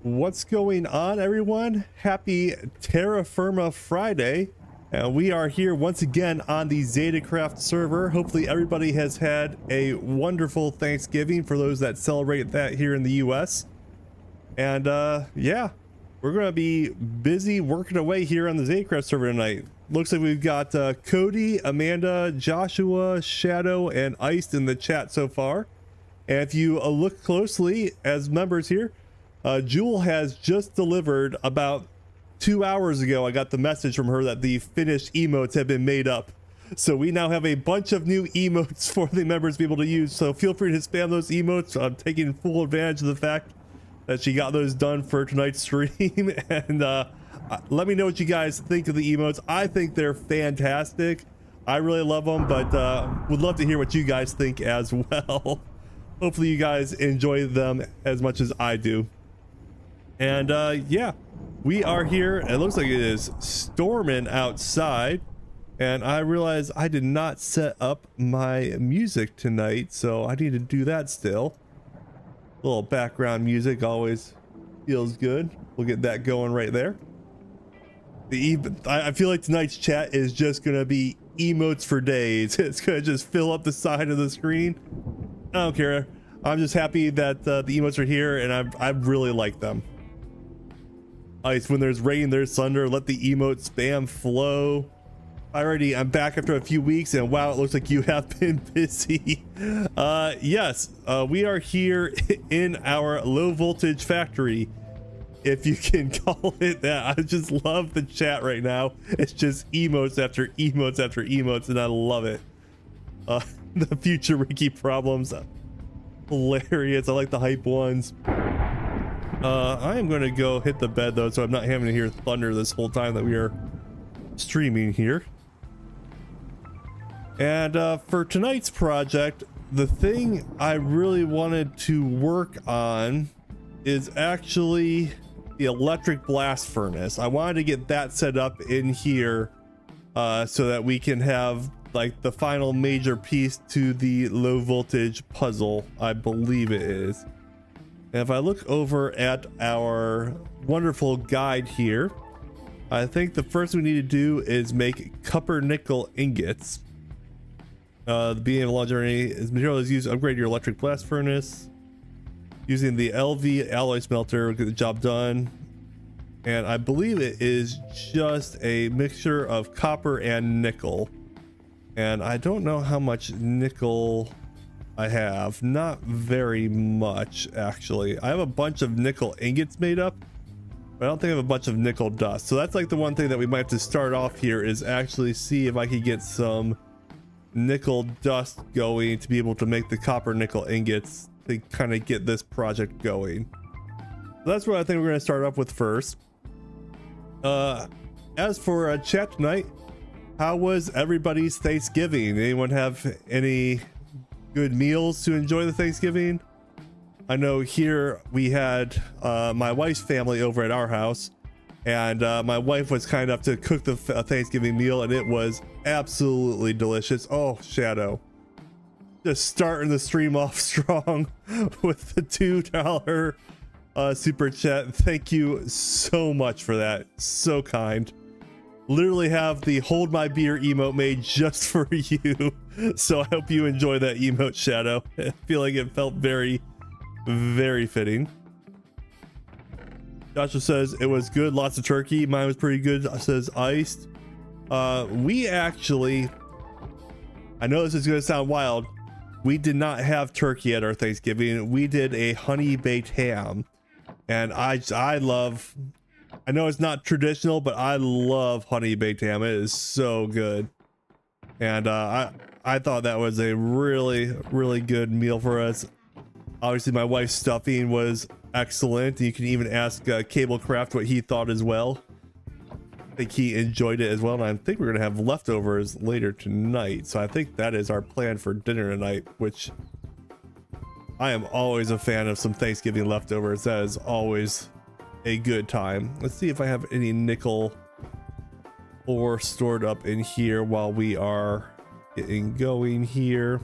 What's going on, everyone? Happy Terrafirma Friday. We are here once again on the ZetaCraft server. Hopefully everybody has had a wonderful Thanksgiving for those that celebrate that here in the US. And yeah, we're going to be busy working away here on the ZetaCraft server tonight. Looks like we've got Cody, Amanda, Joshua, Shadow, and Iced in the chat so far. And if you look closely as members here, Jewel has just delivered about 2 hours ago. I got the message from her that the finished emotes have been made up. So we now have a bunch of new emotes for the members to be able to use. So feel free to spam those emotes. I'm taking full advantage of the fact that she got those done for tonight's stream. And let me know what you guys think of the emotes. I think they're fantastic. I really love them, but would love to hear what you guys think as well. Hopefully you guys enjoy them as much as I do. And yeah, we are here. It looks like it is storming outside, and I realized I did not set up my music tonight, so I need to do that still. A little background music always feels good. We'll get that going right there. I feel like tonight's chat is just gonna be emotes for days. It's gonna just fill up the side of the screen. I don't care. I'm just happy that the emotes are here, and I really like them. Ice, when there's rain, there's thunder. Let the emote spam flow. I'm back after a few weeks, and wow, it looks like you have been busy. Yes, we are here in our low voltage factory, if you can call it that. I just love the chat right now. It's just emotes after emotes after emotes, and I love it. The future Ricky problems, hilarious. I like the hype ones. I am going to go hit the bed though, so I'm not having to hear thunder this whole time that we are streaming here. And for tonight's project, the thing I really wanted to work on is actually the electric blast furnace. I wanted to get that set up in here so that we can have like the final major piece to the low voltage puzzle, I believe it is. And if I look over at our wonderful guide here, I think the first we need to do is make copper nickel ingots. The beginning of a long journey is materials used to upgrade your electric blast furnace. Using the LV alloy smelter, get the job done. And I believe it is just a mixture of copper and nickel. And I don't know how much nickel I have. Not very much, actually. I have a bunch of nickel ingots made up, but I don't think I have a bunch of nickel dust. So that's like the one thing that we might have to start off here, is actually see if I can get some nickel dust going to be able to make the copper nickel ingots to kind of get this project going. So that's what I think we're going to start off with first. As for chat tonight, how was everybody's Thanksgiving? Anyone have any good meals to enjoy the Thanksgiving? I know here we had my wife's family over at our house, and my wife was kind enough to cook the Thanksgiving meal, and it was absolutely delicious. Oh, Shadow, just starting the stream off strong with the $2 super chat. Thank you so much for that. So kind. Literally have the hold my beer emote made just for you. So I hope you enjoy that emote, Shadow. I feel like it felt very, very fitting. Joshua says it was good, lots of turkey. Mine was pretty good, says Iced. We actually, I know this is going to sound wild, we did not have turkey at our Thanksgiving. We did a honey baked ham, and I love, I know it's not traditional, but I love honey baked ham. It is so good. And I thought that was a really, really good meal for us. Obviously my wife's stuffing was excellent. You can even ask CableCraft what he thought as well. I think he enjoyed it as well, and I think we're gonna have leftovers later tonight. So I think that is our plan for dinner tonight, which I am always a fan of some Thanksgiving leftovers. That is always a good time. Let's see if I have any nickel ore stored up in here while we are getting going here.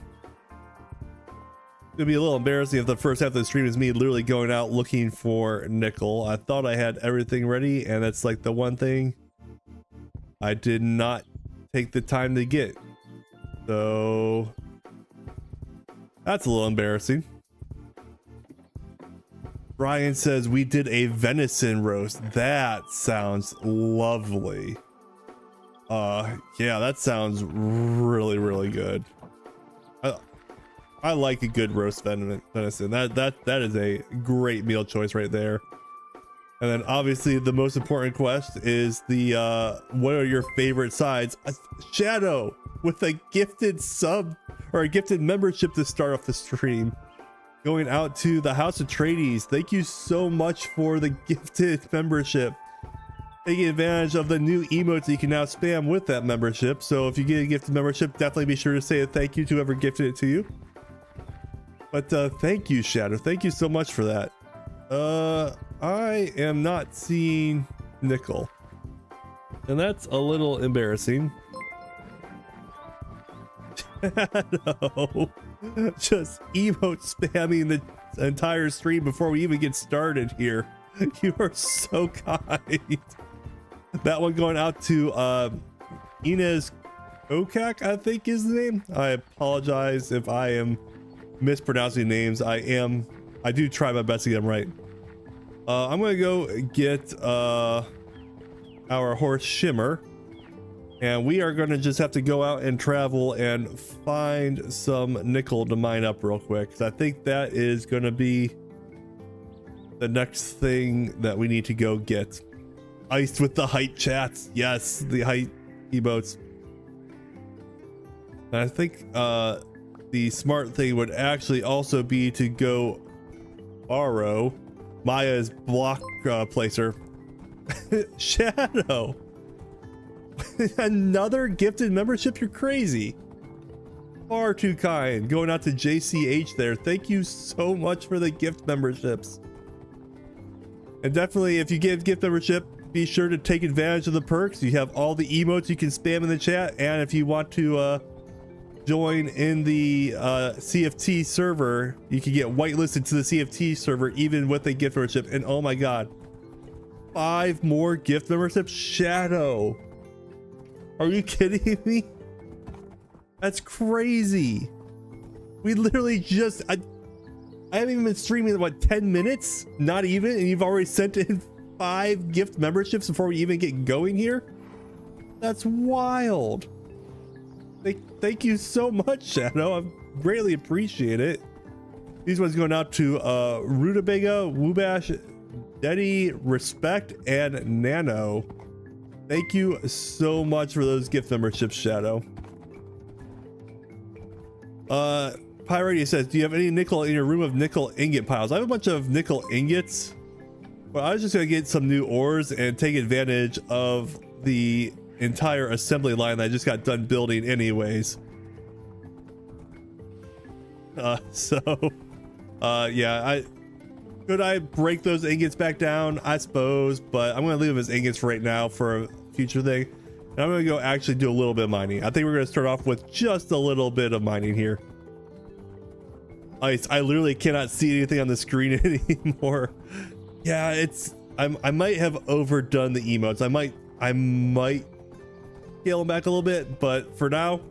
It'd be a little embarrassing if the first half of the stream is me literally going out looking for nickel. I thought I had everything ready, and that's like the one thing I did not take the time to get. So that's a little embarrassing. Brian says we did a venison roast. That sounds lovely. Yeah, that sounds really, really good. I like a good roast venison. That is a great meal choice right there. And then obviously the most important quest is the what are your favorite sides? Shadow with a gifted sub or a gifted membership to start off the stream. Going out to the House of Trades. Thank you so much for the gifted membership. Taking advantage of the new emotes that you can now spam with that membership. So if you get a gifted membership, definitely be sure to say a thank you to whoever gifted it to you. But thank you, Shadow. Thank you so much for that. I am not seeing nickel, and that's a little embarrassing. Shadow, just emote spamming the entire stream before we even get started here. You are so kind. That one going out to Inez Okak, I think is the name. I apologize if I am mispronouncing names. I do try my best to get them right. I'm gonna go get our horse Shimmer, and we are gonna just have to go out and travel and find some nickel to mine up real quick, because I think that is gonna be the next thing that we need to go get. Iced with the height chats. Yes, the height emotes. And I think the smart thing would actually also be to go borrow Maya's block placer. Shadow. Another gifted membership? You're crazy. Far too kind. Going out to JCH there. Thank you so much for the gift memberships. And definitely, if you get gift membership, be sure to take advantage of the perks. You have all the emotes you can spam in the chat, and if you want to join in the CFT server, you can get whitelisted to the CFT server even with a gift membership. And oh my god, 5 more gift memberships. Shadow, are you kidding me? That's crazy. We literally just I haven't even been streaming in what, 10 minutes, not even, and you've already sent in 5 gift memberships before we even get going here. That's wild. Thank you so much, Shadow. I greatly appreciate it. These ones going out to Rutabaga, Woobash, Deddy, Respect, and Nano. Thank you so much for those gift memberships, Shadow. Pyradia says, do you have any nickel in your room of nickel ingot piles? I have a bunch of nickel ingots, but I was just gonna get some new ores and take advantage of the entire assembly line that I just got done building anyways. Yeah, could I break those ingots back down? I suppose, but I'm gonna leave them as ingots for right now for a future thing. And I'm gonna go actually do a little bit of mining. I think we're gonna start off with just a little bit of mining here. I literally cannot see anything on the screen anymore. Yeah, I might have overdone the emotes. I might scale them back a little bit, but for now,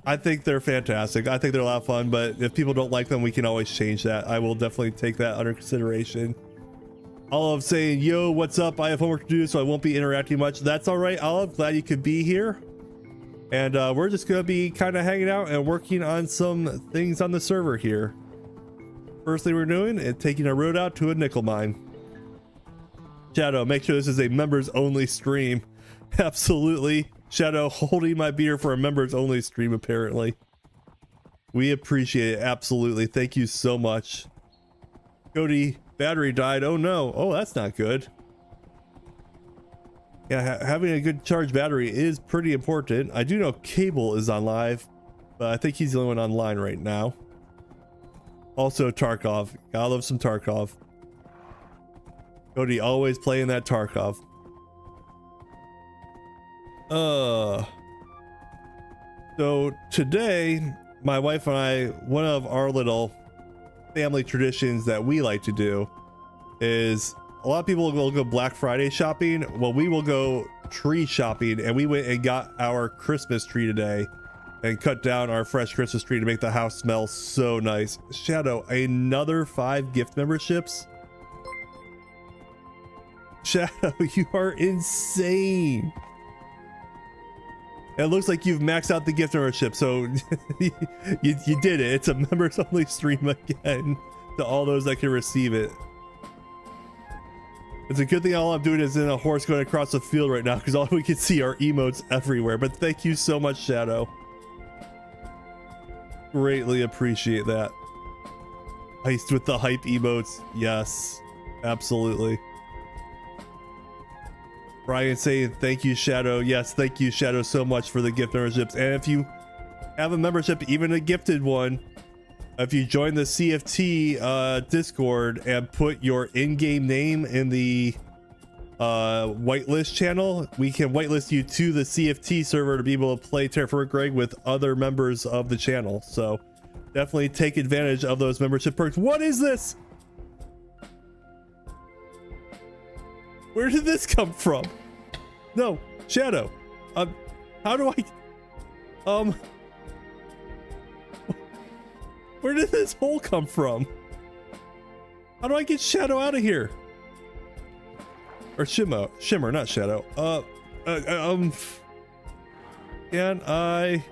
I think they're fantastic. I think they're a lot of fun, but if people don't like them, we can always change that. I will definitely take that under consideration. Olive saying, yo, what's up? I have homework to do, so I won't be interacting much. That's all right, Olive. Glad you could be here. And we're just gonna be kind of hanging out and working on some things on the server here. First thing we're doing is taking a road out to a nickel mine. Shadow, make sure this is a members only stream. Absolutely. Shadow holding my beer for a members only stream, apparently. We appreciate it. Absolutely. Thank you so much. Cody, battery died. Oh no. Oh, that's not good. Yeah, having a good charged battery is pretty important. I do know Cable is on live, but I think he's the only one online right now. Also Tarkov. Gotta love some Tarkov. Cody always playing that Tarkov. So today, my wife and I, one of our little family traditions that we like to do is a lot of people will go Black Friday shopping. Well, we will go tree shopping, and we went and got our Christmas tree today and cut down our fresh Christmas tree to make the house smell so nice. Shadow, another 5 gift memberships. Shadow, you are insane. It looks like you've maxed out the gift membership, so you did it. It's a members only stream again to all those that can receive it. It's a good thing all I'm doing is in a horse going across the field right now, because all we can see are emotes everywhere. But thank you so much, Shadow. Greatly appreciate that. Heist with the hype emotes. Yes, absolutely. Brian saying thank you, Shadow. Yes, thank you, Shadow, so much for the gift memberships. And if you have a membership, even a gifted one, if you join the CFT Discord and put your in-game name in the whitelist channel, we can whitelist you to the CFT server to be able to play Terrafirmagreg with other members of the channel. So definitely take advantage of those membership perks. What is this? Where did this come from? No, Shadow. How do I? Where did this hole come from? How do I get Shadow out of here? Or Shimmer, not Shadow. Can I?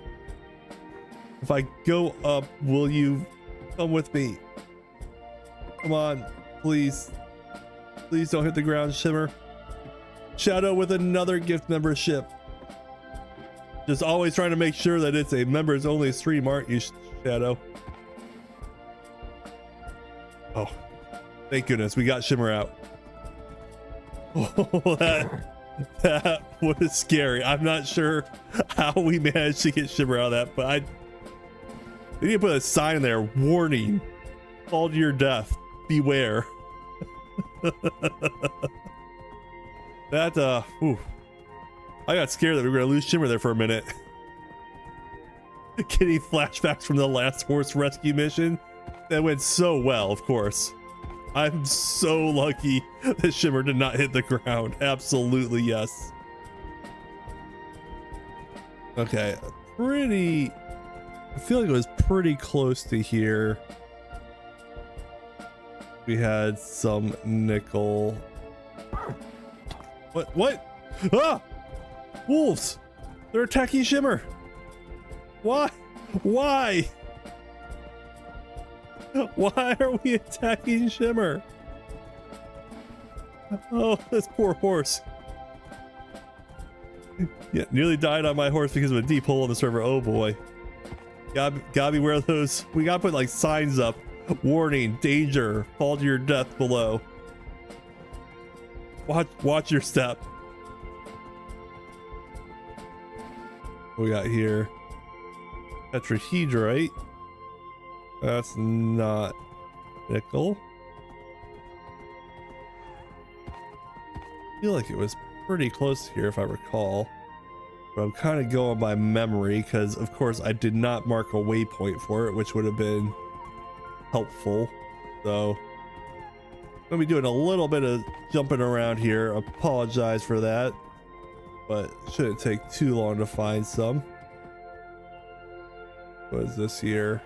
If I go up, will you come with me? Come on, please. Please don't hit the ground, Shimmer. Shadow with another gift membership. Just always trying to make sure that it's a members only stream, aren't you, Shadow? Oh, thank goodness we got Shimmer out. Oh, that was scary. I'm not sure how we managed to get Shimmer out of that, but we need to put a sign there, warning, fall to your death, beware. That I got scared that we were gonna lose Shimmer there for a minute. Getting flashbacks from the last horse rescue mission. That went so well, of course. I'm so lucky that Shimmer did not hit the ground. Absolutely, yes. Okay, I feel like it was pretty close to here. We had some nickel. What? Ah! Wolves! They're attacking Shimmer! Why? Why are we attacking Shimmer? Oh, this poor horse. Yeah, nearly died on my horse because of a deep hole in the server. Oh boy. Gotta beware of those. We gotta put like signs up. Warning, danger, fall to your death below. Watch your step. What we got here? Tetrahedrite. That's not nickel. I feel like it was pretty close here if I recall. But I'm kind of going by memory because of course I did not mark a waypoint for it, which would have been helpful. So I'm gonna be doing a little bit of jumping around here. Apologize for that, but shouldn't take too long to find some. What is this here?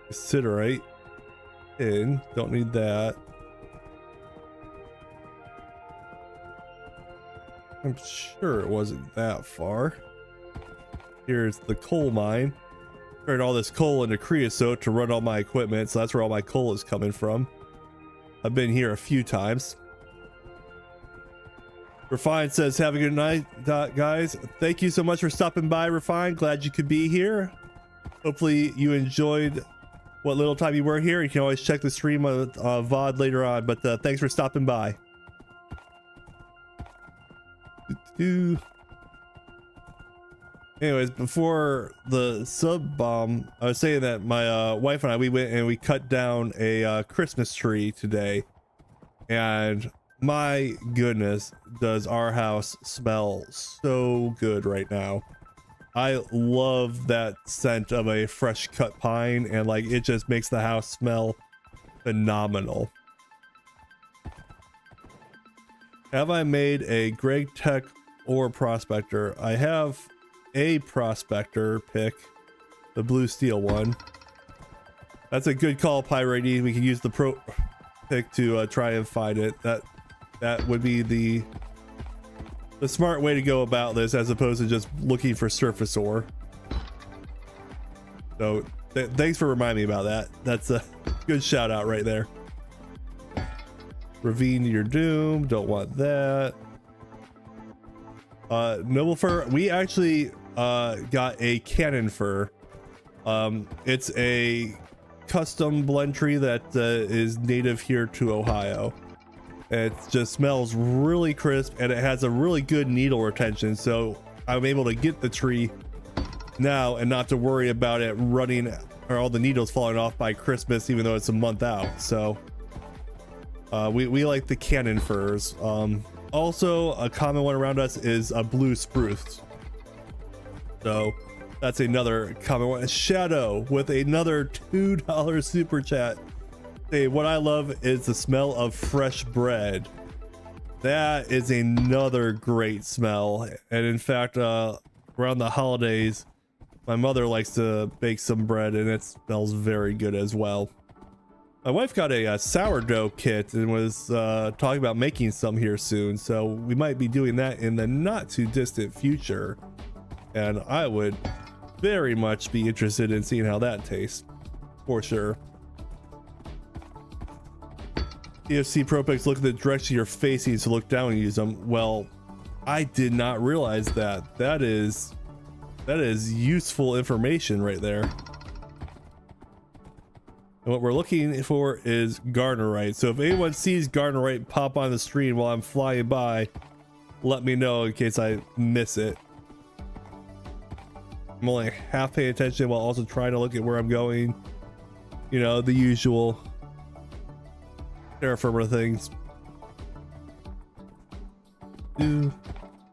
Considerate. Don't need that. I'm sure it wasn't that far. Here's the coal mine. Turned all this coal into creosote to run all my equipment, so that's where all my coal is coming from. I've been here a few times. Refine says, have a good night, guys. Thank you so much for stopping by, Refine. Glad you could be here. Hopefully you enjoyed what little time you were here. You can always check the stream on VOD later on, but thanks for stopping by. Anyways, before the sub bomb, I was saying that my wife and I, we went and we cut down a Christmas tree today, and my goodness, does our house smell so good right now. I love that scent of a fresh cut pine, and like it just makes the house smell phenomenal. Have I made a Greg Tech or Prospector? I have a Prospector pick, the blue steel one. That's a good call, Pyrady. We can use the pro pick to try and find it. That would be the smart way to go about this, as opposed to just looking for surface ore. So thanks for reminding me about that. That's a good shout out right there. Ravine to your doom, don't want that. Noble fir, we actually got a cannon fir. It's a custom blend tree that is native here to Ohio. It just smells really crisp, and it has a really good needle retention, so I'm able to get the tree now and not to worry about it running or all the needles falling off by Christmas, even though it's a month out. So we like the cannon firs. Also, a common one around us is a blue spruce, so that's another common one. Shadow with another $2 super chat. Hey, what I love is the smell of fresh bread. That is another great smell, and in fact, around the holidays, my mother likes to bake some bread, and it smells very good as well. My wife got a sourdough kit and was talking about making some here soon, so we might be doing that in the not too distant future, and I would very much be interested in seeing how that tastes, for sure. EFC Pro Picks, look at the direction you're facing to look down and use them. Well, I did not realize that. That is useful information right there. And what we're looking for is Garnerite. So if anyone sees Garnerite pop on the screen while I'm flying by, let me know in case I miss it. I'm only half paying attention while also trying to look at where I'm going. You know, the usual Terrafirma things.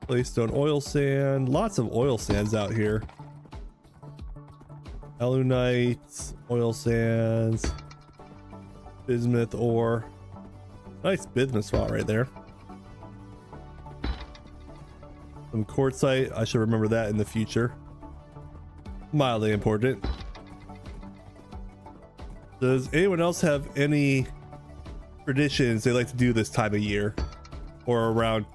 Claystone oil sand. Lots of oil sands out here. Alunite, oil sands, bismuth ore. Nice bismuth spot right there. Some quartzite. I should remember that in the future. Mildly important. Does anyone else have any traditions they like to do this time of year, or around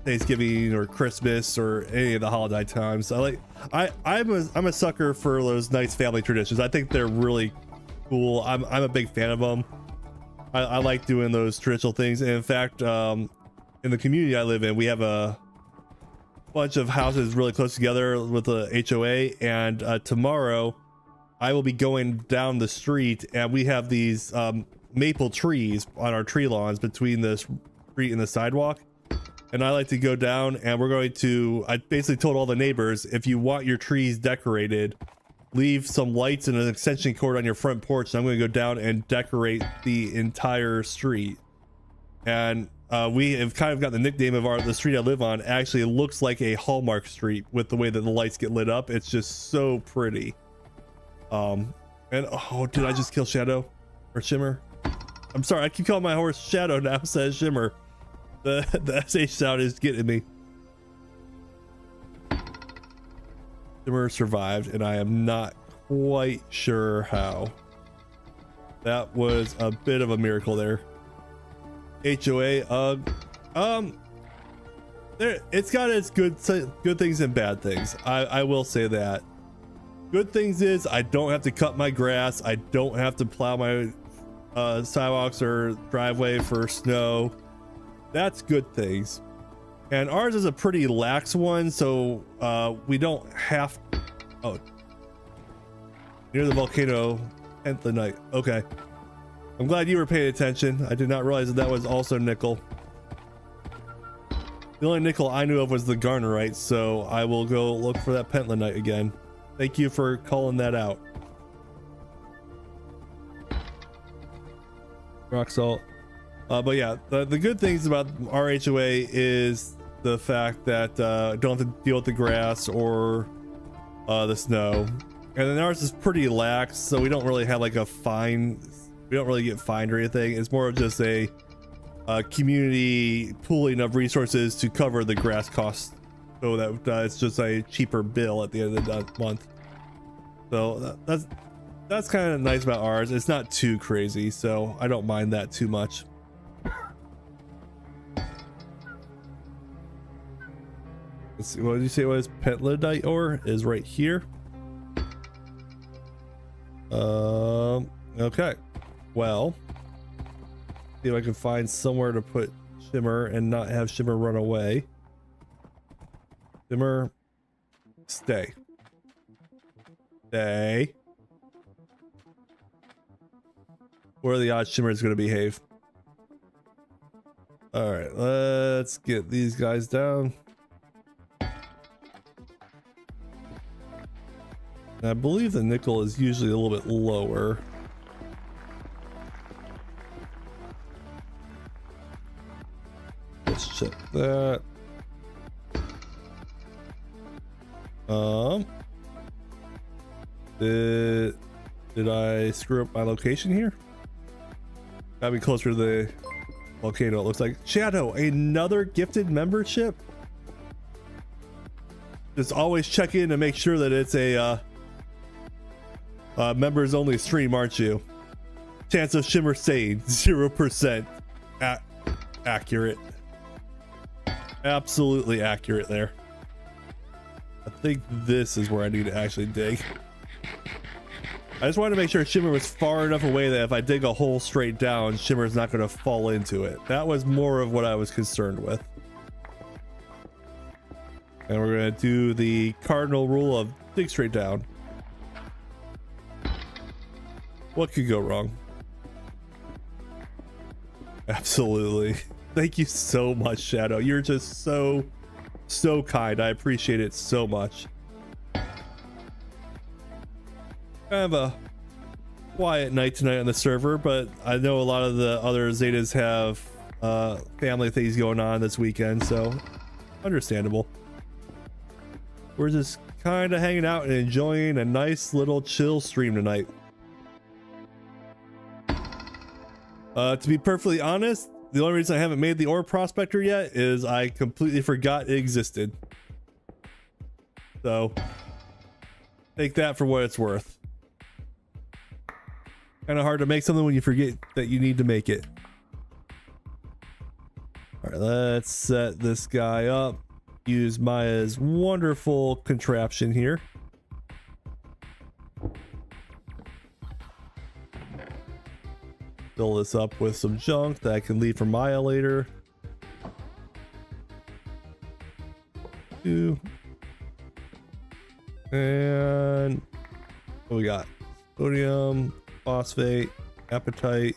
Thanksgiving or Christmas or any of the holiday times? I'm a sucker for those nice family traditions. I think they're really cool. I'm a big fan of them. I like doing those traditional things. And in fact, in the community I live in, we have a bunch of houses really close together with the HOA, and tomorrow I will be going down the street, and we have these maple trees on our tree lawns between the street and the sidewalk, and I like to go down, and we're going to, I basically told all the neighbors, if you want your trees decorated, leave some lights and an extension cord on your front porch, and I'm going to go down and decorate the entire street. And we have kind of got the nickname of the street I live on. Actually, it looks like a Hallmark street with the way that the lights get lit up. It's just so pretty. And oh, did I just kill Shadow or Shimmer? I'm sorry, I keep calling my horse Shadow now instead of Shimmer. The SH sound is getting me. Shimmer survived, and I am not quite sure how. That was a bit of a miracle there. HOA, it's got its good things and bad things. I will say that. Good things is I don't have to cut my grass. I don't have to plow my sidewalks or driveway for snow. That's good things. And ours is a pretty lax one, so we don't have. Oh, near the volcano, 10th the night. Okay. I'm glad you were paying attention. I did not realize that was also nickel. The only nickel I knew of was the Garnerite, so I will go look for that pentlanite again. Thank you for calling that out. Rock salt. But yeah, the good things about our HOA is the fact that don't have to deal with the grass or the snow. And then ours is pretty lax, so we don't really have like a fine. We don't really get fined or anything. It's more of just a community pooling of resources to cover the grass costs, so that it's just a cheaper bill at the end of the month. So that's kind of nice about ours. It's not too crazy, so I don't mind that too much. Let's see, what did you say it was? Pentlandite ore is right here. Okay. Well, see if I can find somewhere to put Shimmer and not have Shimmer run away. Shimmer, stay. Stay. Where are the odds Shimmer is going to behave? All right, let's get these guys down. I believe the nickel is usually a little bit lower. Let's check that. Did I screw up my location here? Gotta be closer to the volcano, it looks like. Shadow, another gifted membership? Just always check in to make sure that it's a members only stream, aren't you? Chance of Shimmer staying 0%. Accurate. Absolutely accurate there. I think this is where I need to actually dig. I just wanted to make sure Shimmer was far enough away that if I dig a hole straight down, Shimmer's not going to fall into it. That was more of what I was concerned with. And we're going to do the cardinal rule of dig straight down. What could go wrong? Absolutely. Thank you so much, Shadow. You're just so kind. I appreciate it so much. Kind of a quiet night tonight on the server, but I know a lot of the other Zetas have family things going on this weekend, so understandable. We're just kind of hanging out and enjoying a nice little chill stream tonight. To be perfectly honest, the only reason I haven't made the ore prospector yet is I completely forgot it existed. So take that for what it's worth. Kind of hard to make something when you forget that you need to make it. All right, let's set this guy up. Use Maya's wonderful contraption here. Fill this up with some junk that I can leave for Maya later. And what we got? Sodium, phosphate, apatite.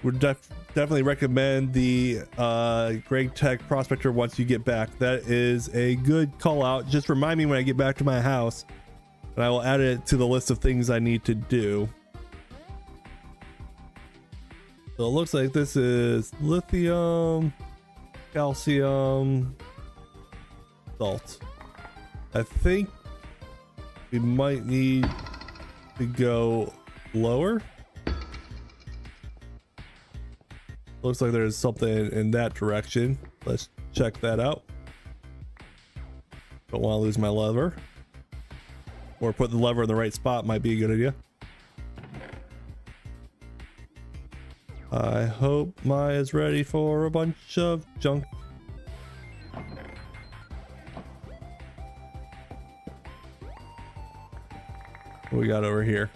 Would definitely recommend the Greg Tech Prospector once you get back. That is a good call out. Just remind me when I get back to my house, and I will add it to the list of things I need to do. So it looks like this is lithium, calcium, salt. I think we might need to go lower. Looks like there's something in that direction. Let's check that out. Don't want to lose my lever. Or put the lever in the right spot might be a good idea. I hope Maya's ready for a bunch of junk. What we got over here?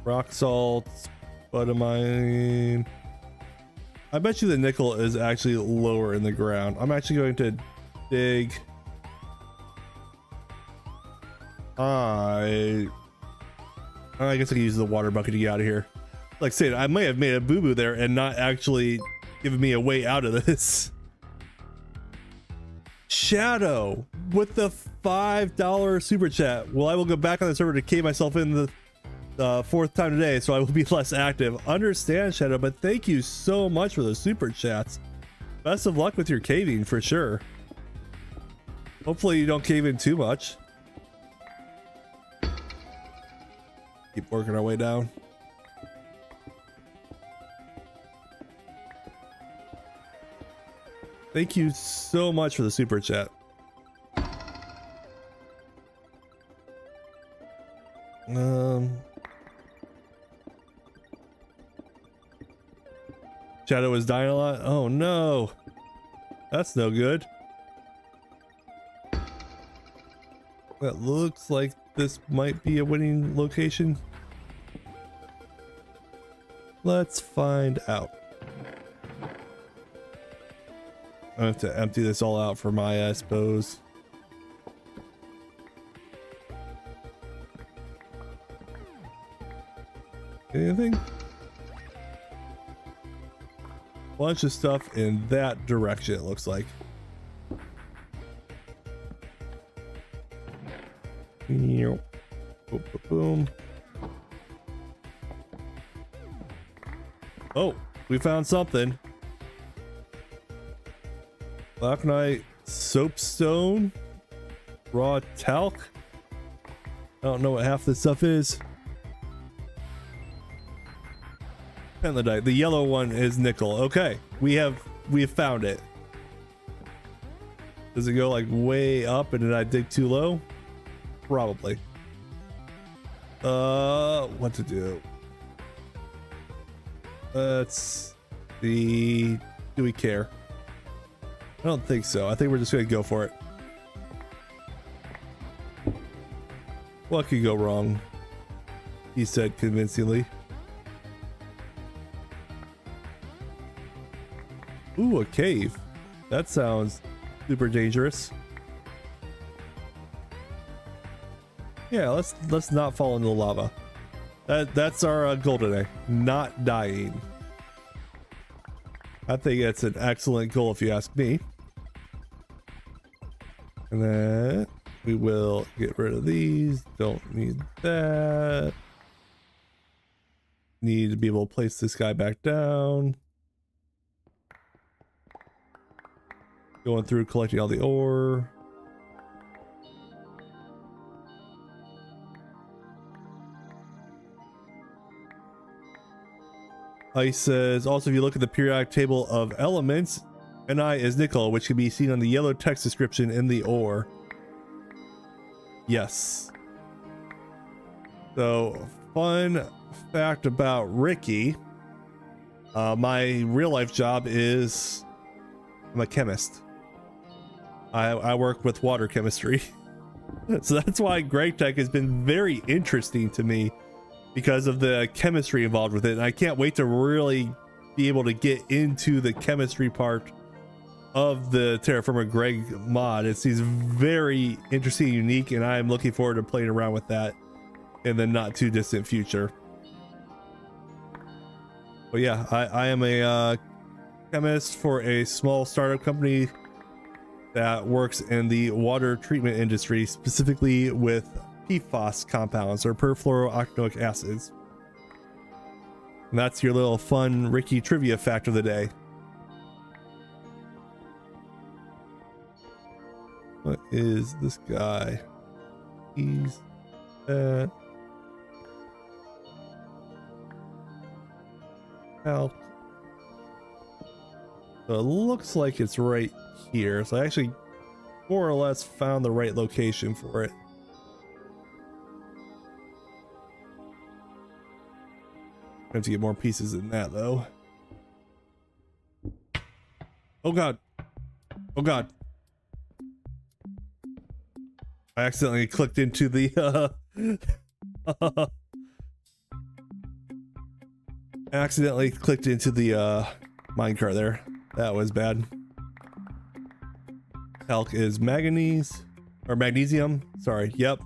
Rock salt, spodumene. I bet you the nickel is actually lower in the ground. I'm actually going to dig. I guess I can use the water bucket to get out of here. Like I said, I might have made a boo-boo there and not actually given me a way out of this. Shadow with the $5 super chat. Well, I will go back on the server to cave myself in the fourth time today, so I will be less active. Understand, Shadow, but thank you so much for the super chats. Best of luck with your caving for sure. Hopefully you don't cave in too much. Keep working our way down. Thank you so much for the super chat. Shadow is dying a lot. Oh no, that's no good. That looks like this might be a winning location. Let's find out. I have to empty this all out for Maya, I suppose. Anything? Bunch of stuff in that direction, it looks like. Boom, boom, boom. Oh, we found something. Black Knight soapstone, raw talc. I don't know what half this stuff is. Pentlandite. The yellow one is nickel. Okay, we have found it. Does it go like way up and did I dig too low? Probably. What to do? Let's see. Do we care? I don't think so. I think we're just gonna go for it. What could go wrong? He said convincingly. Ooh, a cave. That sounds super dangerous. Yeah, let's not fall into the lava. That's our golden egg. Not dying. I think that's an excellent goal if you ask me. And then we will get rid of these. Don't need that. Need to be able to place this guy back down. Going through collecting all the ore. Ice says, also if you look at the periodic table of elements, Ni is nickel, which can be seen on the yellow text description in the ore. Yes. So, fun fact about Ricky. My real life job is I'm a chemist. I work with water chemistry. So that's why Greg Tech has been very interesting to me because of the chemistry involved with it. And I can't wait to really be able to get into the chemistry part of the Terrafirmagreg mod. It seems very interesting and unique, and I'm looking forward to playing around with that in the not too distant future. But yeah, I am a chemist for a small startup company that works in the water treatment industry, specifically with PFAS compounds or perfluorooctanoic acids. And that's your little fun Ricky trivia fact of the day. What is this guy? He's help. So it looks like it's right here. So I actually more or less found the right location for it. I have to get more pieces than that though. Oh god. Oh god. I accidentally clicked into the accidentally clicked into the minecart there. That was bad. Talc is manganese or magnesium. Sorry. Yep.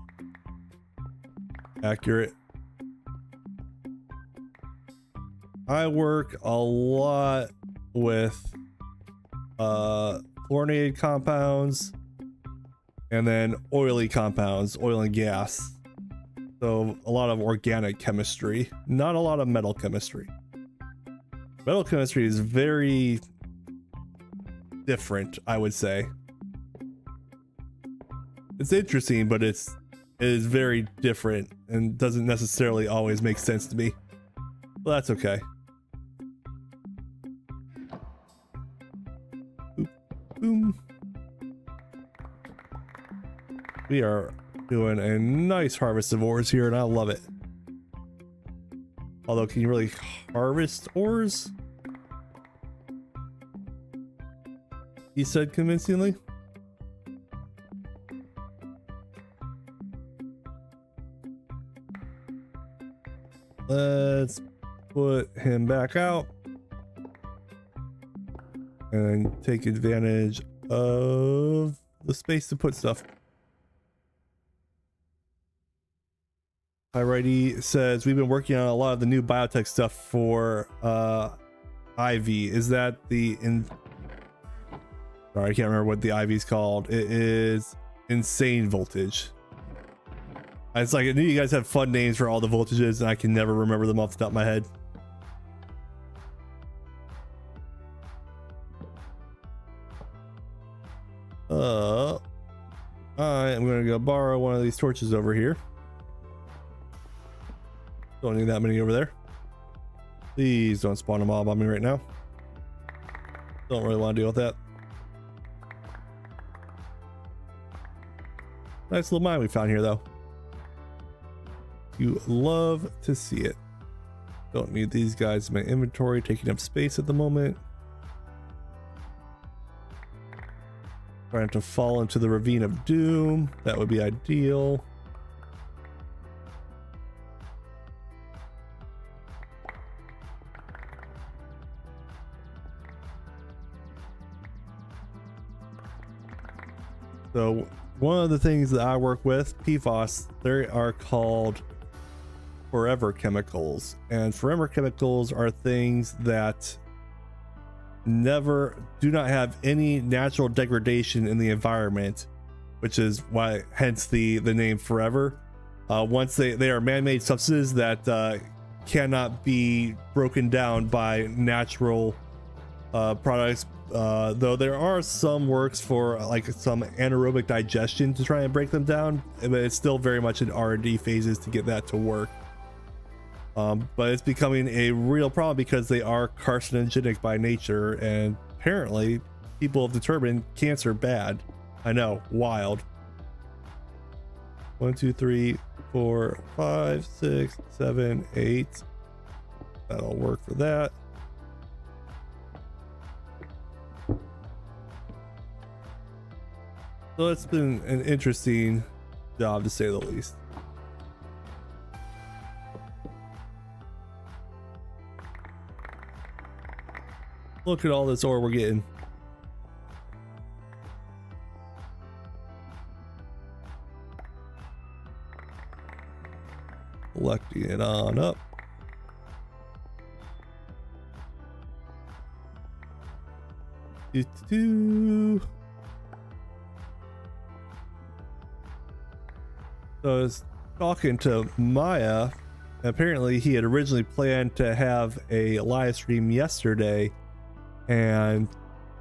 Accurate. I work a lot with fluorinated compounds and then oily compounds, oil and gas. So a lot of organic chemistry, not a lot of metal chemistry. Metal chemistry is very different, I would say. it's interesting, but it is very different and doesn't necessarily always make sense to me. Well, that's okay. Boop, boom. We are doing a nice harvest of ores here, and I love it. Although, can you really harvest ores? He said convincingly. Let's put him back out and take advantage of the space to put stuff. Alrighty, says we've been working on a lot of the new biotech stuff for Ivy. Is that sorry, I can't remember what the Ivy's called. It is insane voltage. It's like I knew you guys have fun names for all the voltages, and I can never remember them off the top of my head. I am gonna go borrow one of these torches over here. Don't need that many over there. Please don't spawn a mob on me right now. Don't really want to deal with that. Nice little mine we found here, though. You love to see it. Don't need these guys in my inventory taking up space at the moment. Trying to fall into the ravine of doom. That would be ideal. So one of the things that I work with, PFAS, they are called forever chemicals, and forever chemicals are things that do not have any natural degradation in the environment, which is why hence the name forever. Once they are man-made substances that cannot be broken down by natural products. Though there are some works for like some anaerobic digestion to try and break them down, but it's still very much in R&D phases to get that to work. But it's becoming a real problem because they are carcinogenic by nature, and apparently people have determined cancer bad. I know, wild. 1 2 3 4 5 6 7 8. That'll work for that. So it's been an interesting job, to say the least. Look at all this ore we're getting. Collecting it on up. So I was talking to Maya. Apparently he had originally planned to have a live stream yesterday and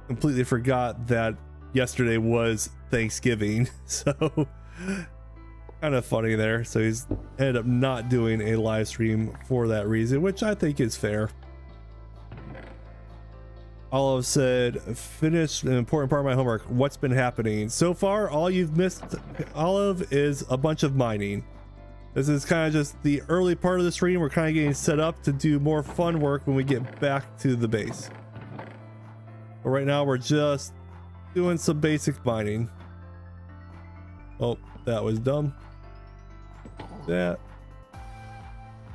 completely forgot that yesterday was Thanksgiving. So kind of funny there. So he's ended up not doing a live stream for that reason, which I think is fair. Olive said, finished an important part of my homework. What's been happening? So far, all you've missed, Olive, is a bunch of mining. This is kind of just the early part of the stream. We're kind of getting set up to do more fun work when we get back to the base. But right now, we're just doing some basic mining. Oh, that was dumb. That.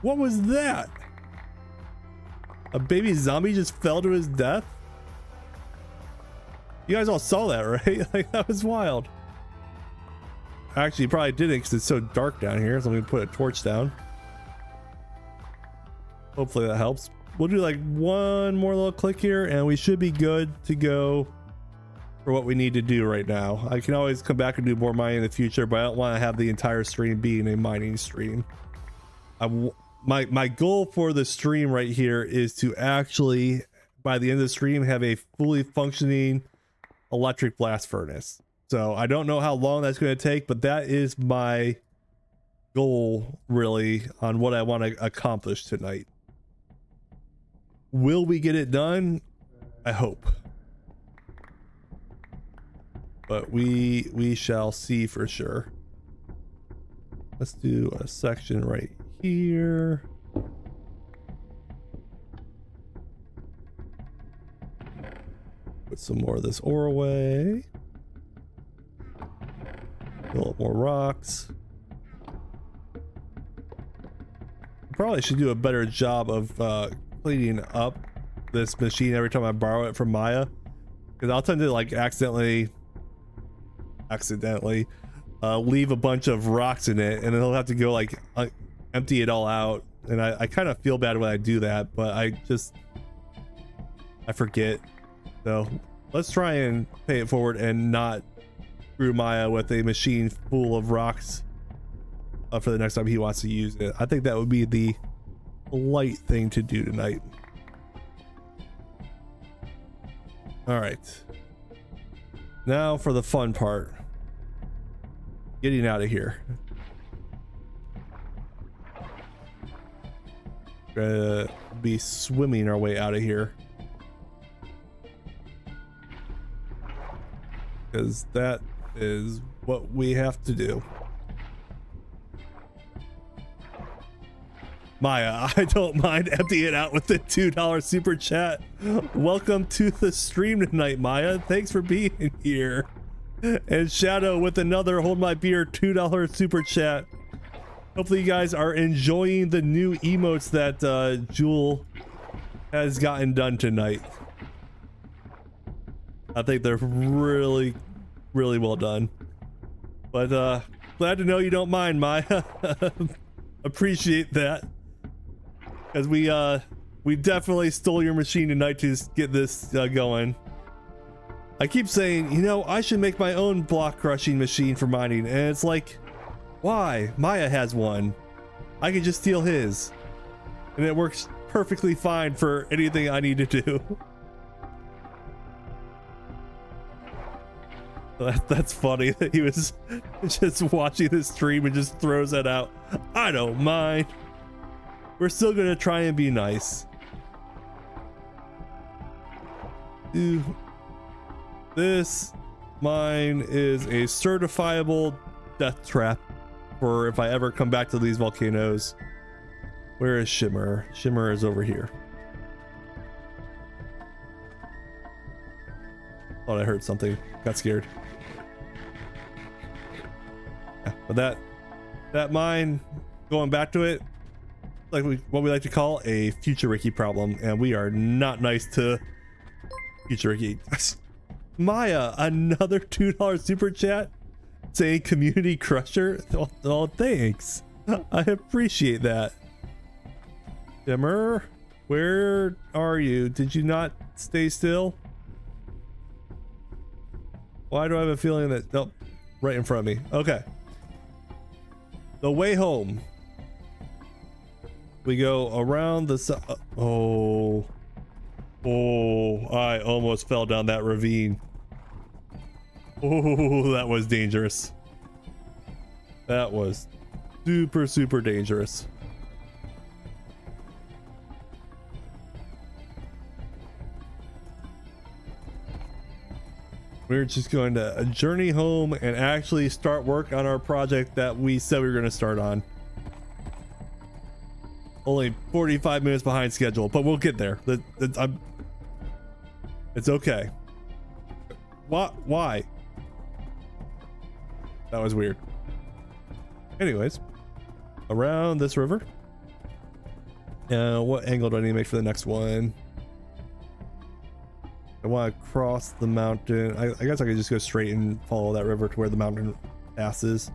What was that? A baby zombie just fell to his death? You guys all saw that, right? Like, that was wild. Actually, you probably didn't because it's so dark down here. So let me put a torch down. Hopefully that helps. We'll do like one more little click here and we should be good to go for what we need to do right now. I can always come back and do more mining in the future, but I don't want to have the entire stream being a mining stream. My goal for the stream right here is to actually, by the end of the stream, have a fully functioning electric blast furnace. So I don't know how long that's going to take, but that is my goal really on what I want to accomplish tonight. Will we get it done? I hope. But we shall see for sure. Let's do a section right here. Put some more of this ore away. Fill up more rocks. Probably should do a better job of cleaning up this machine every time I borrow it from Maya, because I'll tend to like accidentally leave a bunch of rocks in it, and then he'll have to go like empty it all out, and I kind of feel bad when I do that, but I forget. So let's try and pay it forward and not screw Maya with a machine full of rocks for the next time he wants to use it. I think that would be the polite thing to do tonight. All right, now for the fun part, getting out of here. We're gonna be swimming our way out of here, because that is what we have to do. Maya, I don't mind emptying it out with the $2 super chat. Welcome to the stream tonight, Maya. Thanks for being here. And Shadow with another hold my beer $2 super chat. Hopefully you guys are enjoying the new emotes that Jewel has gotten done tonight. I think they're really well done. But glad to know you don't mind, Maya. Appreciate that. Because we definitely stole your machine tonight to get this going. I keep saying, you know, I should make my own block crushing machine for mining, and it's like, why? Maya has one. I could just steal his, and it works perfectly fine for anything I need to do. That's funny that he was just watching the stream and just throws that out. I don't mind. We're still gonna try and be nice. Ooh. This mine is a certifiable death trap for if I ever come back to these volcanoes. Where is Shimmer? Shimmer is over here. Thought I heard something. Got scared. Yeah, but that mine, going back to it, like what we like to call a future Ricky problem, and we are not nice to future Ricky. Maya, another $2 super chat saying community crusher. Oh, thanks. I appreciate that. Shimmer, where are you? Did you not stay still? Why do I have a feeling that, nope, right in front of me. Okay. The way home. We go around the oh, I almost fell down that ravine. Oh, that was dangerous. That was super dangerous. We're just going to journey home and actually start work on our project that we said we were going to start on. Only 45 minutes behind schedule, but we'll get there. It's okay. Why? That was weird. Anyways, around this river. What angle do I need to make for the next one? I want to cross the mountain. I guess I could just go straight and follow that river to where the mountain passes.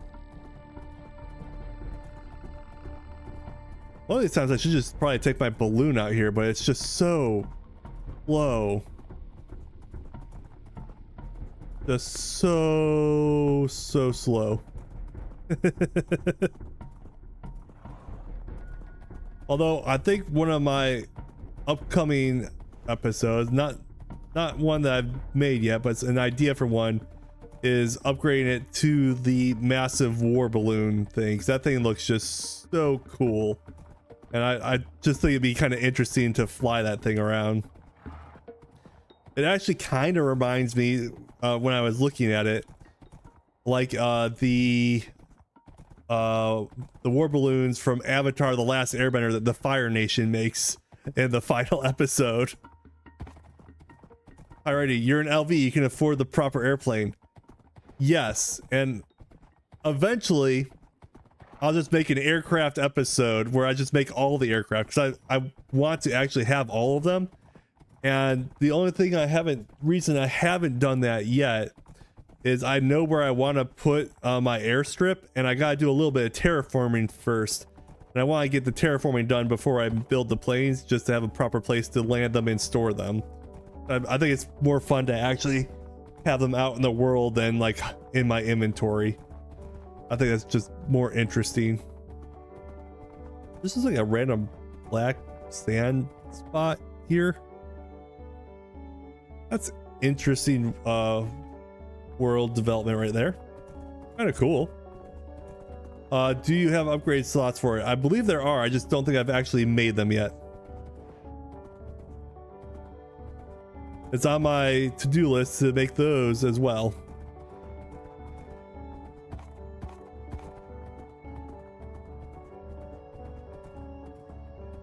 One of these times I should just probably take my balloon out here, but it's just so low. Just so slow. Although I think one of my upcoming episodes, not one that I've made yet, but it's an idea for one, is upgrading it to the massive war balloon thing, 'cause that thing looks just so cool. And I just think it'd be kind of interesting to fly that thing around. It actually kind of reminds me, when I was looking at it, like the war balloons from Avatar: The Last Airbender that the Fire Nation makes in the final episode. Alrighty, you're an LV, you can afford the proper airplane. Yes, and eventually I'll just make an aircraft episode where I just make all the aircraft, because I want to actually have all of them. And the only thing reason I haven't done that yet is I know where I want to put my airstrip, and I got to do a little bit of terraforming first. And I want to get the terraforming done before I build the planes, just to have a proper place to land them and store them. I think it's more fun to actually have them out in the world than like in my inventory. I think that's just more interesting. This is like a random black sand spot here. That's interesting world development right there. Kind of cool. Do you have upgrade slots for it? I believe there are. I just don't think I've actually made them yet. It's on my to-do list to make those as well.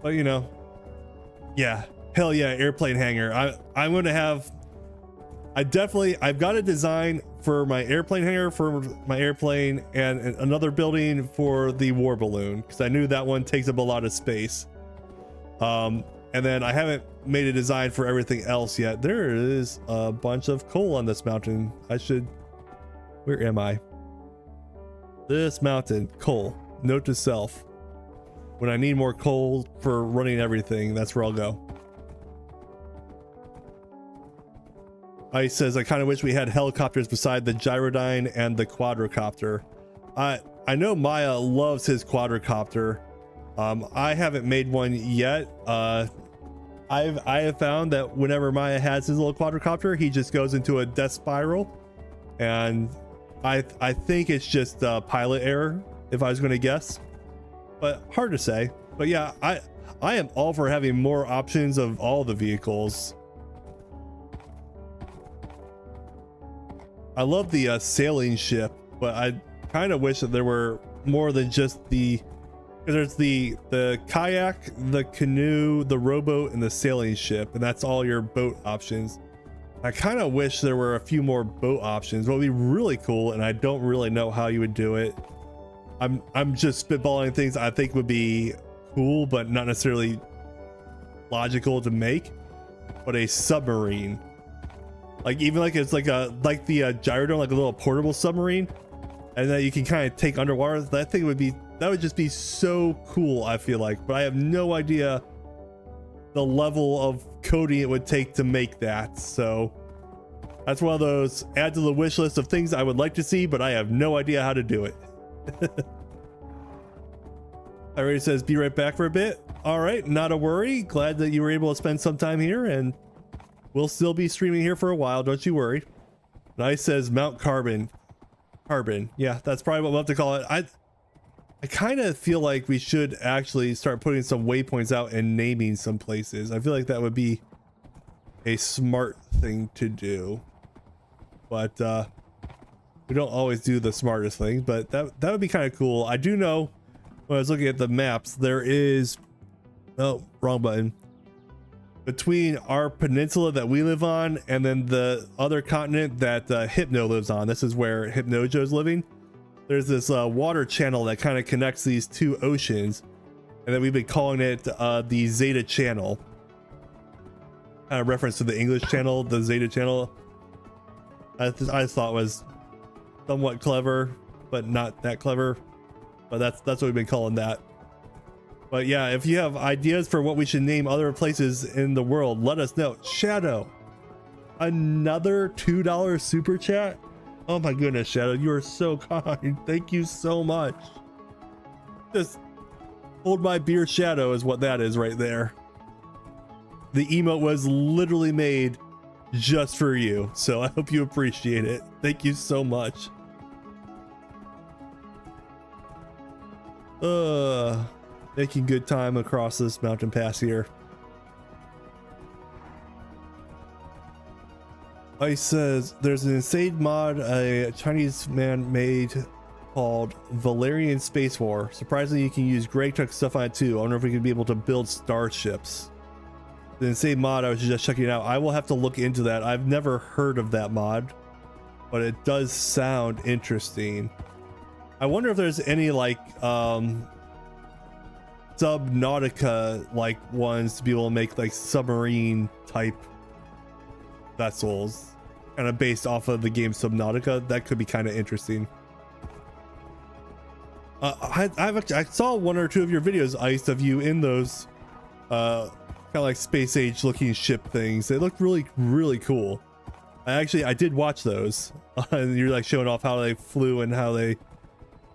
But you know, yeah, hell yeah, airplane hangar. I'm going to have, I've got a design for my airplane hangar for my airplane, and another building for the war balloon, because I knew that one takes up a lot of space. And then I haven't made a design for everything else yet. There is a bunch of coal on this mountain. Where am I? This mountain, coal. Note to self. When I need more coal for running everything, that's where I'll go. Ice says, I kind of wish we had helicopters beside the gyrodyne and the quadrocopter. I know Maya loves his quadrocopter. I haven't made one yet. I have found that whenever Maya has his little quadrocopter, he just goes into a death spiral, and I think it's just pilot error, if I was going to guess, but hard to say. But yeah, I am all for having more options of all the vehicles. I love the sailing ship, but I kind of wish that there were more than just the, there's the kayak, the canoe, the rowboat, and the sailing ship, and that's all your boat options. I kind of wish there were a few more boat options. What would be really cool, and I don't really know how you would do it. I'm just spitballing things I think would be cool, but not necessarily logical to make. But a submarine, like even like it's like the gyrodome, like a little portable submarine, and that you can kind of take underwater. That thing would just be so cool, I feel like, but I have no idea the level of coding it would take to make that. So that's one of those add to the wish list of things I would like to see, but I have no idea how to do it. Already says be right back for a bit. All right, not a worry. Glad that you were able to spend some time here, and we'll still be streaming here for a while, don't you worry. Nice says Mount Carbon. Yeah, that's probably what we'll have to call it. I kind of feel like we should actually start putting some waypoints out and naming some places. I feel like that would be a smart thing to do, but we don't always do the smartest things, but that would be kind of cool. I do know when I was looking at the maps, there is, oh, wrong button, between our peninsula that we live on and then the other continent that Hypno lives on. This is where Hypnojo's living. There's this water channel that kind of connects these two oceans, and then we've been calling it the Zeta Channel. Kind of reference to the English channel, the Zeta Channel. I thought was somewhat clever, but not that clever. But that's what we've been calling that. But yeah, if you have ideas for what we should name other places in the world, let us know. Shadow, another $2 super chat. Oh my goodness, Shadow, you are so kind. Thank you so much. Just hold my beer, Shadow, is what that is right there. The emote was literally made just for you. So I hope you appreciate it. Thank you so much. Making good time across this mountain pass here. Ice says there's an insane mod a Chinese man made called Valerian Space War. Surprisingly, you can use Greg Tuck stuff on it too. I wonder if we could be able to build starships. The insane mod, I was just checking it out. I will have to look into that. I've never heard of that mod, but it does sound interesting. I wonder if there's any like Subnautica like ones to be able to make like submarine type vessels, kind of based off of the game Subnautica. That could be kind of interesting. I saw one or two of your videos, Ice, of you in those kind of like space age looking ship things. They looked really cool. I did watch those. And you're like showing off how they flew and how they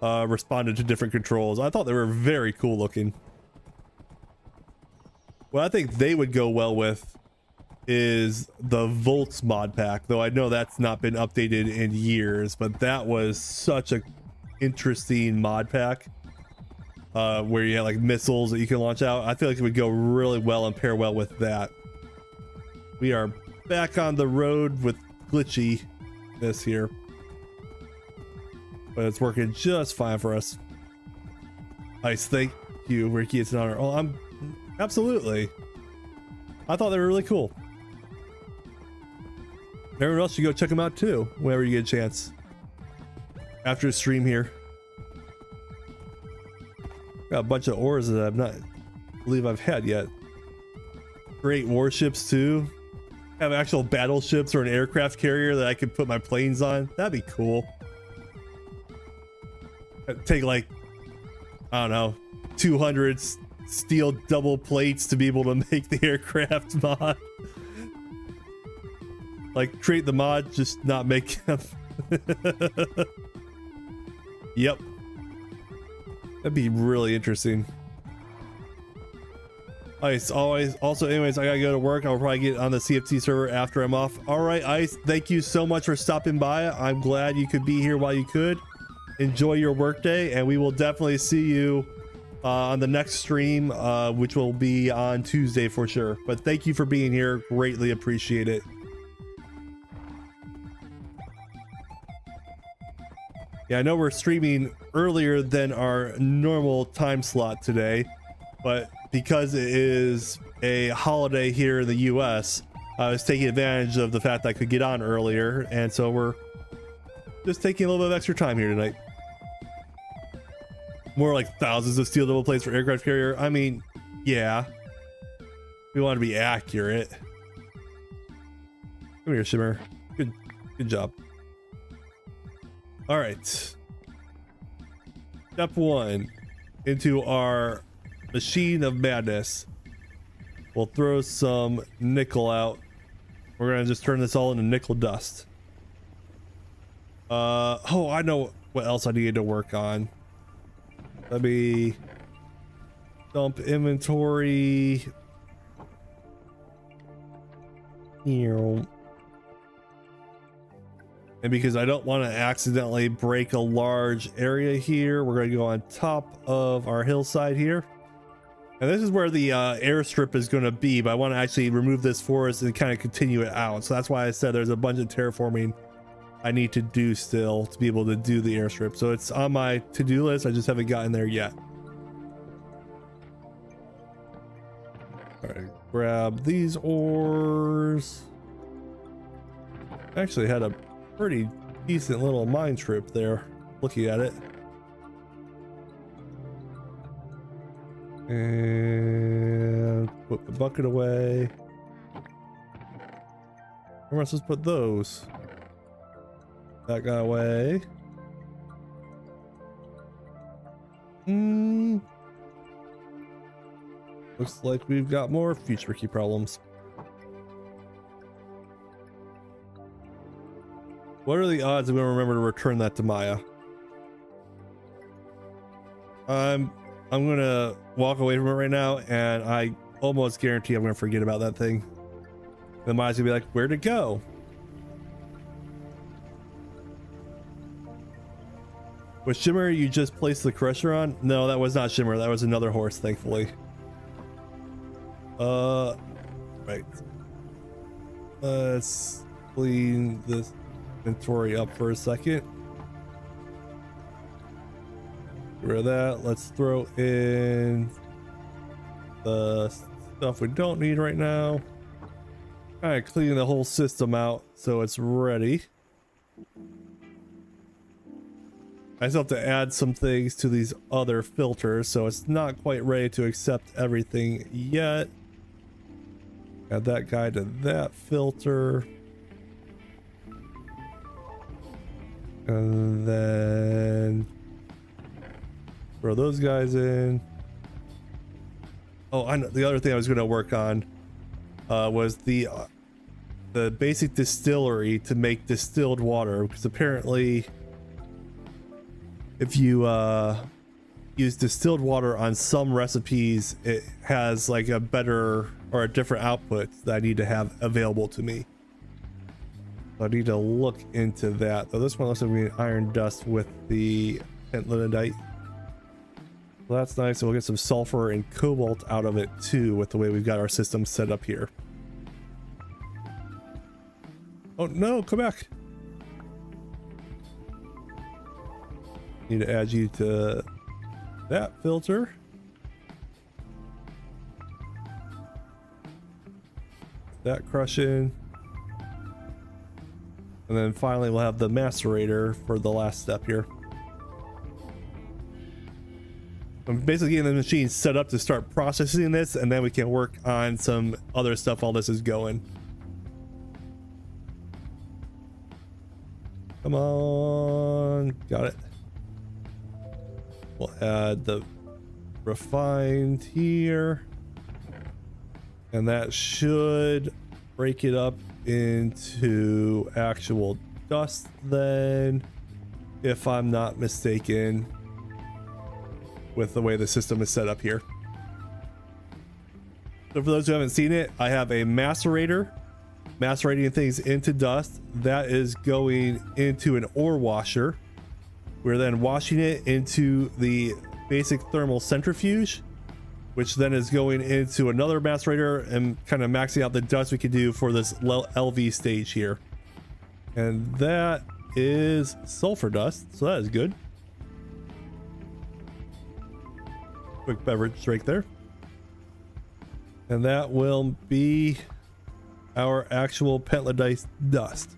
responded to different controls. I thought they were very cool looking. What I think they would go well with is the Volts mod pack, though I know that's not been updated in years, but that was such a interesting mod pack where you have like missiles that you can launch out. I feel like it would go really well and pair well with that. We are back on the road with glitchiness here, but it's working just fine for us. Nice, thank you, Ricky. It's an honor. Oh, I'm absolutely. I thought they were really cool. Everyone else should go check them out too whenever you get a chance after the stream here. Got a bunch of ores that I've not believe I've had yet. Great warships too. Have actual battleships or an aircraft carrier that I could put my planes on. That'd be cool. It'd take like, I don't know, 200 steel double plates to be able to make the aircraft mod. Like create the mod, just not make them. Yep. That'd be really interesting. Ice, always. Also, anyways, I gotta go to work. I'll probably get on the CFT server after I'm off. All right, Ice, thank you so much for stopping by. I'm glad you could be here while you could. Enjoy your workday, and we will definitely see you on the next stream, which will be on Tuesday for sure. But thank you for being here. Greatly appreciate it. Yeah, I know we're streaming earlier than our normal time slot today, but because it is a holiday here in the US, I was taking advantage of the fact that I could get on earlier, and so we're just taking a little bit of extra time here tonight. More like thousands of steel double plates for aircraft carrier. I mean, yeah, we want to be accurate. Come here, Shimmer. Good job. All right. Step one into our machine of madness. We'll throw some nickel out. We're gonna just turn this all into nickel dust. Oh, I know what else I needed to work on. Let me dump inventory. Here. And because I don't want to accidentally break a large area here, we're going to go on top of our hillside here. And this is where the airstrip is going to be, but I want to actually remove this forest and kind of continue it out. So that's why I said there's a bunch of terraforming I need to do still to be able to do the airstrip. So it's on my to-do list. I just haven't gotten there yet. All right, grab these ores. Actually had a pretty decent little mine trip there, looking at it. And put the bucket away. Where am I supposed to put those? That guy away. Looks like we've got more future key problems. What are the odds I'm going to remember to return that to Maya? I'm going to walk away from it right now, and I almost guarantee I'm going to forget about that thing. The mine's gonna be like, where'd it go? Was Shimmer you just placed the crusher on? No, that was not Shimmer. That was another horse, thankfully. Right. Let's clean this inventory up for a second. Get rid of that. Let's throw in the stuff we don't need right now. All right, clean the whole system out so it's ready. I still have to add some things to these other filters, so it's not quite ready to accept everything yet. Add that guy to that filter. And then throw those guys in. Oh, I know the other thing I was going to work on was the basic distillery to make distilled water, because apparently if you use distilled water on some recipes, it has like a better or a different output that I need to have available to me. So I need to look into that. Though this one looks like we need iron dust with the pentlandite. Well, that's nice. So we'll get some sulfur and cobalt out of it too with the way we've got our system set up here. Oh no, come back. Need to add you to that filter. That crushing. And then finally we'll have the macerator for the last step here. I'm basically getting the machine set up to start processing this, and then we can work on some other stuff while this is going. Come on, got it. We'll add the refined here, and that should break it up into actual dust then, if I'm not mistaken, with the way the system is set up here. So for those who haven't seen it, I have a macerator macerating things into dust that is going into an ore washer. We're then washing it into the basic thermal centrifuge, which then is going into another macerator and kind of maxing out the dust we can do for this LV stage here. And that is sulfur dust, so that is good. Quick beverage drink there. And that will be our actual pentlandite dust.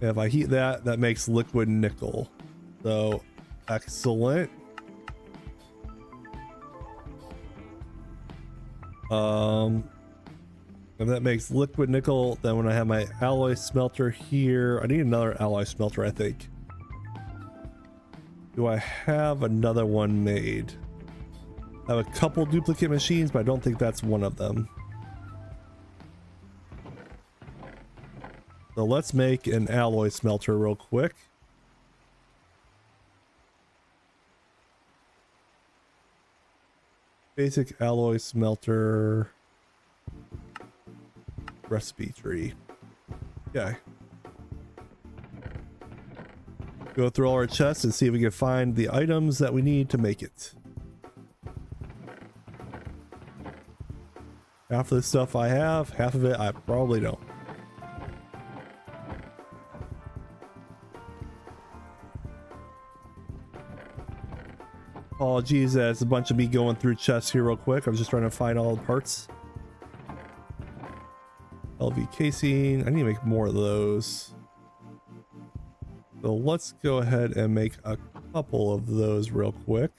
And if I heat that, that makes liquid nickel. So excellent. If that makes liquid nickel, then when I have my alloy smelter here, I need another alloy smelter, I think. Do I have another one made? I have a couple duplicate machines, but I don't think that's one of them. So let's make an alloy smelter real quick. Basic alloy smelter recipe tree. Okay. Go through all our chests and see if we can find the items that we need to make it. Half of the stuff I have, half of it I probably don't. Apologies, that's a bunch of me going through chests here real quick. I was just trying to find all the parts. LV casing, I need to make more of those. So let's go ahead and make a couple of those real quick.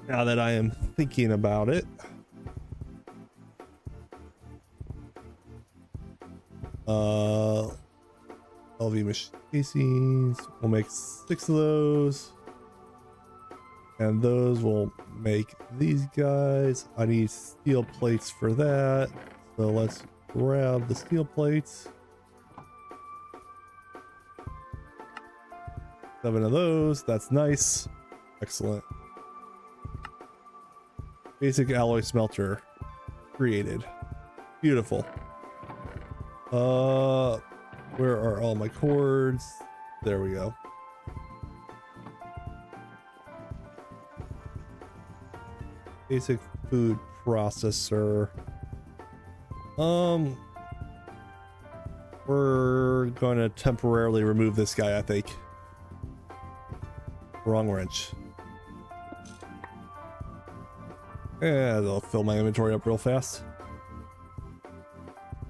Now that I am thinking about it. LV machine casings, we'll make 6 of those. And those will make these guys. I need steel plates for that. So let's grab the steel plates. 7 of those. That's nice. Excellent. Basic alloy smelter created. Beautiful. Where are all my cords? There we go. Basic food processor. We're going to temporarily remove this guy, I think. Wrong wrench. Yeah, they'll fill my inventory up real fast.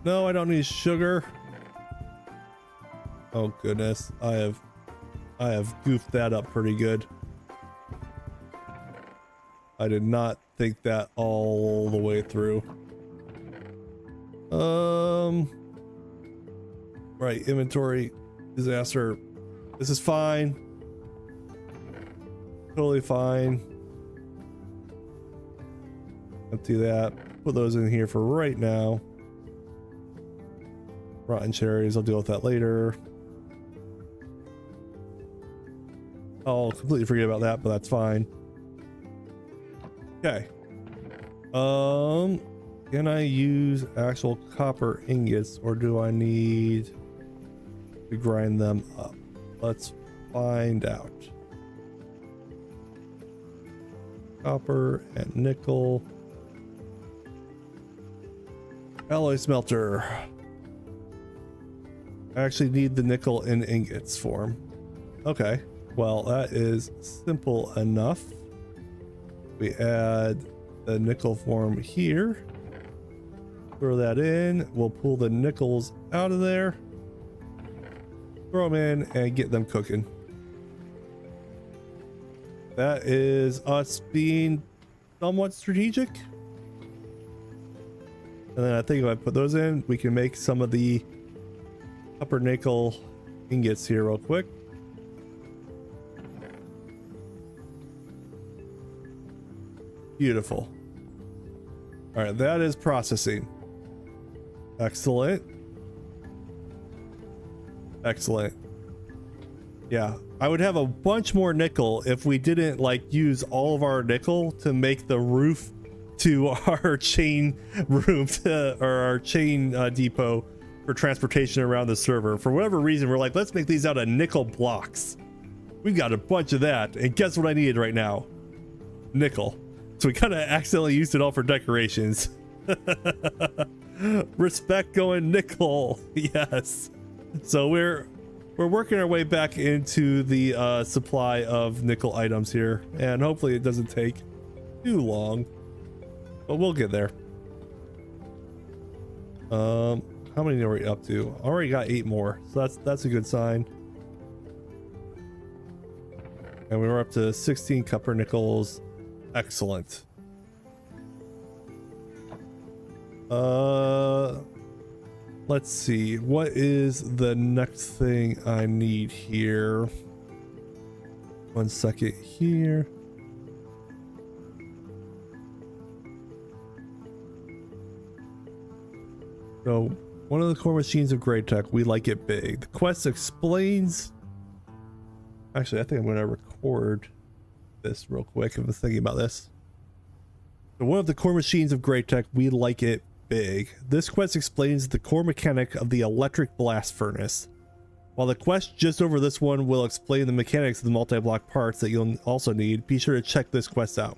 No, I don't need sugar. Oh goodness, I have goofed that up pretty good. I did not think that all the way through. Right, inventory, disaster. This is fine. Totally fine. Empty that. Put those in here for right now. Rotten cherries, I'll deal with that later. I'll completely forget about that, but that's fine. Okay. Can I use actual copper ingots, or do I need to grind them up? Let's find out. Copper and nickel. Alloy smelter. I actually need the nickel in ingots form. Okay, well that is simple enough. We add the nickel form here. Throw that in. We'll pull the nickels out of there. Throw them in and get them cooking. That is us being somewhat strategic. And then I think if I put those in, we can make some of the upper nickel ingots here real quick. Beautiful. All right, that is processing. Excellent. Excellent. Yeah, I would have a bunch more nickel if we didn't like use all of our nickel to make the roof to our chain room or our chain depot for transportation around the server. For whatever reason, we're like, let's make these out of nickel blocks. We got a bunch of that, and guess what I needed right now? Nickel. So we kind of accidentally used it all for decorations. Respect going nickel. Yes. So we're working our way back into the supply of nickel items here, and hopefully it doesn't take too long, but we'll get there. How many are we up to? Already got 8 more, so that's a good sign. And we were up to 16 copper nickels. Excellent. Let's see, what is the next thing I need here? 1 second here. So one of the core machines of Great Tech, we like it big. The quest explains. Actually, I think I'm going to record this real quick. I'm thinking about this. So one of the core machines of Great Tech, we like it big. This quest explains the core mechanic of the electric blast furnace. While the quest just over this one will explain the mechanics of the multi-block parts that you'll also need, be sure to check this quest out.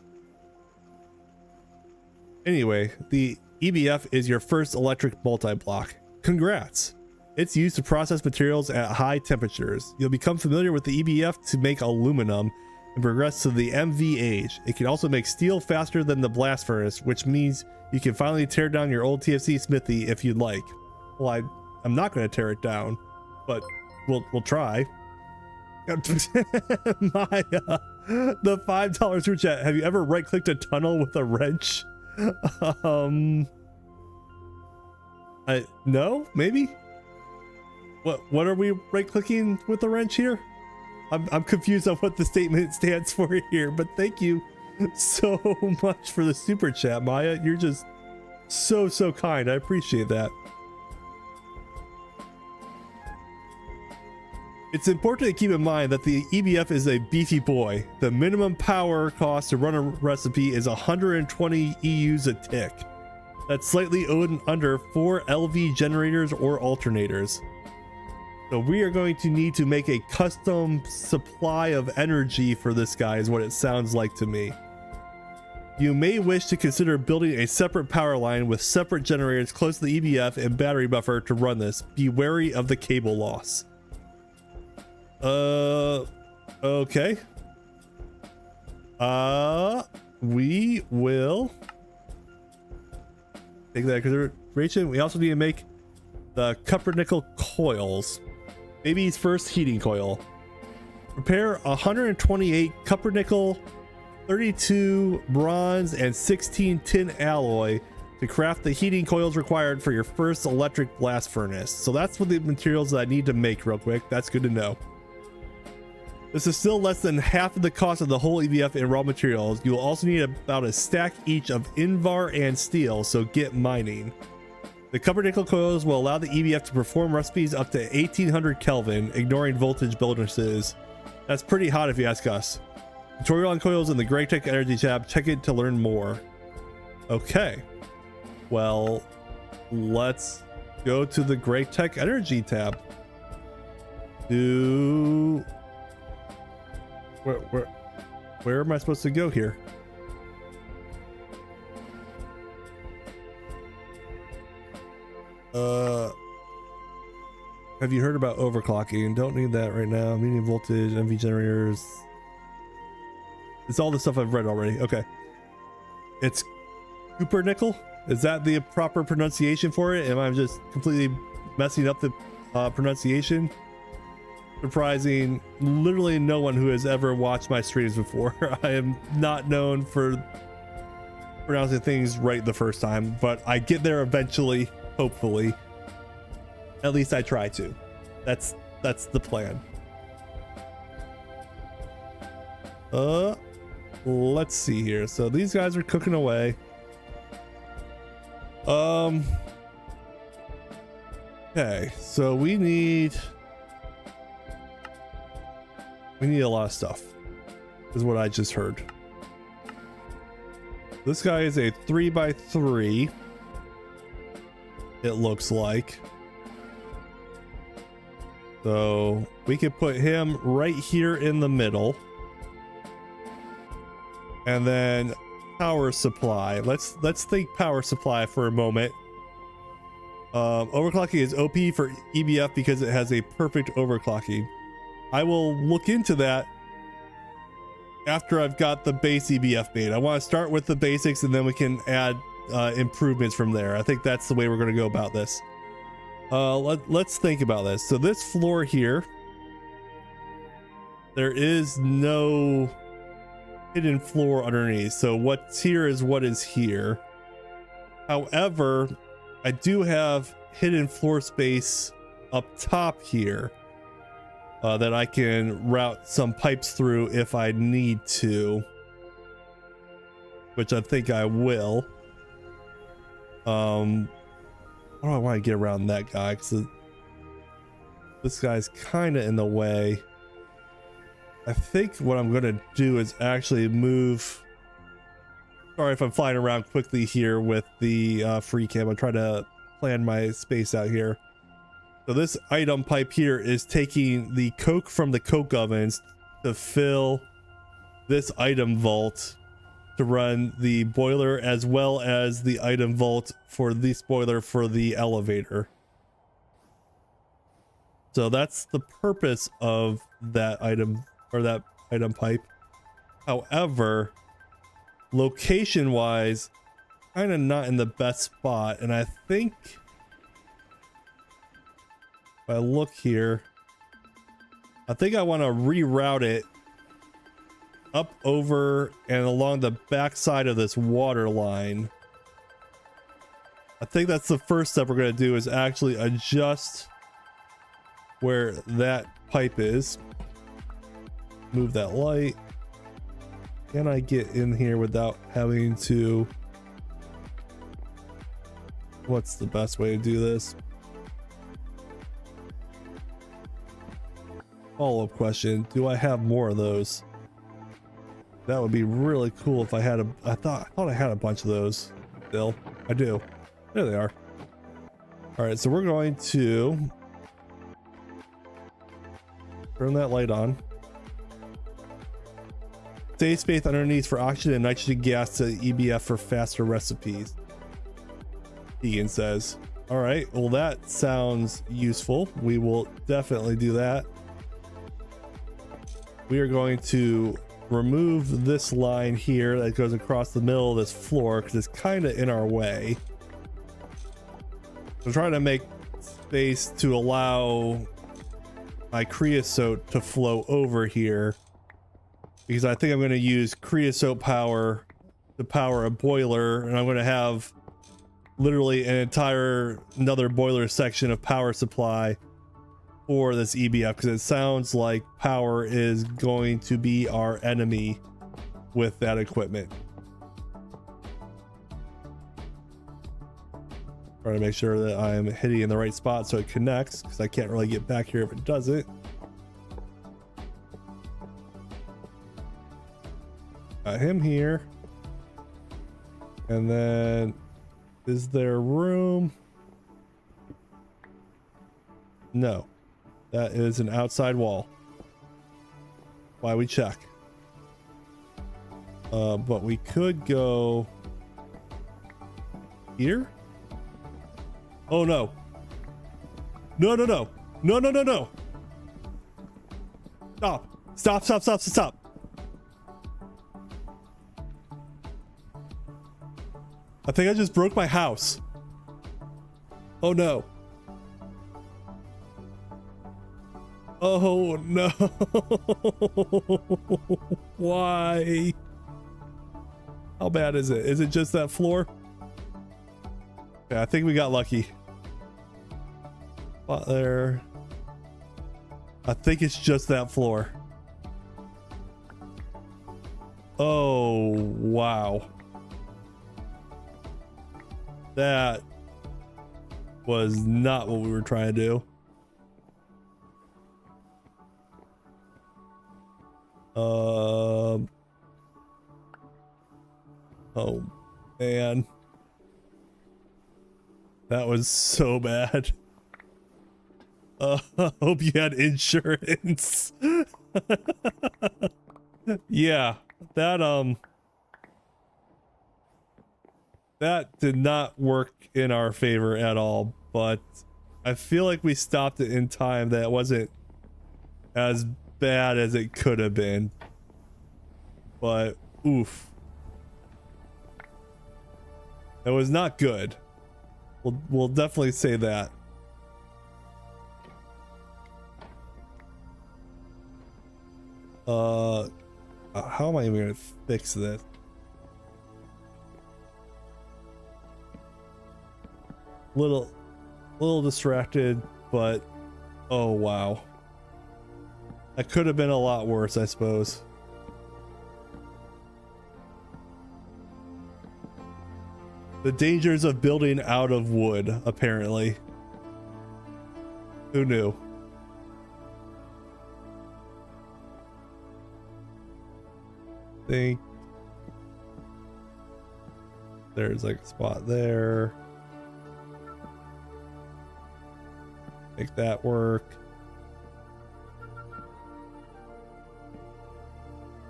Anyway, the EBF is your first electric multi-block. Congrats! It's used to process materials at high temperatures. You'll become familiar with the EBF to make aluminum and progress to the MV age. It can also make steel faster than the blast furnace, which means you can finally tear down your old TFC smithy if you'd like. Well, I'm not going to tear it down, but we'll try. The $5 super chat. Have you ever right-clicked a tunnel with a wrench? No, maybe. What are we right-clicking with a wrench here? I'm confused on what the statement stands for here, but thank you so much for the super chat, Maya. You're just so kind. I appreciate that. It's important to keep in mind that the EBF is a beefy boy. The minimum power cost to run a recipe is 120 EUs a tick. That's slightly under 4 LV generators or alternators. So we are going to need to make a custom supply of energy for this guy, is what it sounds like to me. You may wish to consider building a separate power line with separate generators close to the EBF and battery buffer to run this. Be wary of the cable loss. Okay. We will take that into consideration. We also need to make the copper nickel coils. Baby's first heating coil. Prepare 128 copper nickel, 32 bronze, and 16 tin alloy to craft the heating coils required for your first electric blast furnace. So that's what the materials that I need to make real quick. That's good to know. This is still less than half of the cost of the whole EBF in raw materials. You will also need about a stack each of Invar and steel, so get mining. The copper nickel coils will allow the EBF to perform recipes up to 1800 Kelvin, ignoring voltage bonuses. That's pretty hot if you ask us. Tutorial on coils in the GregTech Energy tab. Check it to learn more. Okay. Well, let's go to the GregTech Energy tab. Where am I supposed to go here? Have you heard about overclocking? Don't need that right now. Medium voltage, MV generators. It's all the stuff I've read already. Okay. It's Cooper nickel. Is that the proper pronunciation for it? Am I just completely messing up the pronunciation? Surprising. Literally no one who has ever watched my streams before. I am not known for pronouncing things right the first time, but I get there eventually, hopefully. At least I try to. That's the plan. Let's see here. So these guys are cooking away. Okay, so we need a lot of stuff, is what I just heard. This guy is a 3x3, it looks like. So we could put him right here in the middle. And then power supply. Let's think power supply for a moment. Overclocking is OP for EBF because it has a perfect overclocking. I will look into that after I've got the base EBF made. I want to start with the basics and then we can add improvements from there. I think that's the way we're going to go about this. Let's think about this. So this floor here, there is no hidden floor underneath. So what's here is what is here. However, I do have hidden floor space up top here. That I can route some pipes through if I need to, which I think I will. How do I want to get around that guy? Because this guy's kind of in the way. I think what I'm going to do is actually move. Sorry if I'm flying around quickly here with the free cam. I'm trying to plan my space out here. So this item pipe here is taking the coke from the coke ovens to fill this item vault to run the boiler, as well as the item vault for this boiler for the elevator. So that's the purpose of that item, or that item pipe. However, location wise, kind of not in the best spot. And I think if I look here, I think I want to reroute it up over and along the back side of this water line. I think that's the first step we're going to do, is actually adjust where that pipe is. Move that light. Can I get in here without having to? What's the best way to do this? Follow-up question. Do I have more of those? That would be really cool if I had I thought I had a bunch of those. Still, I do. There they are. All right, so we're going to turn that light on. Save space underneath for oxygen and nitrogen gas to EBF for faster recipes. Egan says. All right, well that sounds useful. We will definitely do that. We are going to remove this line here that goes across the middle of this floor because it's kind of in our way. I'm trying to make space to allow my creosote to flow over here, because I think I'm going to use creosote power to power a boiler, and I'm going to have literally another boiler section of power supply for this EBF, because it sounds like power is going to be our enemy with that equipment. Try to make sure that I'm hitting in the right spot so it connects, because I can't really get back here if it doesn't. Got him here. And then is there room? No, that is an outside wall. Why we check. But we could go here. Oh no. No, no, no. No, no, no, no. Stop. Stop, stop, stop, stop. I think I just broke my house. Oh no. Oh no. Why? How bad is it? Is it just that floor? Yeah, I think we got lucky. Spot there. I think it's just that floor. Oh, wow. That was not what we were trying to do. Oh man. That was so bad. I hope you had insurance. Yeah, that did not work in our favor at all, but I feel like we stopped it in time. That wasn't as bad as it could have been, but oof, it was not good. We'll definitely say that. How am I even gonna fix this? Little distracted, but oh wow, that could have been a lot worse, I suppose. The dangers of building out of wood, apparently. Who knew? Think there's like a spot there. Make that work.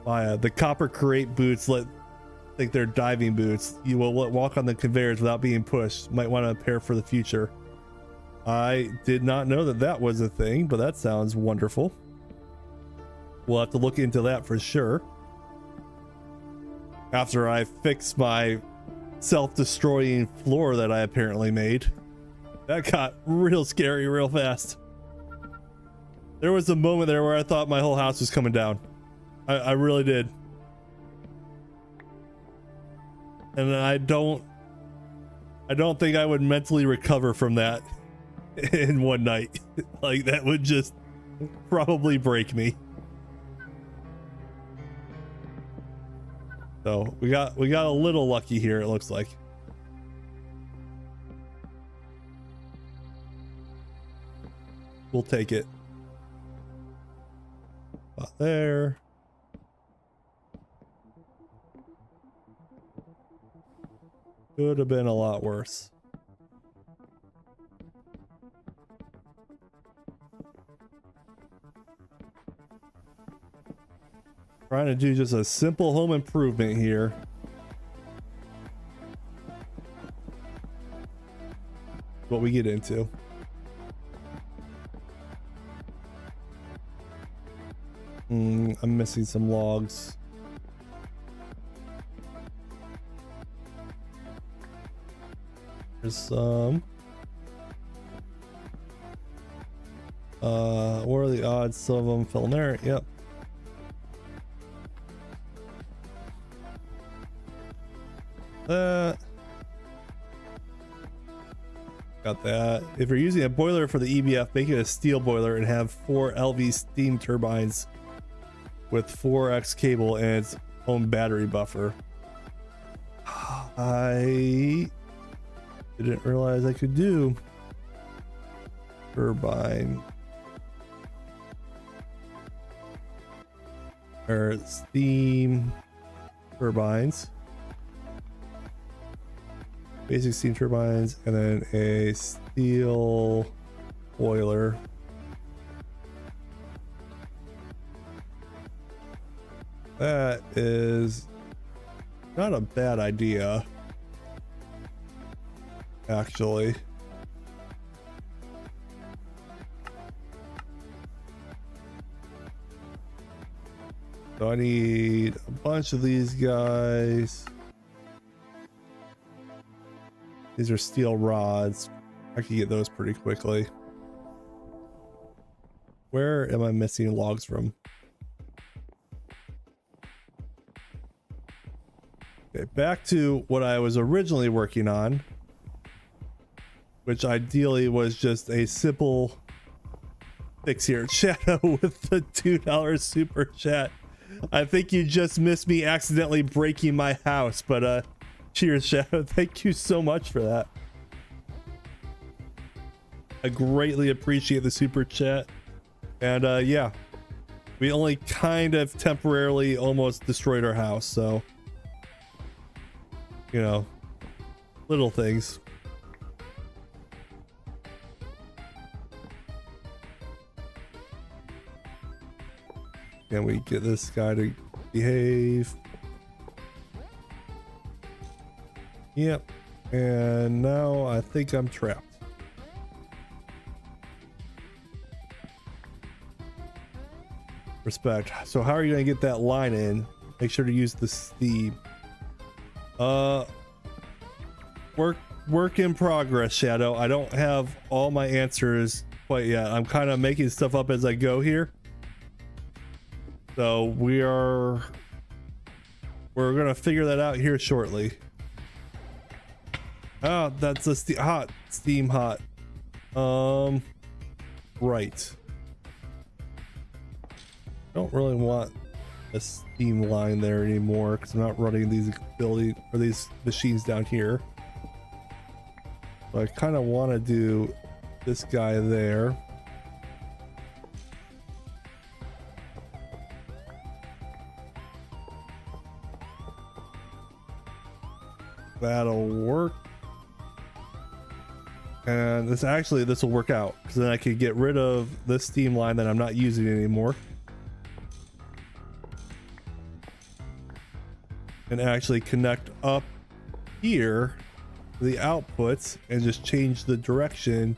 The copper crate boots think they're diving boots. You will walk on the conveyors without being pushed. Might want to prepare for the future. I did not know that was a thing, but that sounds wonderful. We'll have to look into that for sure. After I fix my self-destroying floor that I apparently made. That got real scary real fast. There was a moment there where I thought my whole house was coming down. I really did. And I don't think I would mentally recover from that in one night. Like, that would just probably break me. So we got a little lucky here, it looks like. We'll take it. About there. Could have been a lot worse. Trying to do just a simple home improvement here. What we get into. I'm missing some logs. There's some. What are the odds some of them fell in there? Yep. Got that. If you're using a boiler for the EBF, make it a steel boiler and have 4 LV steam turbines with 4x cable and its own battery buffer. I didn't realize I could do turbine or steam turbines. Basic steam turbines, and then a steel boiler. That is not a bad idea, actually. So I need a bunch of these guys. These are steel rods. I can get those pretty quickly. Where am I missing logs from? Okay, back to what I was originally working on, which ideally was just a simple fix here. Shadow with the $2 super chat. I think you just missed me accidentally breaking my house, but cheers, Shadow. Thank you so much for that. I greatly appreciate the super chat. And yeah, we only kind of temporarily almost destroyed our house, so you know, little things. Can we get this guy to behave? Yep. And now I think I'm trapped. Respect. So how are you gonna get that line in? Make sure to use the steam. Work in progress, Shadow. I don't have all my answers quite yet. I'm kind of making stuff up as I go here. So we're gonna figure that out here shortly. Oh, that's a steam hot. Right. Don't really want a steam line there anymore because I'm not running these these machines down here. So I kind of want to do this guy there. That'll work. And this will work out because then I could get rid of this steam line that I'm not using anymore. And actually connect up here to the outputs and just change the direction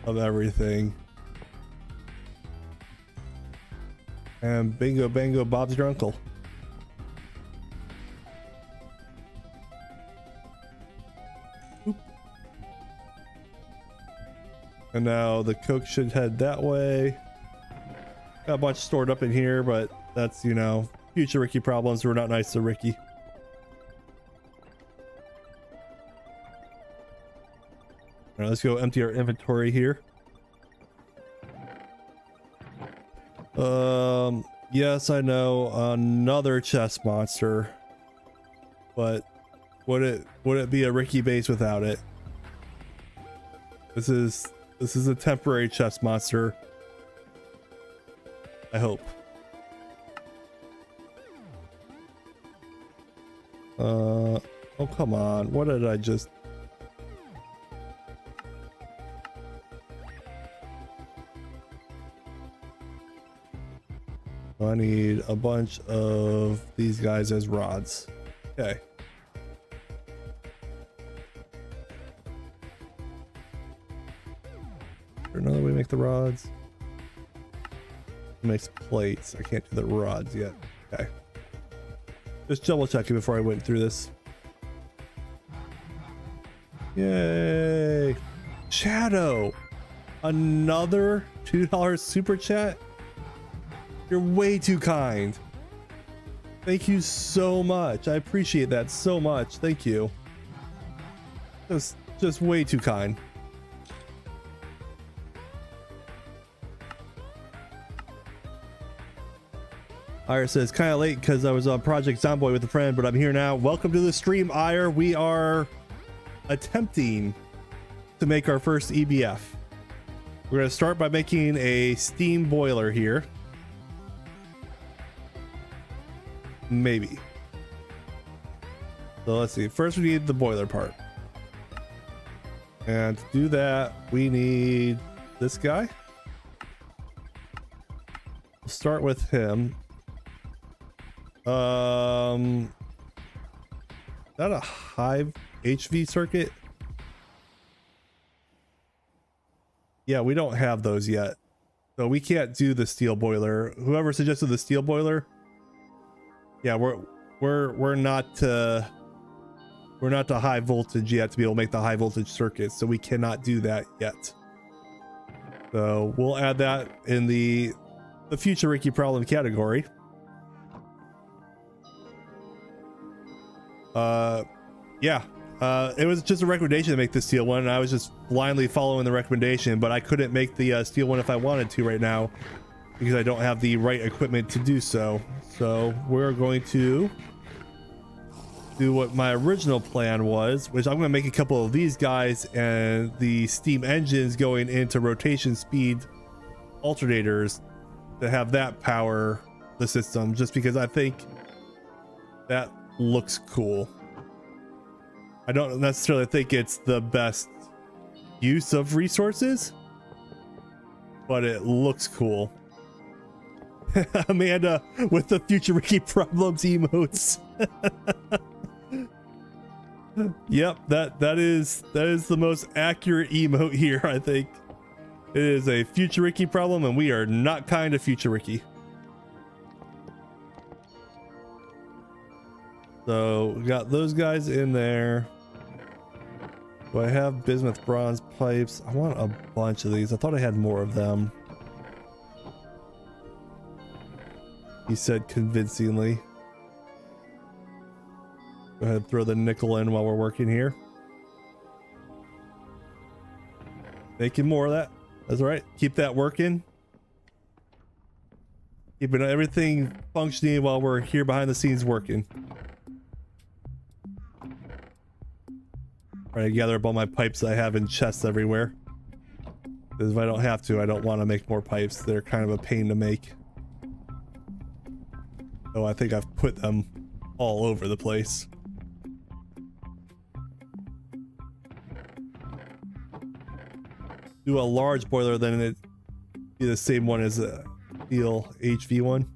of everything. And bingo bango, Bob's your uncle. Oop. And now the coke should head that way. Got a bunch stored up in here, but that's, you know, future Ricky problems. We're not nice to Ricky. All right, let's go empty our inventory here. Yes, I know, another chest monster, but would it be a Ricky base without it? This is a temporary chest monster, I hope. Oh, come on. What did I just... I need a bunch of these guys as rods. Okay. Is there another way to make the rods? It makes plates. I can't do the rods yet. Okay. Just double checking before I went through this. Yay. Shadow. Another $2 super chat? You're way too kind. Thank you so much. I appreciate that so much. Thank you. Just way too kind. Ire says, kind of late because I was on Project Zomboy with a friend, but I'm here now. Welcome to the stream, Ire. We are attempting to make our first EBF. We're going to start by making a steam boiler here. Maybe. So let's see. First, we need the boiler part. And to do that, we need this guy. We'll start with him. Is that a high HV circuit? Yeah, we don't have those yet, so we can't do the steel boiler. Whoever suggested the steel boiler, yeah, we're not to high voltage yet to be able to make the high voltage circuit, so we cannot do that yet. So we'll add that in the future Ricky problem category. Yeah, it was just a recommendation to make the steel one, and I was just blindly following the recommendation, but I couldn't make the steel one if I wanted to right now because I don't have the right equipment to do so. So we're going to do what my original plan was, which I'm going to make a couple of these guys and the steam engines going into rotation speed alternators to have that power the system, just because I think that looks cool. I don't necessarily think it's the best use of resources, but it looks cool. Amanda with the future Ricky problems emotes. Yep, that is the most accurate emote here. I think it is a future Ricky problem, and we are not kind of future Ricky. So we got those guys in there. Do I have bismuth bronze pipes? I want a bunch of these. I thought I had more of them. He said convincingly. Go ahead and throw the nickel in while we're working here. Making more of that. That's all right. Keep that working. Keeping everything functioning while we're here behind the scenes working. Trying to gather up all my pipes I have in chests everywhere. Because if I don't have to, I don't want to make more pipes. They're kind of a pain to make. So I think I've put them all over the place. Do a large boiler, then it'd be the same one as a steel HV one.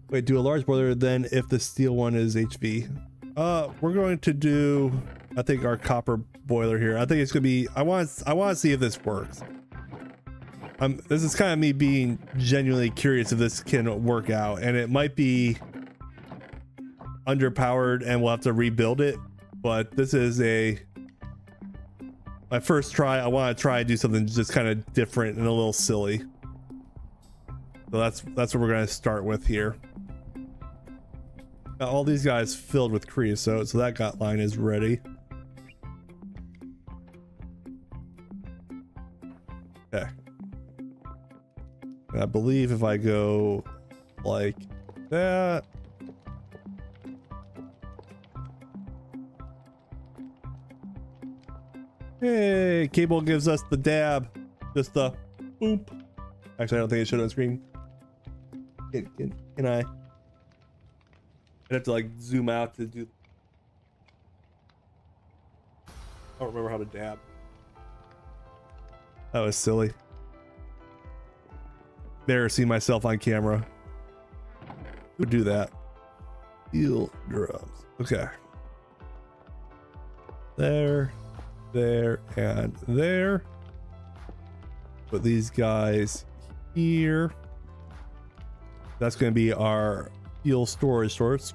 Wait, do a large boiler, then if the steel one is HV. We're going to do, I think, our copper boiler here. I think it's gonna be, I want to see if this works. This is kind of me being genuinely curious if this can work out, and it might be underpowered and we'll have to rebuild it, but this is my first try. I want to try and do something just kind of different and a little silly. So that's what we're going to start with here. Got all these guys filled with creosote, so that line is ready. Okay. And I believe if I go like that. Hey, Cable gives us the dab. Just the boop. Actually, I don't think it showed on screen. Can I? I'd have to like zoom out to do. I don't remember how to dab. That was silly. Embarrassing myself on camera. Who would do that? Steel drums. Okay. There, and there. Put these guys here. That's going to be our fuel storage source.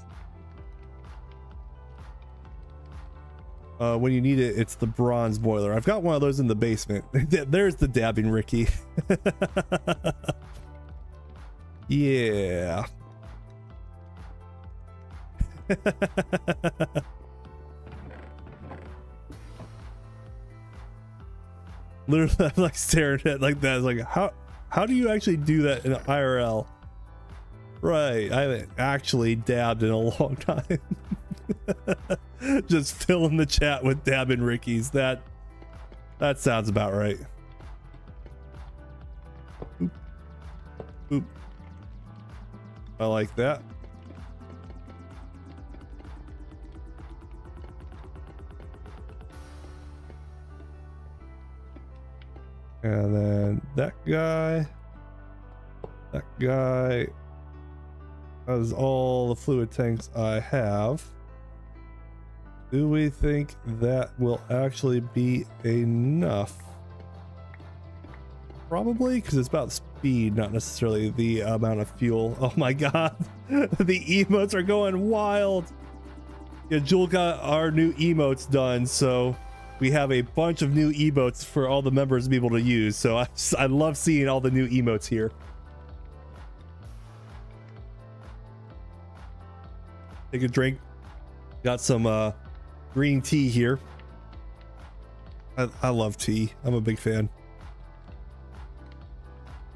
When you need it, it's the bronze boiler. I've got one of those in the basement. There's the dabbing Ricky. Yeah. Literally, I'm like staring at it like that. It's like, how do you actually do that in IRL? Right, I haven't actually dabbed in a long time. Just filling the chat with dabbing Rickies. That sounds about right. Oop. Oop. I like that. And then that guy. That is all the fluid tanks I have. Do we think that will actually be enough? Probably, because it's about speed, not necessarily the amount of fuel. Oh my god, the emotes are going wild. Yeah, Jewel got our new emotes done, so we have a bunch of new emotes for all the members to be able to use. So I love seeing all the new emotes here. Take a drink. Got some green tea here. I love tea. I'm a big fan.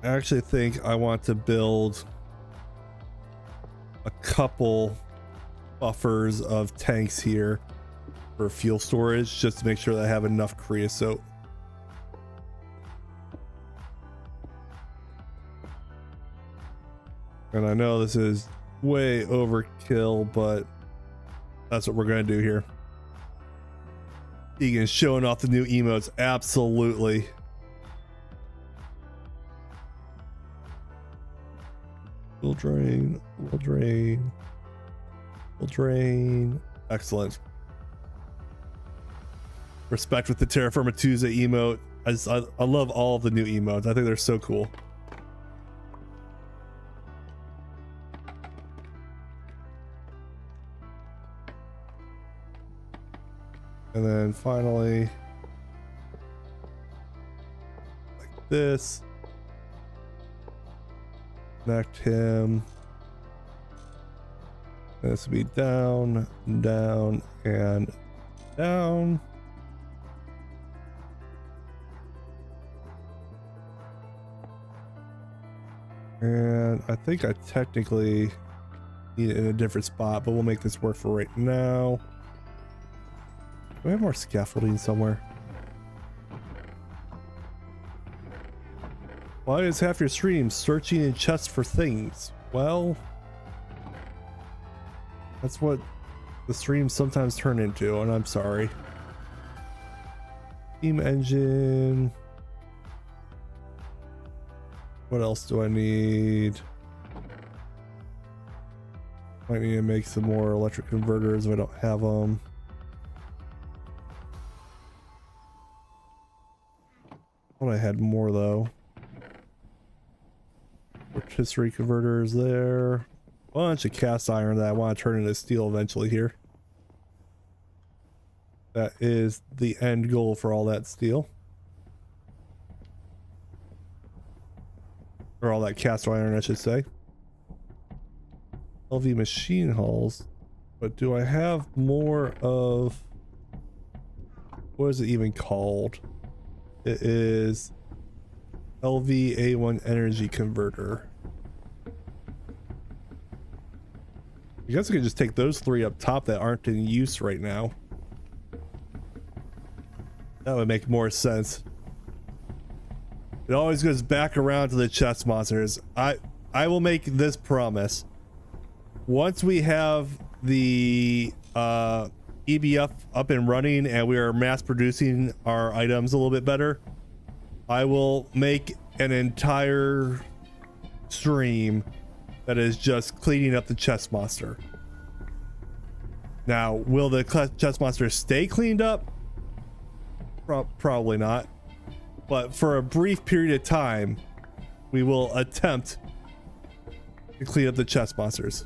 I actually think I want to build a couple buffers of tanks here for fuel storage, just to make sure that I have enough creosote. And I know this is way overkill, but that's what we're gonna do here. Egan's showing off the new emotes. Absolutely. We'll drain. Excellent. Respect with the Terrafirma Tuesday emote. I love all of the new emotes. I think they're so cool. And then finally, like this. Connect him. This will be down, down, and down. And I think I technically need it in a different spot, but we'll make this work for right now. Do we have more scaffolding somewhere? Why is half your stream searching in chests for things? Well, that's what the streams sometimes turn into, and I'm sorry. Steam engine. What else do I need? Might need to make some more electric converters if I don't have them. Thought I had more though. Rotisserie converters there. Bunch of cast iron that I want to turn into steel eventually here. That is the end goal for all that steel. Or all that cast iron, I should say. LV machine hulls. But do I have more of... what is it even called? It is LV-A1 energy converter. I guess I could just take those three up top that aren't in use right now. That would make more sense. It always goes back around to the chest monsters. I will make this promise. Once we have the EBF up and running and we are mass producing our items a little bit better, I will make an entire stream that is just cleaning up the chest monster. Now, will the chest monster stay cleaned up? Probably not. But for a brief period of time, we will attempt to clean up the chest monsters.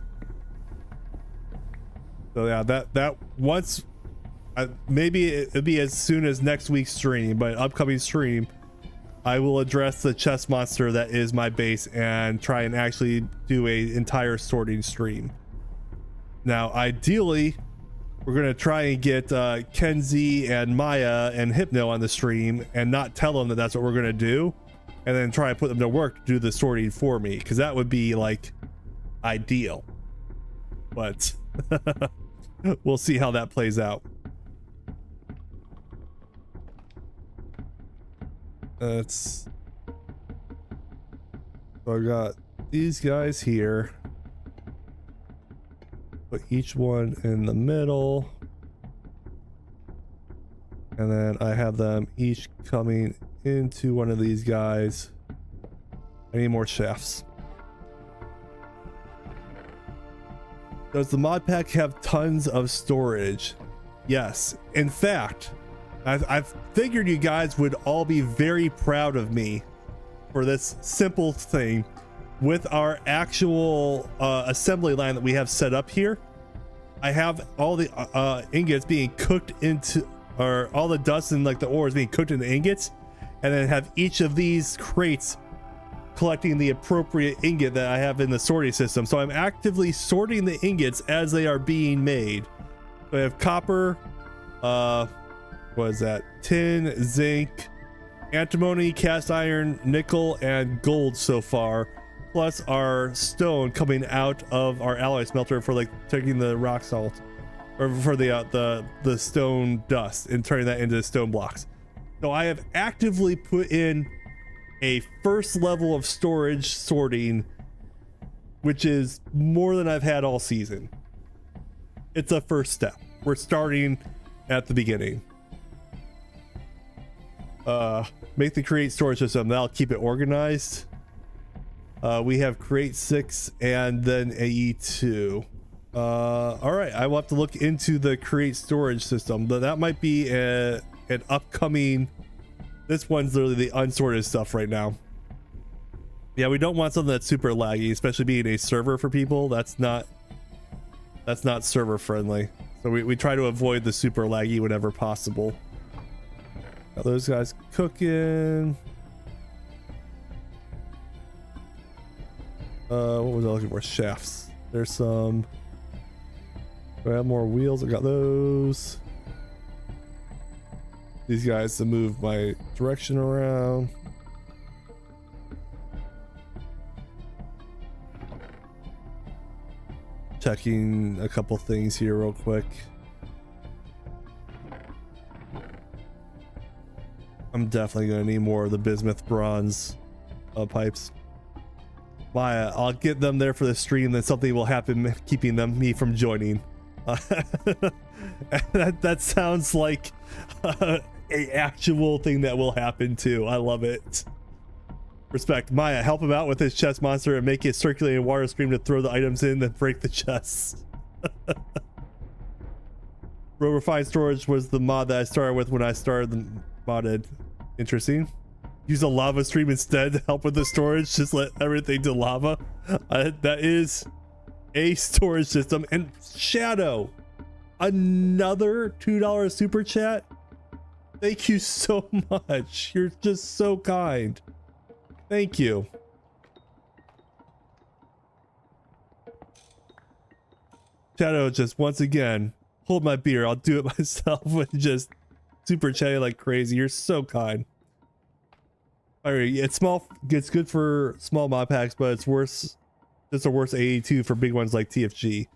So yeah, that once, maybe it'll be as soon as next week's stream, but upcoming stream, I will address the chest monster that is my base and try and actually do a entire sorting stream. Now, ideally, we're gonna try and get Kenzie and Maya and Hypno on the stream and not tell them that that's what we're gonna do, and then try and put them to work to do the sorting for me, because that would be like ideal. But we'll see how that plays out. So I got these guys here. Put each one in the middle. And then I have them each coming into one of these guys. I need more shafts. Does the mod pack have tons of storage? Yes. In fact, I've figured you guys would all be very proud of me for this simple thing. With our actual assembly line that we have set up here, I have all the ingots being cooked into, or all the dust and like the ores being cooked into ingots, and then have each of these crates collecting the appropriate ingot that I have in the sorting system. So I'm actively sorting the ingots as they are being made. So I have copper, what is that? Tin, zinc, antimony, cast iron, nickel, and gold so far. Plus our stone coming out of our alloy smelter for like taking the rock salt, or for the stone dust and turning that into stone blocks. So I have actively put in a first level of storage sorting, which is more than I've had all season. It's a first step. We're starting at the beginning. Make the create storage system. That'll keep it organized. We have create 6 and then AE2. All right, I will have to look into the create storage system, but that might be an upcoming. This one's literally the unsorted stuff right now. Yeah, we don't want something that's super laggy, especially being a server for people. That's not server friendly. So we try to avoid the super laggy whenever possible. Got those guys cooking. What was I looking for? Shafts. There's some. Do I have more wheels? I got those. These guys to move my direction around. Checking a couple things here real quick. I'm definitely gonna need more of the bismuth bronze pipes. Maya, I'll get them there for the stream, then something will happen keeping me from joining. That sounds like a actual thing that will happen too. I love it. Respect. Maya, help him out with his chest monster and make it circulating water stream to throw the items in, then break the chests. Row refined storage was the mod that I started with when I started the modded. Interesting. Use a lava stream instead to help with the storage. Just let everything to lava. That is a storage system. And Shadow, another $2 super chat. Thank you so much. You're just so kind. Thank you. Shadow, just once again, hold my beer. I'll do it myself with just super chatting like crazy. You're so kind. All right, it's small. It's good for small mod packs, but it's worse. It's a worse AE2 for big ones like TFG.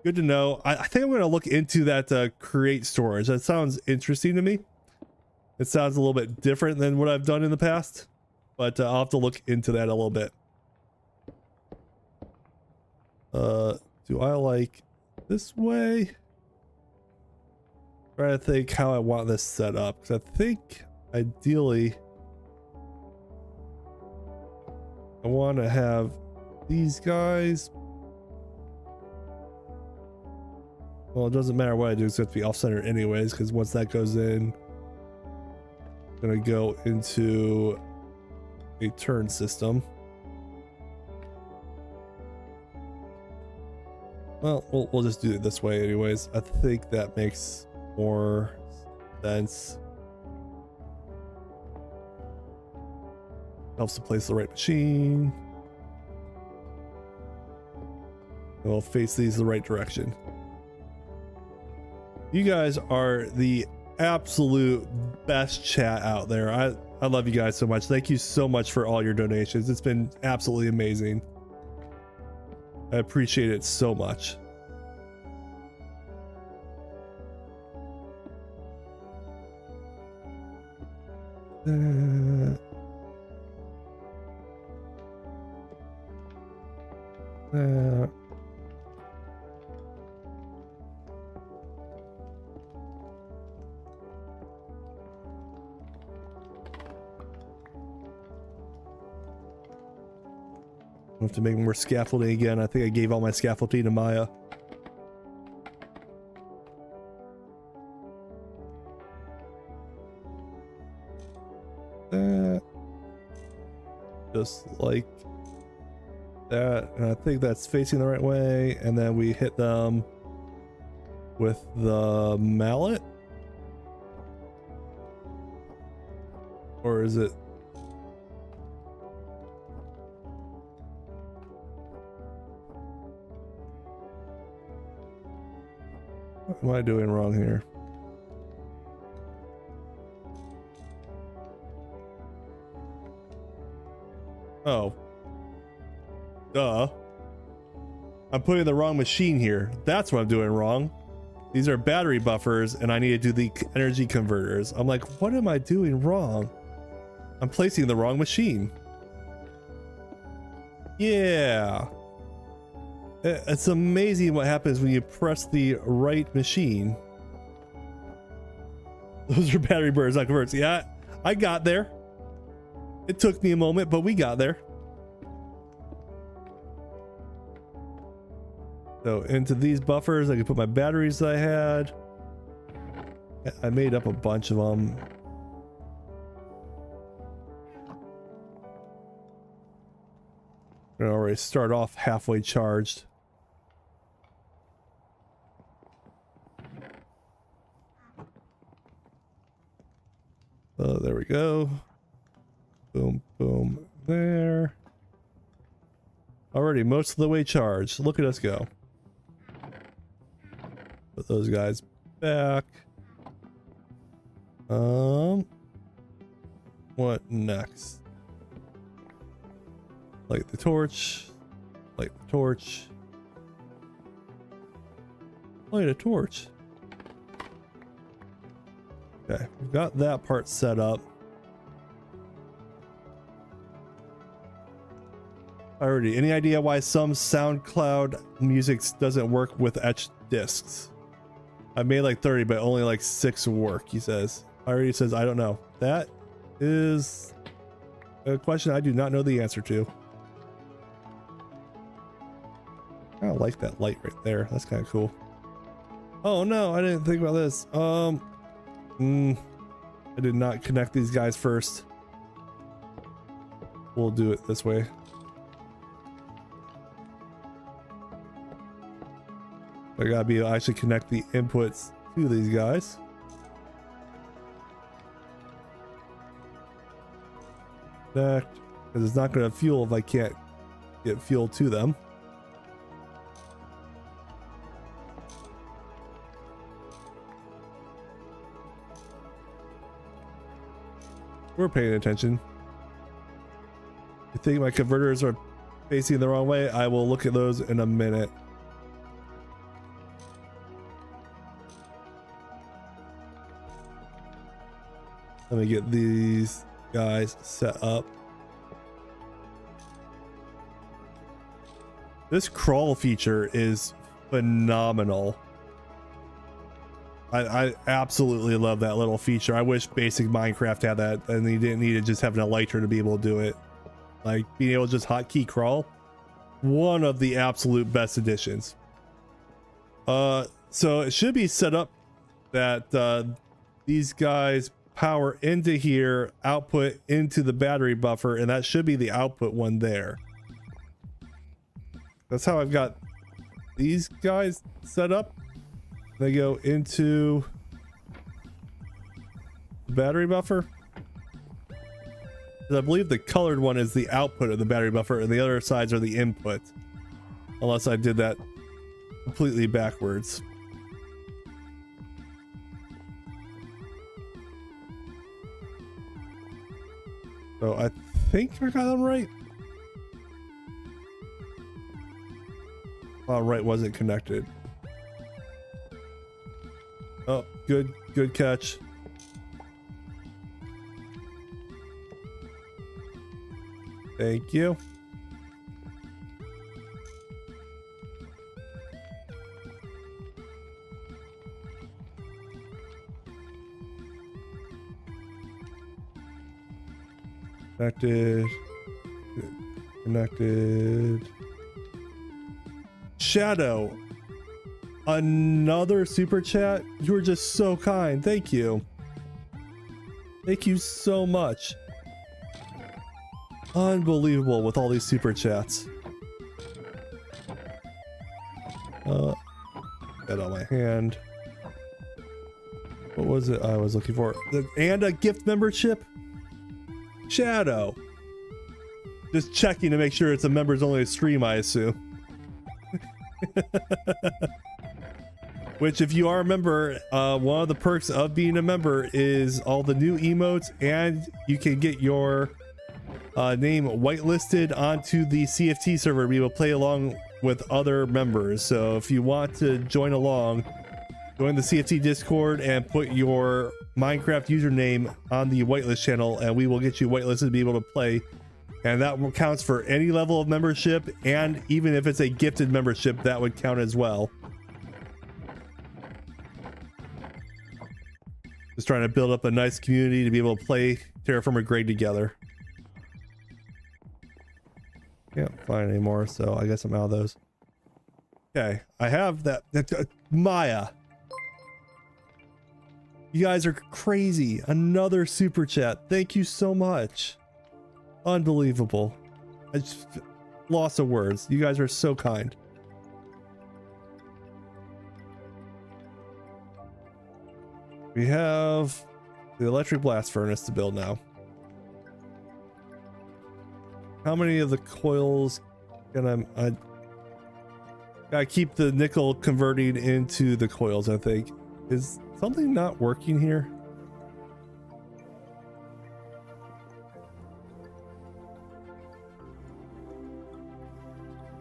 Good to know. I think I'm going to look into that create storage. That sounds interesting to me. It sounds a little bit different than what I've done in the past, but I'll have to look into that a little bit. Do I like this way? Try to think how I want this set up, because I think ideally I want to have these guys. Well, it doesn't matter what I do, it's going to be off-center anyways, because once that goes in, I'm going to go into a turn system. Well, we'll just do it this way anyways. I think that makes more sense. Helps to place the right machine. And we'll face these the right direction. You guys are the absolute best chat out there. I love you guys so much. Thank you so much for all your donations. It's been absolutely amazing. I appreciate it so much. I have to make more scaffolding again. I think I gave all my scaffolding to Maya. Just like that. And I think that's facing the right way. And then we hit them with the mallet. Or is it? What am I doing wrong here? Oh. Duh. I'm putting the wrong machine here. That's what I'm doing wrong. These are battery buffers and I need to do the energy converters. I'm like, what am I doing wrong? I'm placing the wrong machine. Yeah. It's amazing what happens when you press the right machine. Those are battery burners, not converts. Yeah, I got there. It took me a moment, but we got there. So into these buffers, I can put my batteries that I had. I made up a bunch of them. I already start off halfway charged. There we go. Boom, boom, there. Already most of the way charged. Look at us go. Put those guys back. What next? Light the torch. Light the torch. Light a torch. Okay, we've got that part set up. Alrighty, any idea why some SoundCloud music doesn't work with etched discs? I made like 30, but only like 6 work, he says. Already says, I don't know. That is a question I do not know the answer to. I like that light right there. That's kind of cool. Oh no, I didn't think about this. I did not connect these guys first. We'll do it this way. I gotta be able to actually connect the inputs to these guys. Connect, because it's not gonna fuel if I can't get fuel to them. We're paying attention. You think my converters are facing the wrong way? I will look at those in a minute. Let me get these guys set up. This crawl feature is phenomenal. I absolutely love that little feature. I wish basic Minecraft had that and you didn't need to just have an lighter to be able to do it. Like being able to just hotkey crawl, one of the absolute best additions. So it should be set up that these guys power into here, output into the battery buffer, and that should be the output one there. That's how I've got these guys set up. They go into the battery buffer. I believe the colored one is the output of the battery buffer and the other sides are the input, unless I did that completely backwards. So I think I got them right. Oh, right, wasn't connected. Oh, good catch. Thank you. Connected. Shadow, another super chat. You were just so kind. Thank you. Thank you so much. Unbelievable with all these super chats. Get on my hand. What was it I was looking for? And a gift membership? Shadow. Just checking to make sure it's a members only stream, I assume. Which, if you are a member, one of the perks of being a member is all the new emotes, and you can get your name whitelisted onto the CFT server to be able to play along with other members. So if you want to join along, join the CFT Discord and put your Minecraft username on the whitelist channel, and we will get you whitelisted to be able to play. And that counts for any level of membership, and even if it's a gifted membership, that would count as well. Just trying to build up a nice community to be able to play Terrafirmagreg together. Can't find any more, so I guess I'm out of those. Okay, I have that. Maya. You guys are crazy. Another super chat. Thank you so much. Unbelievable. I just lost of words. You guys are so kind. We have the electric blast furnace to build now. How many of the coils can I gotta keep the nickel converting into the coils, I think. Is something not working here?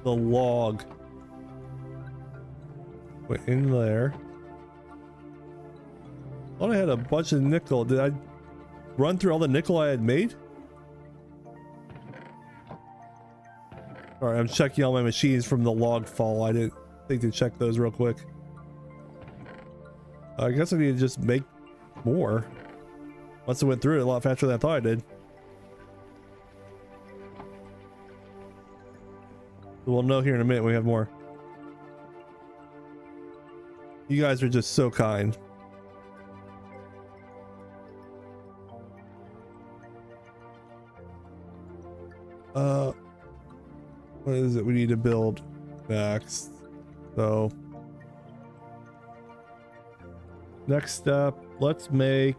The log went in there. Thought I had a bunch of nickel. Did I run through all the nickel I had made? Alright, I'm checking all my machines from the log fall. I didn't think to check those real quick. I guess I need to just make more. Once I went through it a lot faster than I thought I did. We'll know here in a minute when we have more. You guys are just so kind. What is it we need to build next? So next step, let's make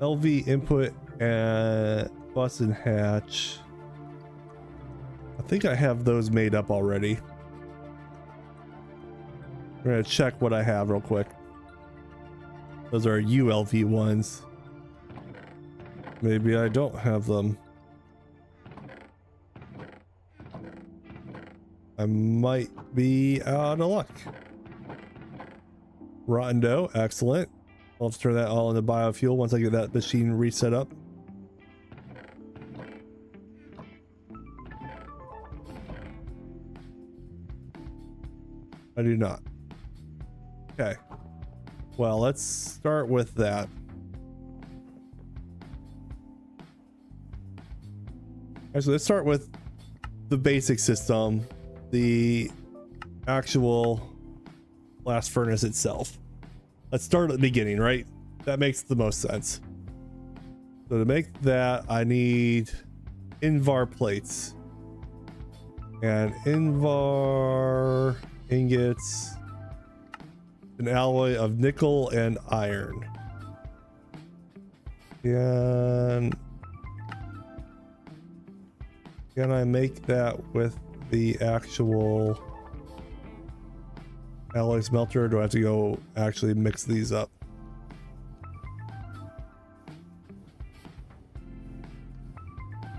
LV input and bus and hatch. I think I have those made up already. We're gonna check what I have real quick. Those are ULV ones. Maybe I don't have them. I might be out of luck. Rotten dough, excellent. I'll have to turn that all into biofuel once I get that machine reset up. I do not. Okay. Well, let's start with that. Actually, let's start with the basic system, the actual blast furnace itself. Let's start at the beginning, right? That makes the most sense. So to make that, I need Invar plates and Invar ingots, an alloy of nickel and iron. And can I make that with the actual alloy smelter, or do I have to go actually mix these up?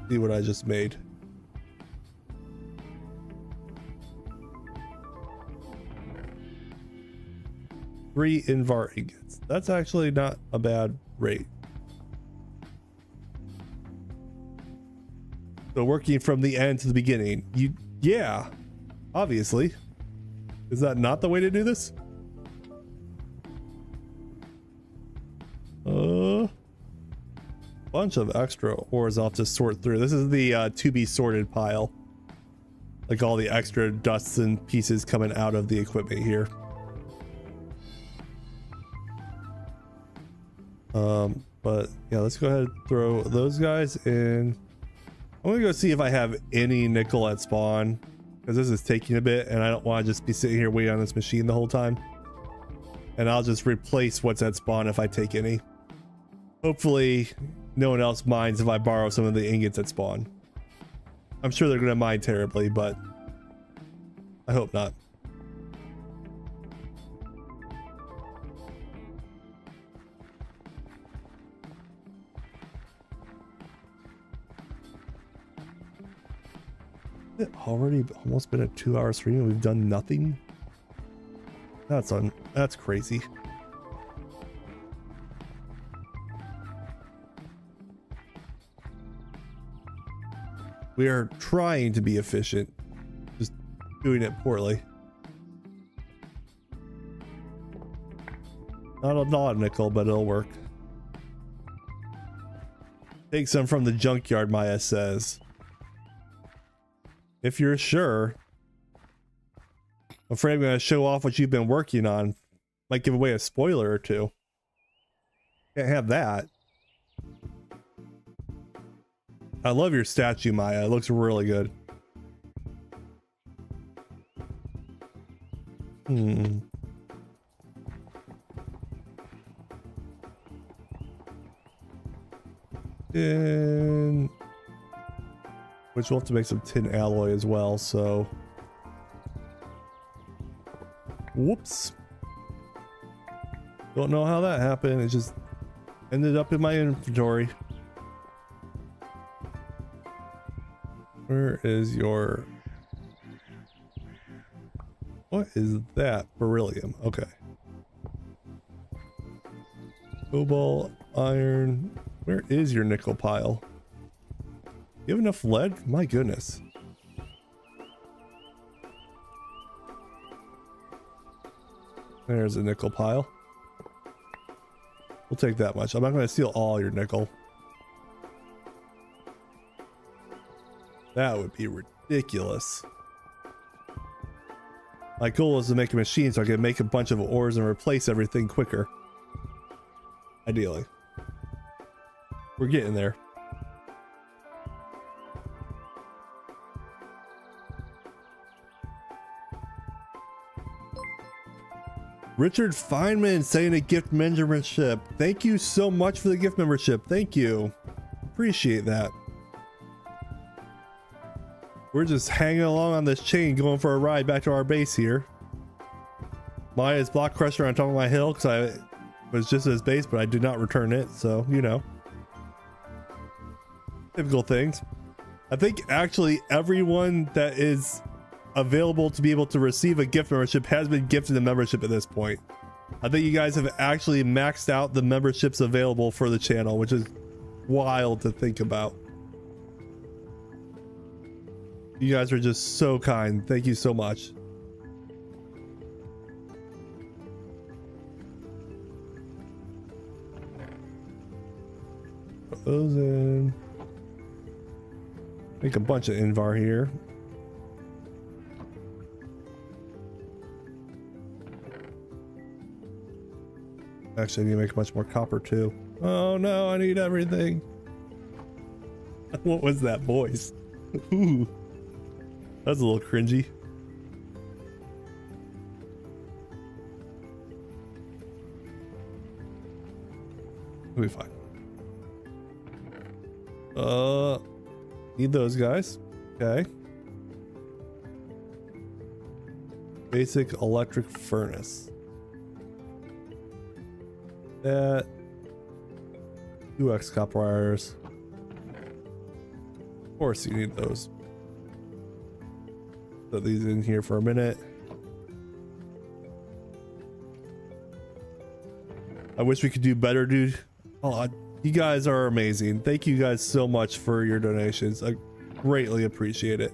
See what I just made. Three Invar ingots. That's actually not a bad rate. So working from the end to the beginning, yeah, obviously. Is that not the way to do this? Bunch of extra ores I'll have to sort through. This is the to be sorted pile. Like all the extra dusts and pieces coming out of the equipment here. But yeah, let's go ahead and throw those guys in. I'm gonna go see if I have any nickel at spawn, because this is taking a bit and I don't want to just be sitting here waiting on this machine the whole time. And I'll just replace what's at spawn if I take any. Hopefully no one else minds if I borrow some of the ingots at spawn. I'm sure they're gonna mind terribly, but I hope not. It already almost been a 2-hour stream and we've done nothing. That's crazy. We are trying to be efficient, just doing it poorly. Not a lot of nickel, but it'll work. Take some from the junkyard, Maya says. If you're sure. I'm afraid I'm going to show off what you've been working on. Might give away a spoiler or two. Can't have that. I love your statue, Maya. It looks really good. And which we'll have to make some tin alloy as well, so whoops. Don't know how that happened. It just ended up in my inventory. Where is your... What is that? Beryllium. Okay. Cobalt, iron. Where is your nickel pile? You have enough lead? My goodness. There's a nickel pile. We'll take that much. I'm not going to steal all your nickel. That would be ridiculous. My goal is to make a machine so I can make a bunch of ores and replace everything quicker. Ideally. We're getting there. Richard Feynman saying a gift membership. Thank you so much for the gift membership. Thank you. Appreciate that. We're just hanging along on this chain, going for a ride back to our base here. Maya's block crusher on top of my hill because I was just at his base, but I did not return it. So, you know, typical things. I think actually everyone that is available to be able to receive a gift membership has been gifted a membership at this point. I think you guys have actually maxed out the memberships available for the channel, which is wild to think about. You guys are just so kind. Thank you so much. Put those in. Make a bunch of Invar here. Actually, I need to make a bunch more copper too. Oh no, I need everything. What was that voice? Ooh, that's a little cringy. We'll be fine. Need those guys. Okay. Basic electric furnace. That 2x copper wires. Of course you need those. Put these in here for a minute. I wish we could do better, dude. Oh, you guys are amazing. Thank you guys so much for your donations. I greatly appreciate it.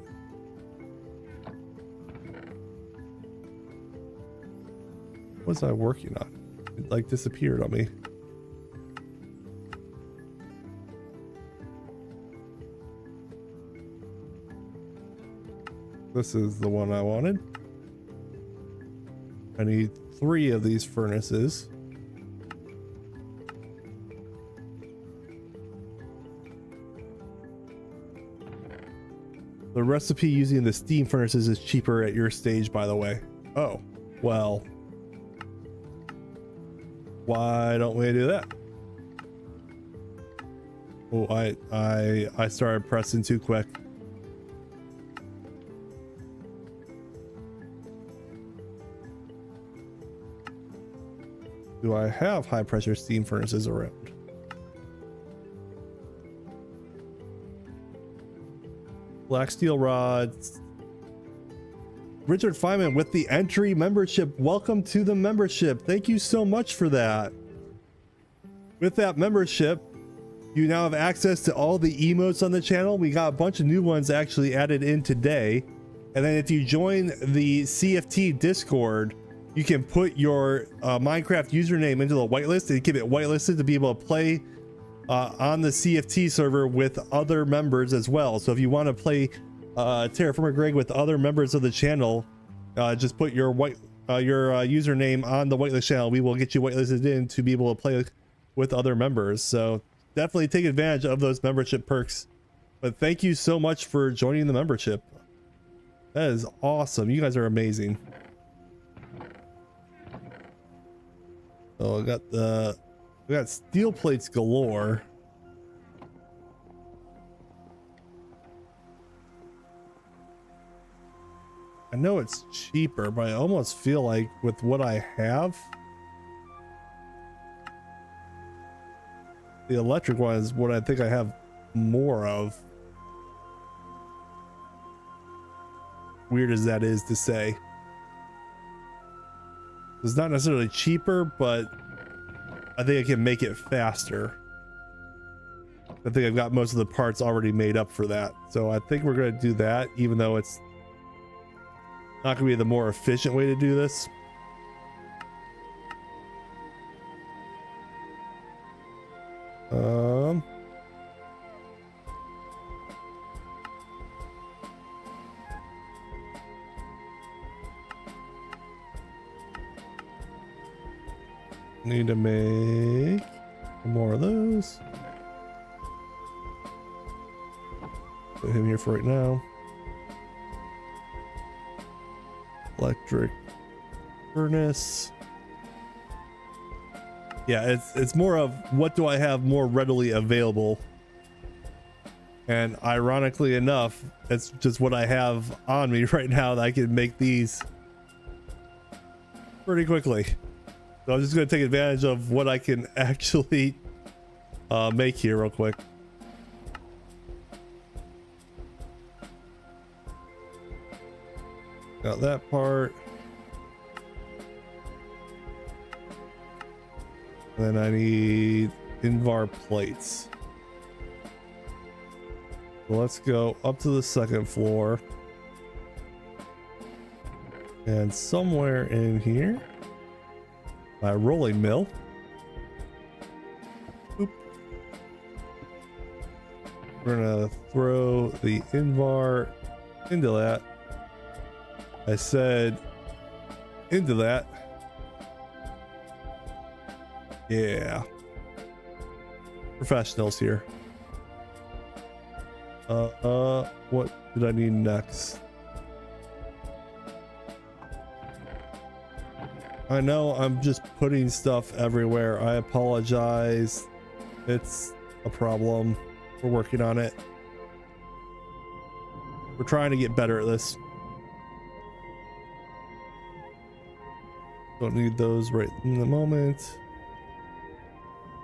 What was I working on? It like disappeared on me. This is the one I wanted. I need 3 of these furnaces. The recipe using the steam furnaces is cheaper at your stage, by the way. Oh, well. Why don't we do that? Oh, I started pressing too quick. Do I have high pressure steam furnaces around? Black steel rods. Richard Feynman with the entry membership. Welcome to the membership. Thank you so much for that. With that membership, you now have access to all the emotes on the channel. We got a bunch of new ones actually added in today. And then if you join the CFT Discord, you can put your Minecraft username into the whitelist and keep it whitelisted to be able to play on the CFT server with other members as well. So if you want to play Terrafirmagreg with other members of the channel, just put your username on the whitelist channel. We will get you whitelisted in to be able to play with other members. So definitely take advantage of those membership perks. But thank you so much for joining the membership. That is awesome. You guys are amazing. Oh, we got steel plates galore. I know it's cheaper, but I almost feel like with what I have, the electric one is what I think I have more of. Weird as that is to say. It's not necessarily cheaper, but I think I can make it faster. I think I've got most of the parts already made up for that. So I think we're going to do that, even though it's not going to be the more efficient way to do this. Need to make more of those. Put him here for right now. Electric furnace. Yeah, it's more of what do I have more readily available, and ironically enough, it's just what I have on me right now that I can make these pretty quickly. So I'm just going to take advantage of what I can actually make here real quick. Got that part. Then I need Invar plates. So let's go up to the second floor. And somewhere in here, my rolling mill. Oop. We're gonna throw the Invar into that. I said into that. Yeah. Professionals here. What did I need next? I know I'm just putting stuff everywhere. I apologize. It's a problem. We're working on it. We're trying to get better at this. Don't need those right in the moment.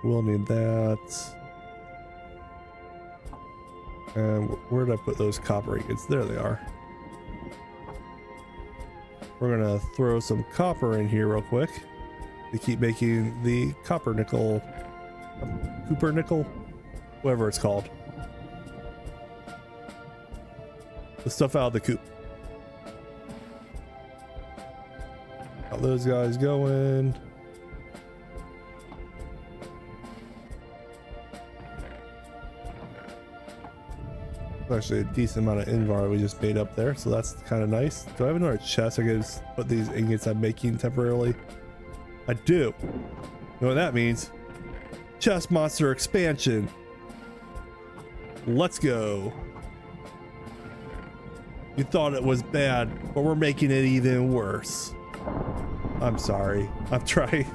We'll need that. And where did I put those copper ingots? There they are. We're gonna throw some copper in here real quick to keep making the copper nickel, Cooper nickel, whatever it's called. The stuff out of the coop. Got those guys going. Actually a decent amount of Invar we just made up there, so that's kind of nice. Do I have another chest I can just put these ingots I'm making temporarily? I do. You know what that means? Chest monster expansion. Let's go. You thought it was bad, but we're making it even worse. I'm sorry. I'm trying.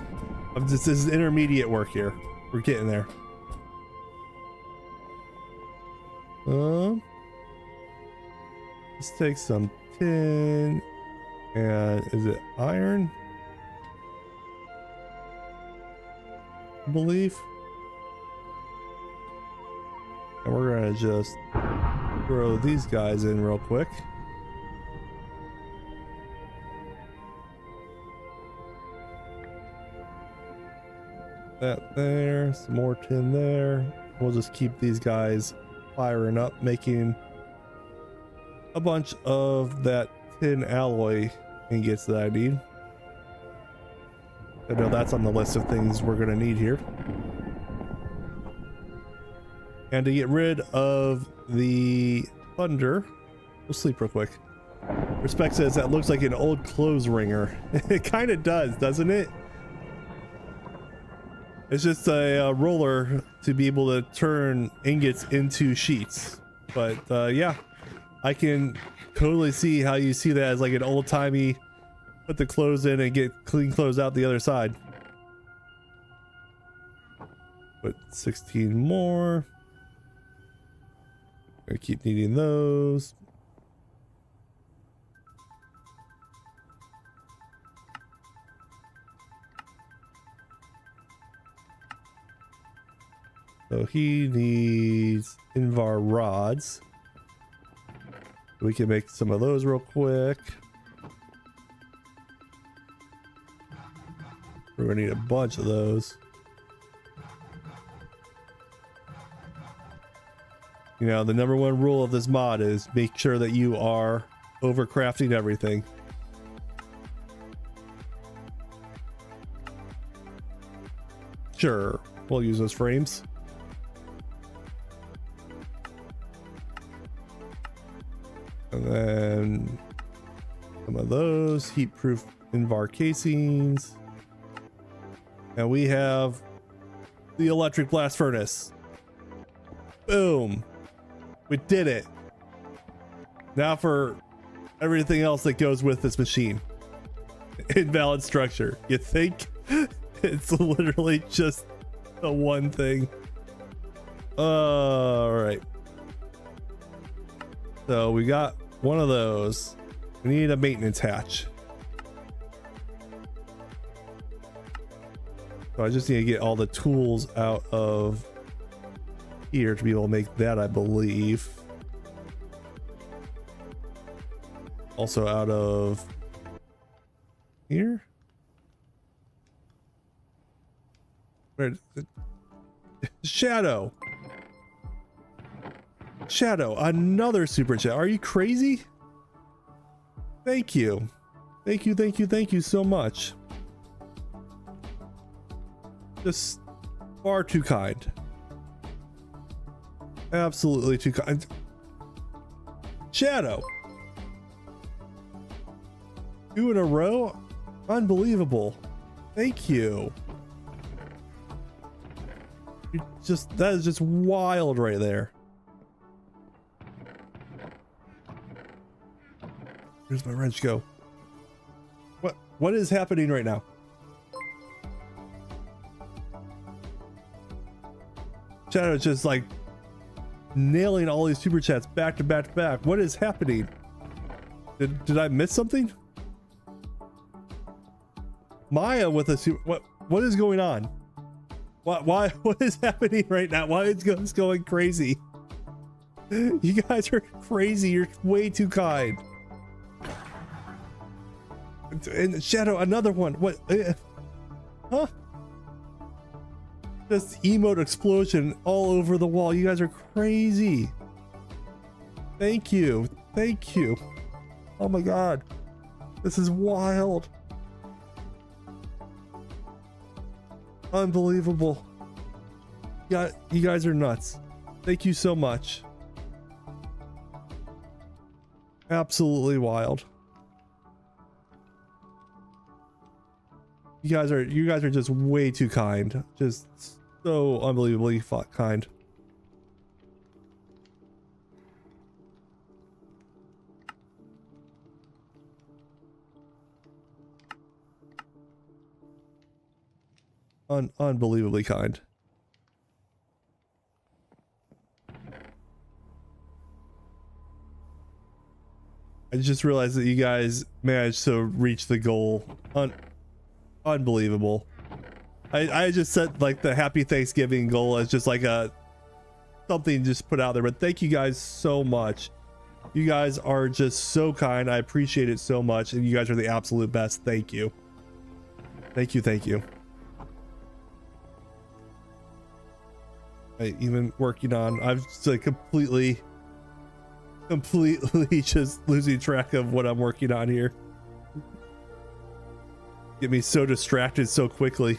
This is intermediate work here. We're getting there. Let's take some tin and is it iron? I believe. And we're gonna just throw these guys in real quick. That there, some more tin there. We'll just keep these guys firing up, making a bunch of that tin alloy ingots that I need. I know that's on the list of things we're gonna need here. And to get rid of the thunder, we'll sleep real quick. Respect says that looks like an old clothes wringer. It kind of does, doesn't it? It's just a roller to be able to turn ingots into sheets. But yeah, I can totally see how you see that as like an old-timey, put the clothes in and get clean clothes out the other side. Put 16 more. I keep needing those. So he needs Invar rods. We can make some of those real quick. We're gonna need a bunch of those. You know, the number one rule of this mod is make sure that you are overcrafting everything. Sure, we'll use those frames. And then some of those heat-proof Invar casings. And we have the electric blast furnace. Boom. We did it. Now for everything else that goes with this machine. Invalid structure. You think? It's literally just the one thing. All right. So we got one of those. We need a maintenance hatch. So I just need to get all the tools out of here to be able to make that, I believe. Also out of here. Where? Shadow. Shadow, another super chat. Are you crazy? Thank you. Thank you, thank you, thank you so much. Just far too kind. Absolutely too kind. Shadow. 2 in a row? Unbelievable. Thank you. That is just wild right there. Where's my wrench go? What is happening right now? Shadow's just like nailing all these super chats back to back to back. What is happening? Did I miss something? Maya with a super, what is going on? What is happening right now? Why is this going crazy? You guys are crazy. You're way too kind. And Shadow, another one. What? Huh? Just emote explosion all over the wall. You guys are crazy. Thank you. Thank you. Oh my God. This is wild. Unbelievable. Yeah, you guys are nuts. Thank you so much. Absolutely wild. You guys are just way too kind. Just so unbelievably kind. Unbelievably kind. I just realized that you guys managed to reach the goal. Unbelievable. I just set like the happy Thanksgiving goal as just like a something just put out there, but thank you guys so much. You guys are just so kind. I appreciate it so much, and you guys are the absolute best. Thank you. Thank you. Thank you. Even working on, I'm just like completely just losing track of what I'm working on here. Get me so distracted so quickly.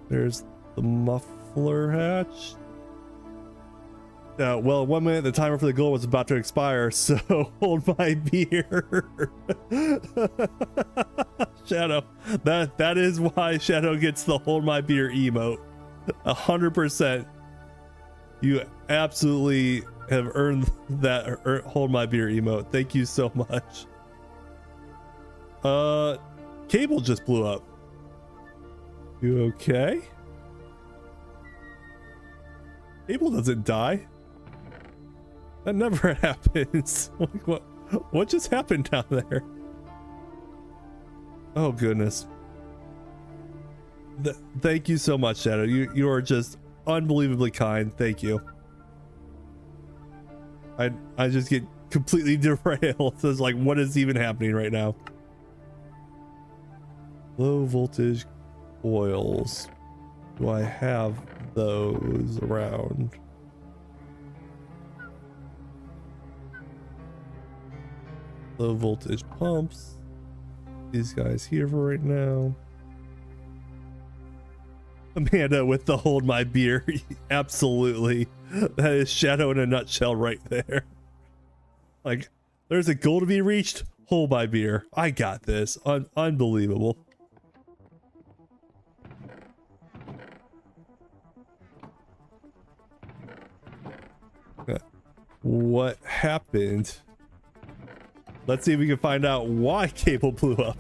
There's the muffler hatch. Well, 1 minute, the timer for the goal was about to expire, so hold my beer. Shadow, that is why Shadow gets the hold my beer emote. 100%. You absolutely have earned that hold my beer emote. Thank you so much. Cable just blew up. You okay? Cable doesn't die. That never happens. Like, what just happened down there? Oh goodness. Thank you so much, Shadow. You are just unbelievably kind. Thank you. I just get completely derailed. It's like, what is even happening right now? Low voltage coils. Do I have those around? Low voltage pumps. These guys here for right now. Amanda with the hold my beer. Absolutely. That is Shadow in a nutshell right there. Like, there's a goal to be reached. Hold my beer. I got this. Unbelievable. What happened? Let's see if we can find out why cable blew up.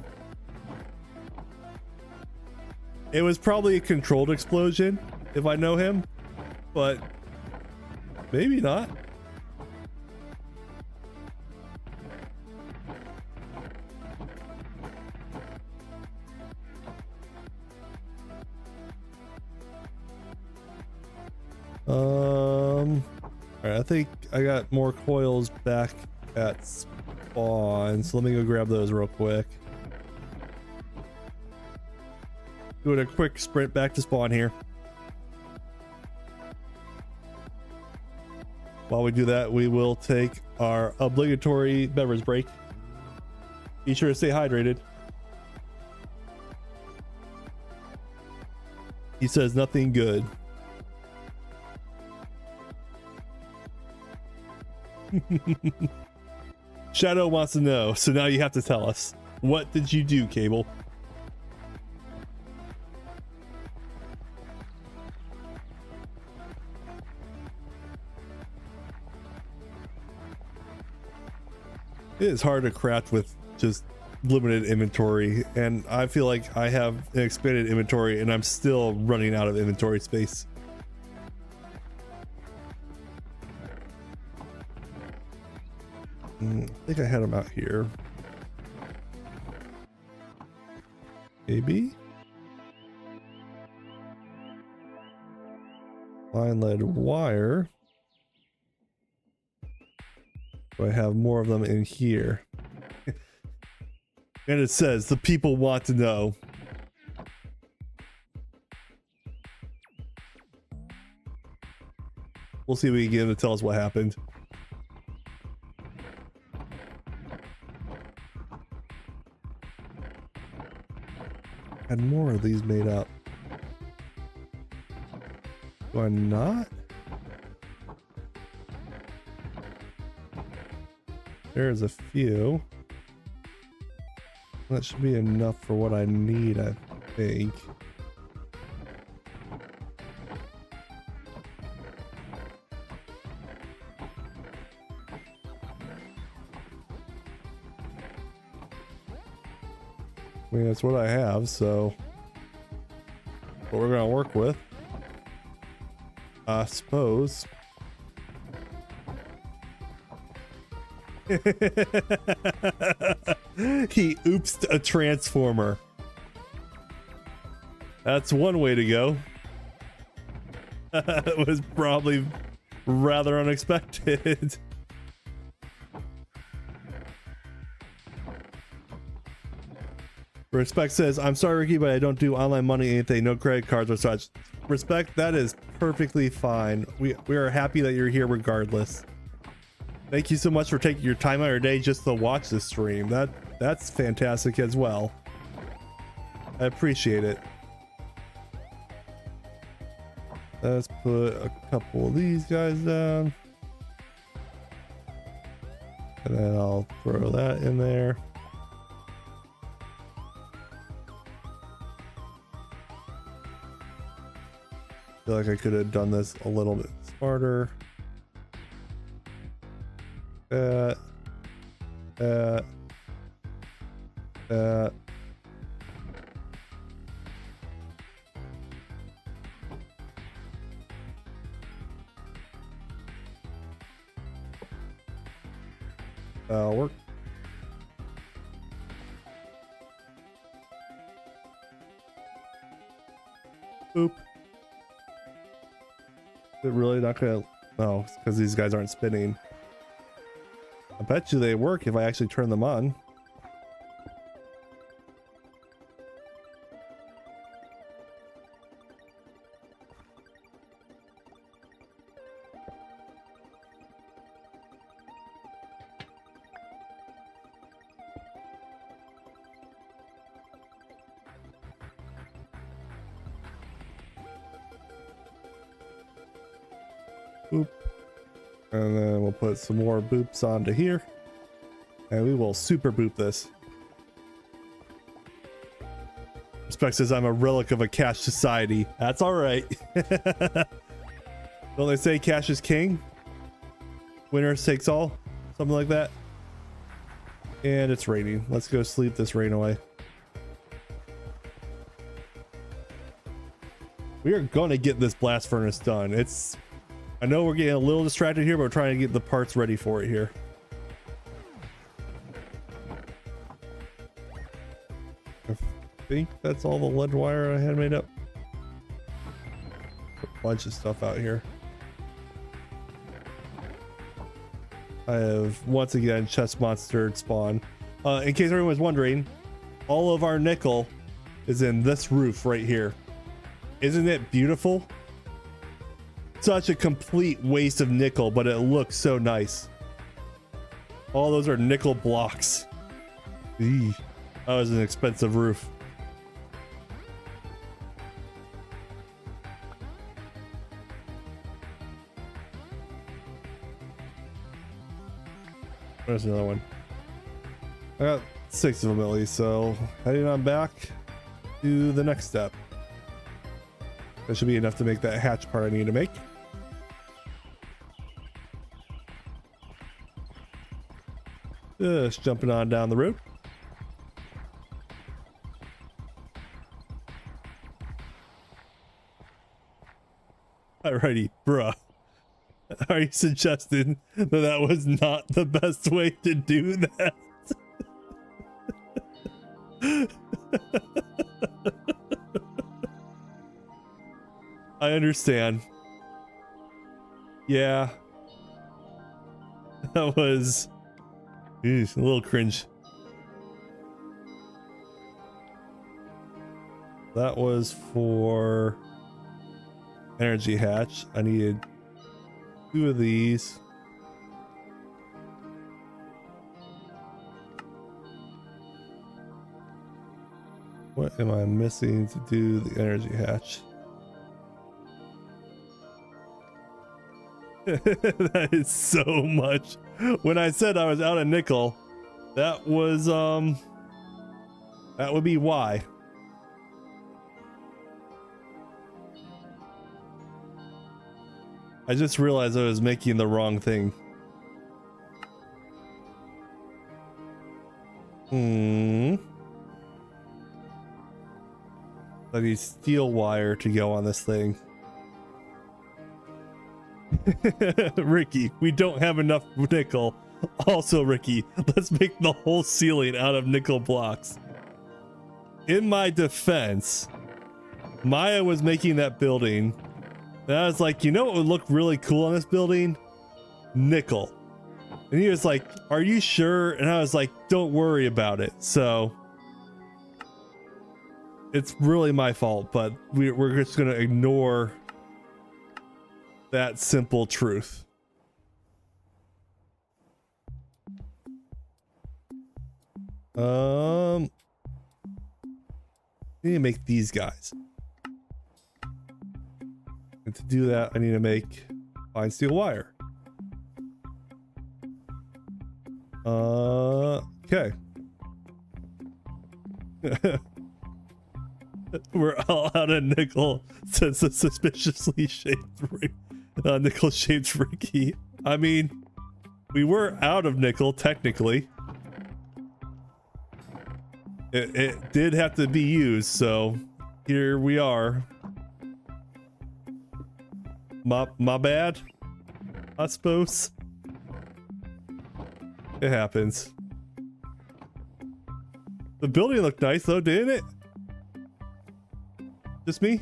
It was probably a controlled explosion, if I know him, but maybe not. All right, I think I got more coils back at spawn, so let me go grab those real quick. Doing a quick sprint back to spawn here. While we do that, we will take our obligatory beverage break. Be sure to stay hydrated. He says nothing good. Shadow wants to know, so now you have to tell us. What did you do, Cable? It is hard to craft with just limited inventory, and I feel like I have an expanded inventory and I'm still running out of inventory space. I think I had them out here. Maybe? Line lead wire. Do I have more of them in here? And it says, the people want to know. We'll see if we can get him to tell us what happened. Had more of these made up. Do I not? There's a few. That should be enough for what I need, I think. I mean, that's what I have, so what we're gonna work with, I suppose. He oopsed a transformer. That's one way to go. It was probably rather unexpected. Respect says, I'm sorry, Ricky, but I don't do online money, anything, no credit cards or such. Respect, that is perfectly fine. We are happy that you're here regardless. Thank you so much for taking your time out of your day just to watch this stream. That's fantastic as well. I appreciate it. Let's put a couple of these guys down. And then I'll throw that in there. I feel like I could have done this a little bit smarter. That'll work. Boop. Is it really not gonna? No, it's because these guys aren't spinning. I bet you they work if I actually turn them on. Boop. And then we'll put some more boops onto here. And we will super boop this. Respect says I'm a relic of a cash society. That's alright. Don't they say cash is king? Winner takes all? Something like that. And it's raining. Let's go sleep this rain away. We are gonna get this blast furnace done. I know we're getting a little distracted here, but we're trying to get the parts ready for it here. I think that's all the lead wire I had made up. A bunch of stuff out here. I have once again chest monstered spawn. In case everyone was wondering, all of our nickel is in this roof right here. Isn't it beautiful? Such a complete waste of nickel, but it looks so nice. All those are nickel blocks. Eee. That was an expensive roof. There's another one. I got 6 of them at least, so heading on back to the next step. That should be enough to make that hatch part I need to make. Just jumping on down the road. Alrighty, bruh. Are you suggesting that that was not the best way to do that? I understand. Yeah. That was a little cringe. That was for energy hatch. I needed 2 of these. What am I missing to do the energy hatch? That is so much. When I said I was out of nickel, that was that would be why. I just realized I was making the wrong thing. I need steel wire to go on this thing. Ricky, we don't have enough nickel. Also, Ricky, let's make the whole ceiling out of nickel blocks. In my defense, Maya was making that building. And I was like, you know what would look really cool on this building? Nickel. And he was like, are you sure? And I was like, don't worry about it. So it's really my fault, but we're just going to ignore that simple truth. I need to make these guys. And to do that, I need to make fine steel wire. Okay. We're all out of nickel, says the suspiciously shaped nickel shaped Ricky. I mean, we were out of nickel technically. It did have to be used, so here we are. My bad, I suppose. It happens. The building looked nice though, didn't it? Just me?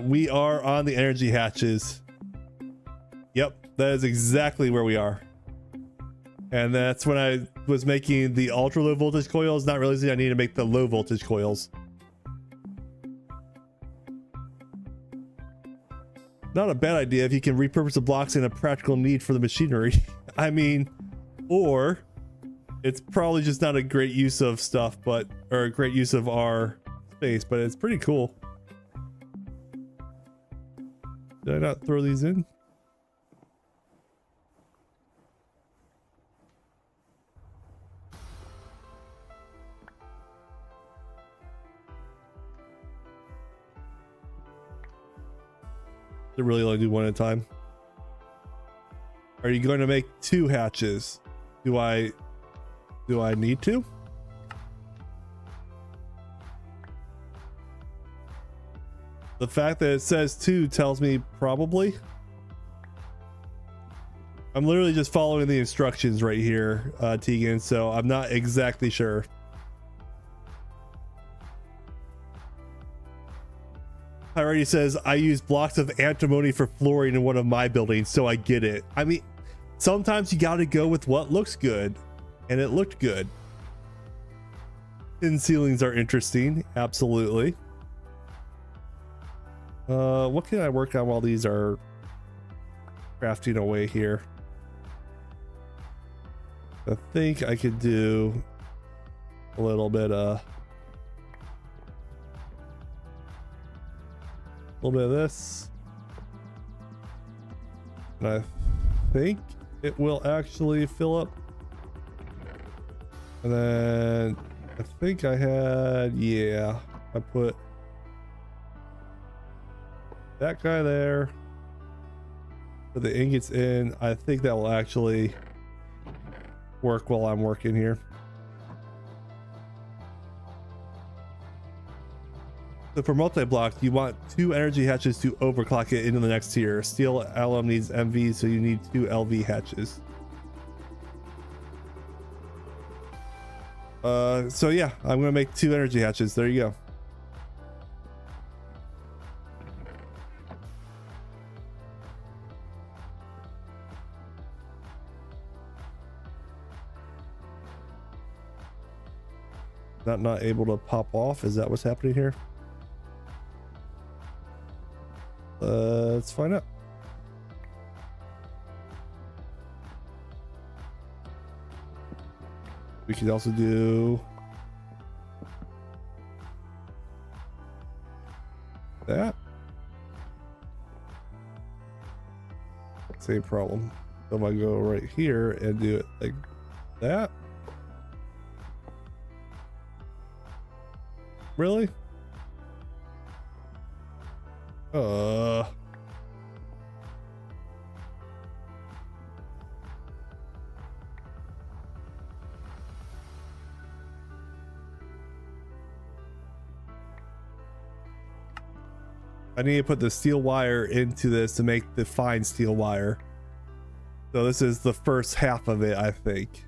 We are on the energy hatches. Yep, that is exactly where we are. And that's when I was making the ultra low voltage coils, not realizing I need to make the low voltage coils. Not a bad idea if you can repurpose the blocks in a practical need for the machinery. I mean, or it's probably just not a great use of stuff, but, or a great use of our space, but it's pretty cool. Did I not throw these in? To really only do one at a time. Are you going to make 2 hatches? Do I need to? The fact that it says 2 tells me probably. I'm literally just following the instructions right here, Tegan, so I'm not exactly sure. Already says I use blocks of antimony for flooring in one of my buildings, so I get it. I mean, sometimes you got to go with what looks good, and it looked good. Thin ceilings are interesting, absolutely. What can I work on while these are crafting away here? I think I could do a little bit of this. And I think it will actually fill up. And then I think I had, yeah, I put that guy there. Put the ingots in. I think that will actually work while I'm working here. So for multi-block, you want 2 energy hatches to overclock it into the next tier. Steel alum needs MV, so you need 2 LV hatches. So yeah, I'm gonna make 2 energy hatches. There you go. Not able to pop off. Is that what's happening here? Let's find out. We could also do that. Same problem. So if I go right here and do it like that. Really? I need to put the steel wire into this to make the fine steel wire. So this is the first half of it, I think.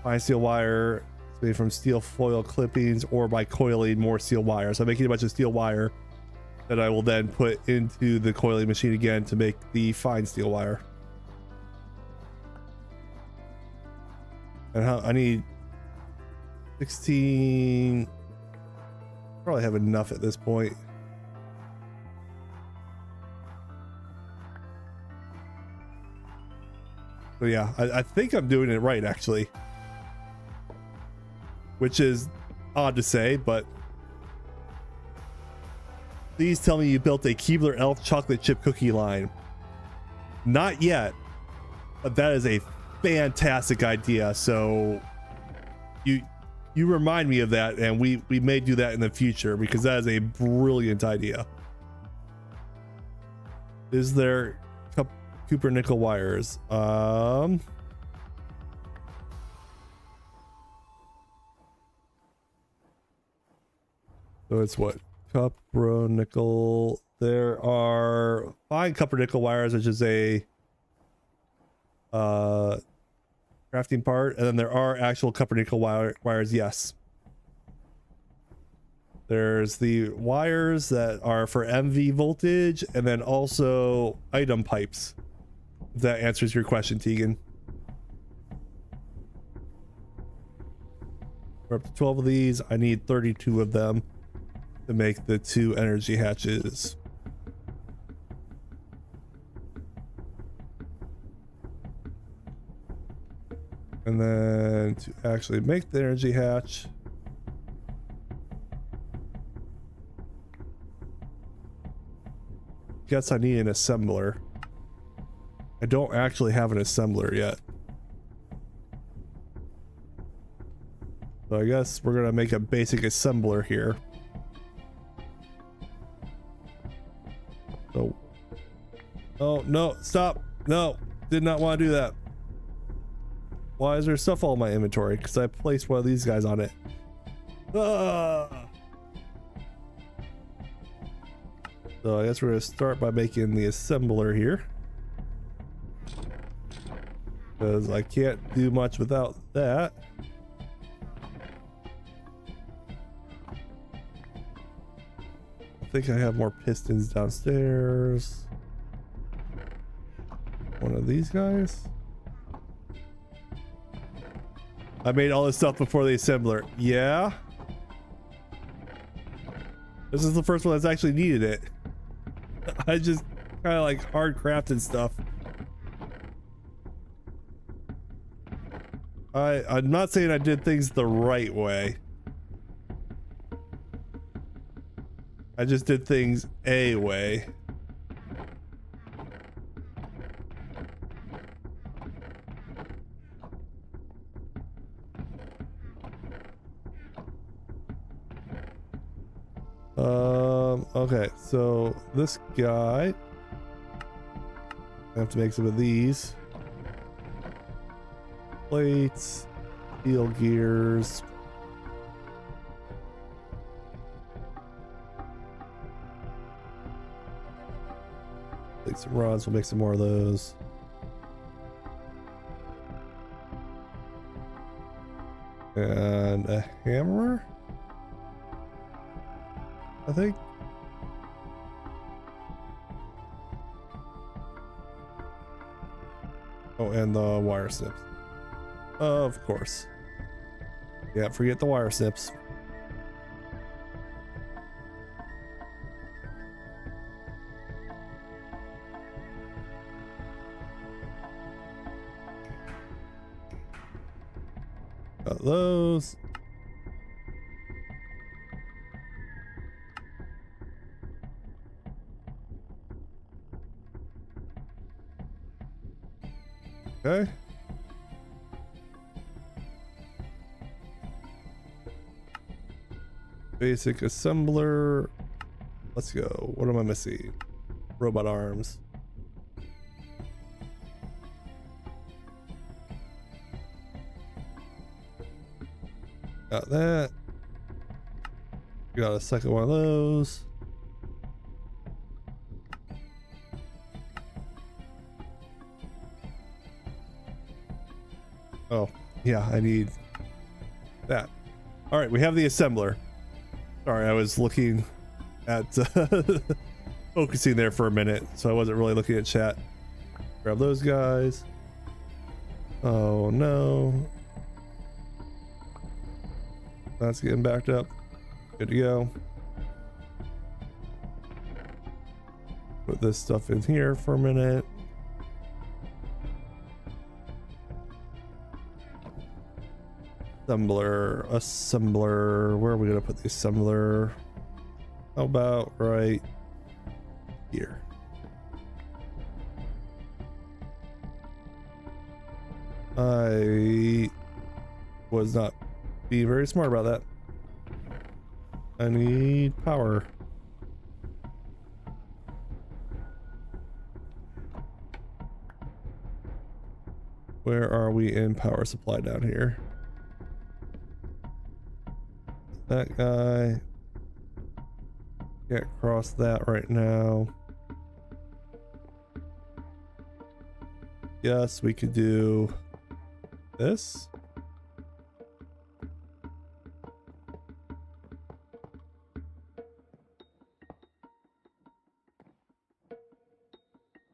Fine steel wire is made from steel foil clippings or by coiling more steel wire. So I'm making a bunch of steel wire that I will then put into the coiling machine again to make the fine steel wire. And how I need 16. Probably have enough at this point. So yeah, I think I'm doing it right actually, which is odd to say, but please tell me you built a Keebler Elf chocolate chip cookie line. Not yet, but that is a fantastic idea. So you remind me of that, and we may do that in the future because that is a brilliant idea. Is there Cooper nickel wires? So it's what? Copper nickel. There are fine copper nickel wires, which is a crafting part, and then there are actual copper nickel wires. Yes, there's the wires that are for MV voltage, and then also item pipes. If that answers your question, Tegan. We're up to 12 of these. I need 32 of them to make the 2 energy hatches. And then to actually make the energy hatch, guess I need an assembler. I don't actually have an assembler yet. So I guess we're gonna make a basic assembler here. Oh, oh no, stop. No, did not want to do that. Why is there stuff all in my inventory? Because I placed one of these guys on it. Ah! So I guess we're gonna start by making the assembler here, because I can't do much without that. I think I have more pistons downstairs. One of these guys. I made all this stuff before the assembler. Yeah. This is the first one that's actually needed it. I just kind of like hard crafted stuff. I'm not saying I did things the right way. I just did things a way. Okay, so this guy, I have to make some of these plates, steel gears. Take some rods, we'll make some more of those. And a hammer, I think. Oh, and the wire snips. Of course. Yeah, forget the wire snips. Got those. Okay. Basic assembler. Let's go. What am I missing? Robot arms. Got that. Got a second one of those. Oh, yeah, I need that. All right, we have the assembler. Sorry, I was looking at focusing there for a minute, so I wasn't really looking at chat. Grab those guys. Oh no. That's getting backed up. Good to go. Put this stuff in here for a minute. Assembler. Where are we gonna put the assembler? How about right here? I was not being very smart about that. I need power. Where are we in power supply down here? That guy can't cross that right now. Yes, we could do this.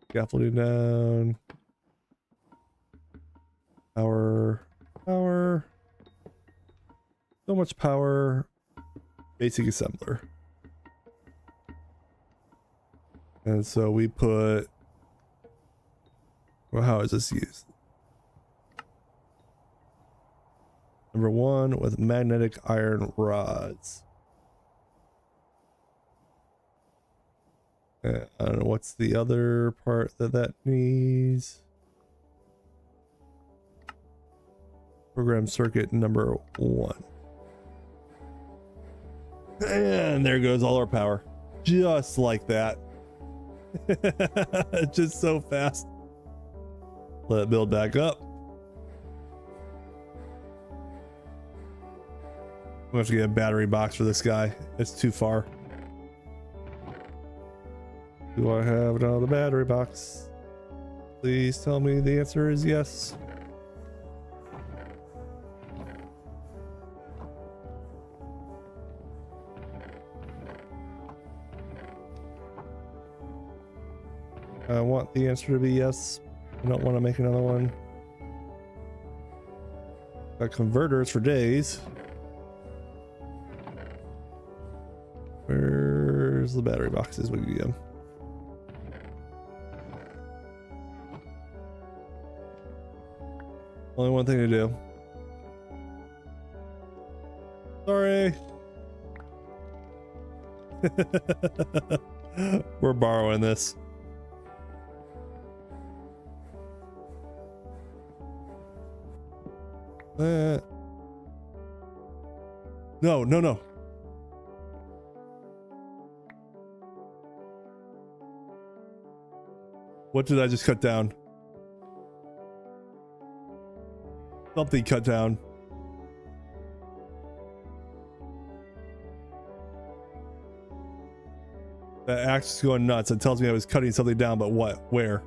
Scaffolding down. Power. So much power. Basic assembler. And so we put, well, how is this used? Number 1 with magnetic iron rods. I don't know what's the other part that needs. Program circuit number 1. And there goes all our power. Just like that. Just so fast. Let it build back up. I'm gonna have to get a battery box for this guy. It's too far. Do I have another battery box? Please tell me the answer is yes. I want the answer to be yes. I don't want to make another one. Got converters for days. Where's the battery boxes? We need them. Only one thing to do. Sorry. We're borrowing this. No. What did I just cut down? Something cut down. That axe is going nuts. It tells me I was cutting something down, but what? Where?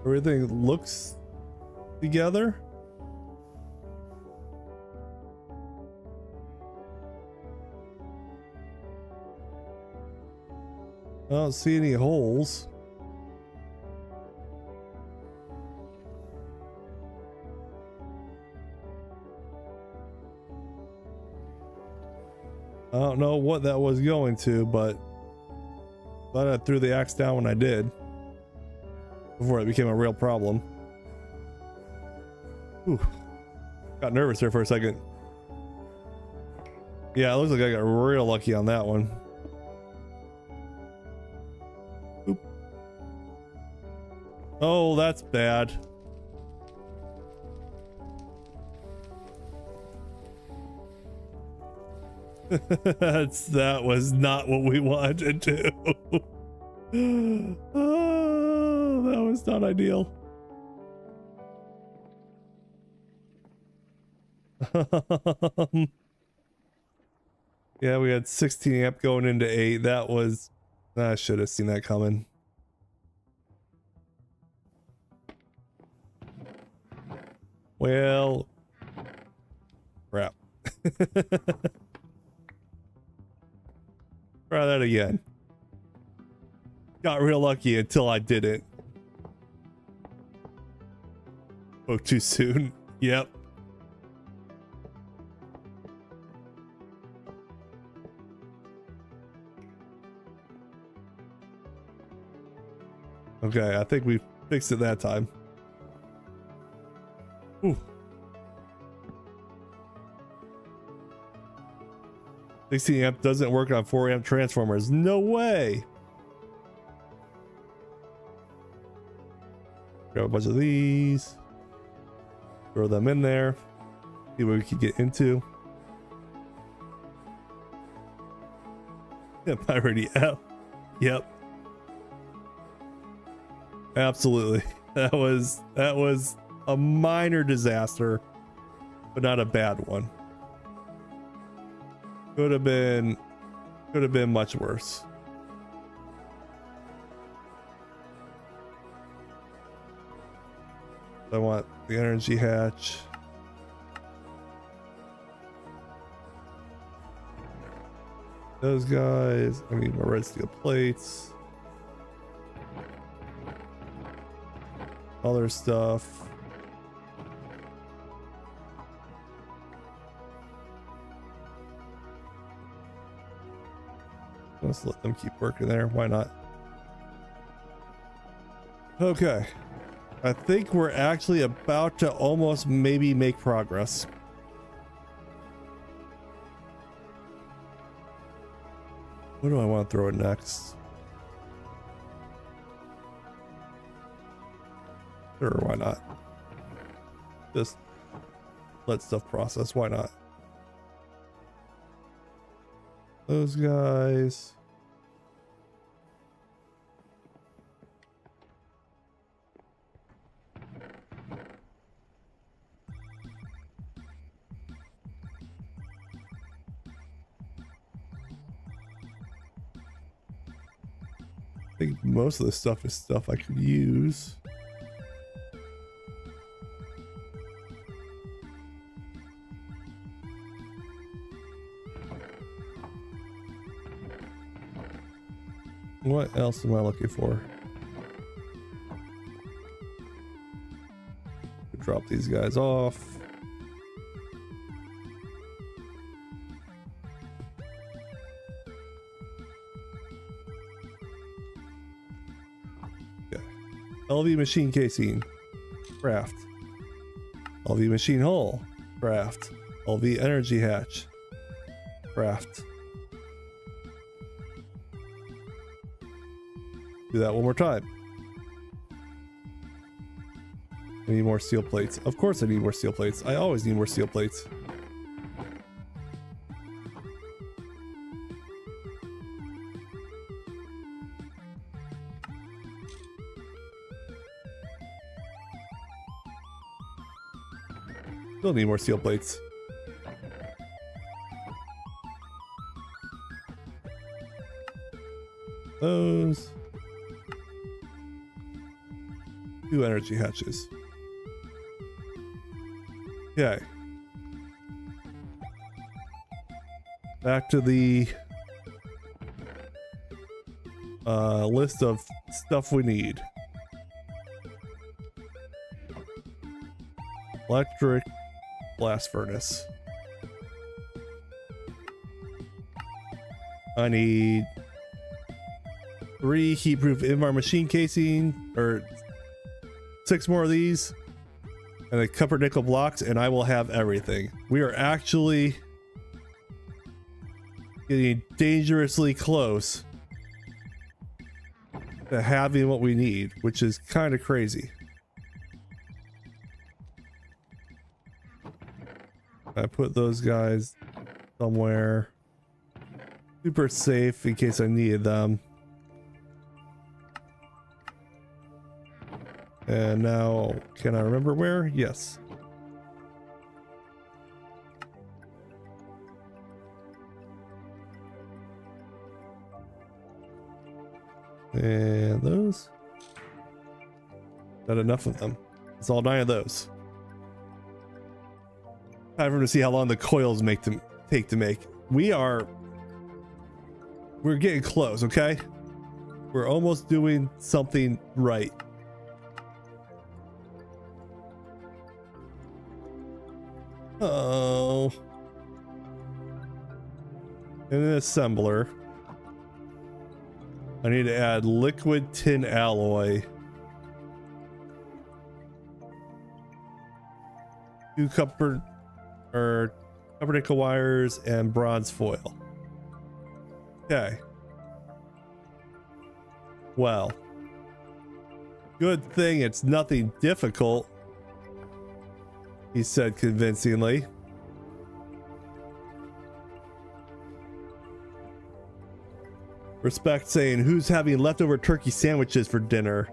Everything looks together. I don't see any holes. I don't know what that was going to, but glad I threw the axe down when I did before it became a real problem. Ooh, got nervous there for a second. Yeah, it looks like I got real lucky on that one. Oop. Oh, that's bad. That was not what we wanted to do. Oh, that was not ideal. Yeah, we had 16 amp going into 8. That was, I should have seen that coming. Well, crap. Try that again. Got real lucky until I didn't. Spoke too soon. Yep. Okay, I think we fixed it that time. Ooh. 16 amp doesn't work on 4 amp transformers. No way. Grab a bunch of these. Throw them in there. See what we can get into. Am I already out? Yep. Absolutely. That was a minor disaster, but not a bad one. Could have been much worse. I want the energy hatch. Those guys. I need my red steel plates. Other stuff. Let's let them keep working there. Why not? Okay. I think we're actually about to almost maybe make progress. What do I want to throw in next? Sure, why not? Just let stuff process. Why not? Those guys. I think most of the stuff is stuff I could use. What else am I looking for? Drop these guys off. Okay. LV machine casing. Craft. LV machine hull. Craft. LV energy hatch. Craft. Do that one more time. I need more steel plates. Of course I need more steel plates. I always need more steel plates. Still need more steel plates. Those. 2 energy hatches. Okay. Back to the list of stuff we need. Electric blast furnace. I need 3 heat-proof invar machine casing, or 6 more of these, and a copper nickel blocks, and I will have everything. We are actually getting dangerously close to having what we need, which is kind of crazy. I put those guys somewhere super safe in case I needed them. And now, can I remember where? Yes. And those. Not enough of them. It's all 9 of those. Time for them to see how long the coils take to make. We're getting close, okay? We're almost doing something right. Oh. And an assembler. I need to add liquid tin alloy. 2 copper nickel wires and bronze foil. Okay. Well. Good thing it's nothing difficult, he said convincingly. Respect saying, who's having leftover turkey sandwiches for dinner?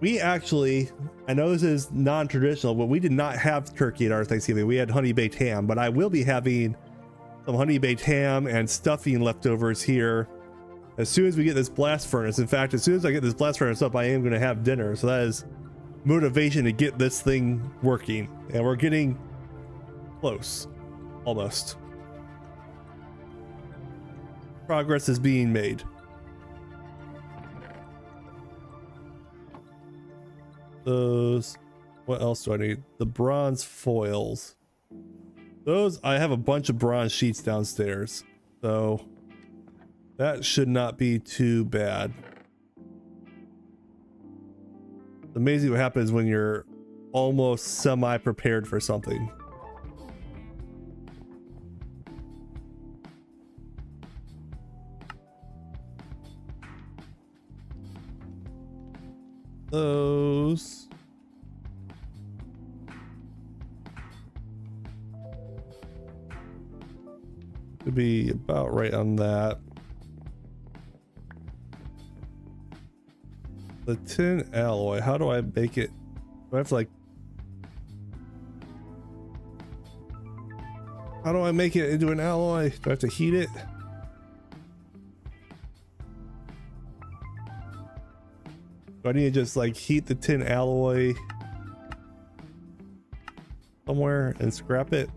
We actually, I know this is non-traditional, but we did not have turkey at our Thanksgiving. We had honey baked ham, but I will be having some honey baked ham and stuffing leftovers here as soon as we get this blast furnace. In fact, as soon as I get this blast furnace up, I am going to have dinner. So that is motivation to get this thing working, and we're getting close. Almost. Progress is being made. Those, what else do I need? The bronze foils. Those, I have a bunch of bronze sheets downstairs, so that should not be too bad. It's amazing what happens when you're almost semi-prepared for something. Those. Should be about right on that. The tin alloy, how do I make it? Do I have to like... How do I make it into an alloy? Do I have to heat it? Do I need to just like heat the tin alloy somewhere and scrap it?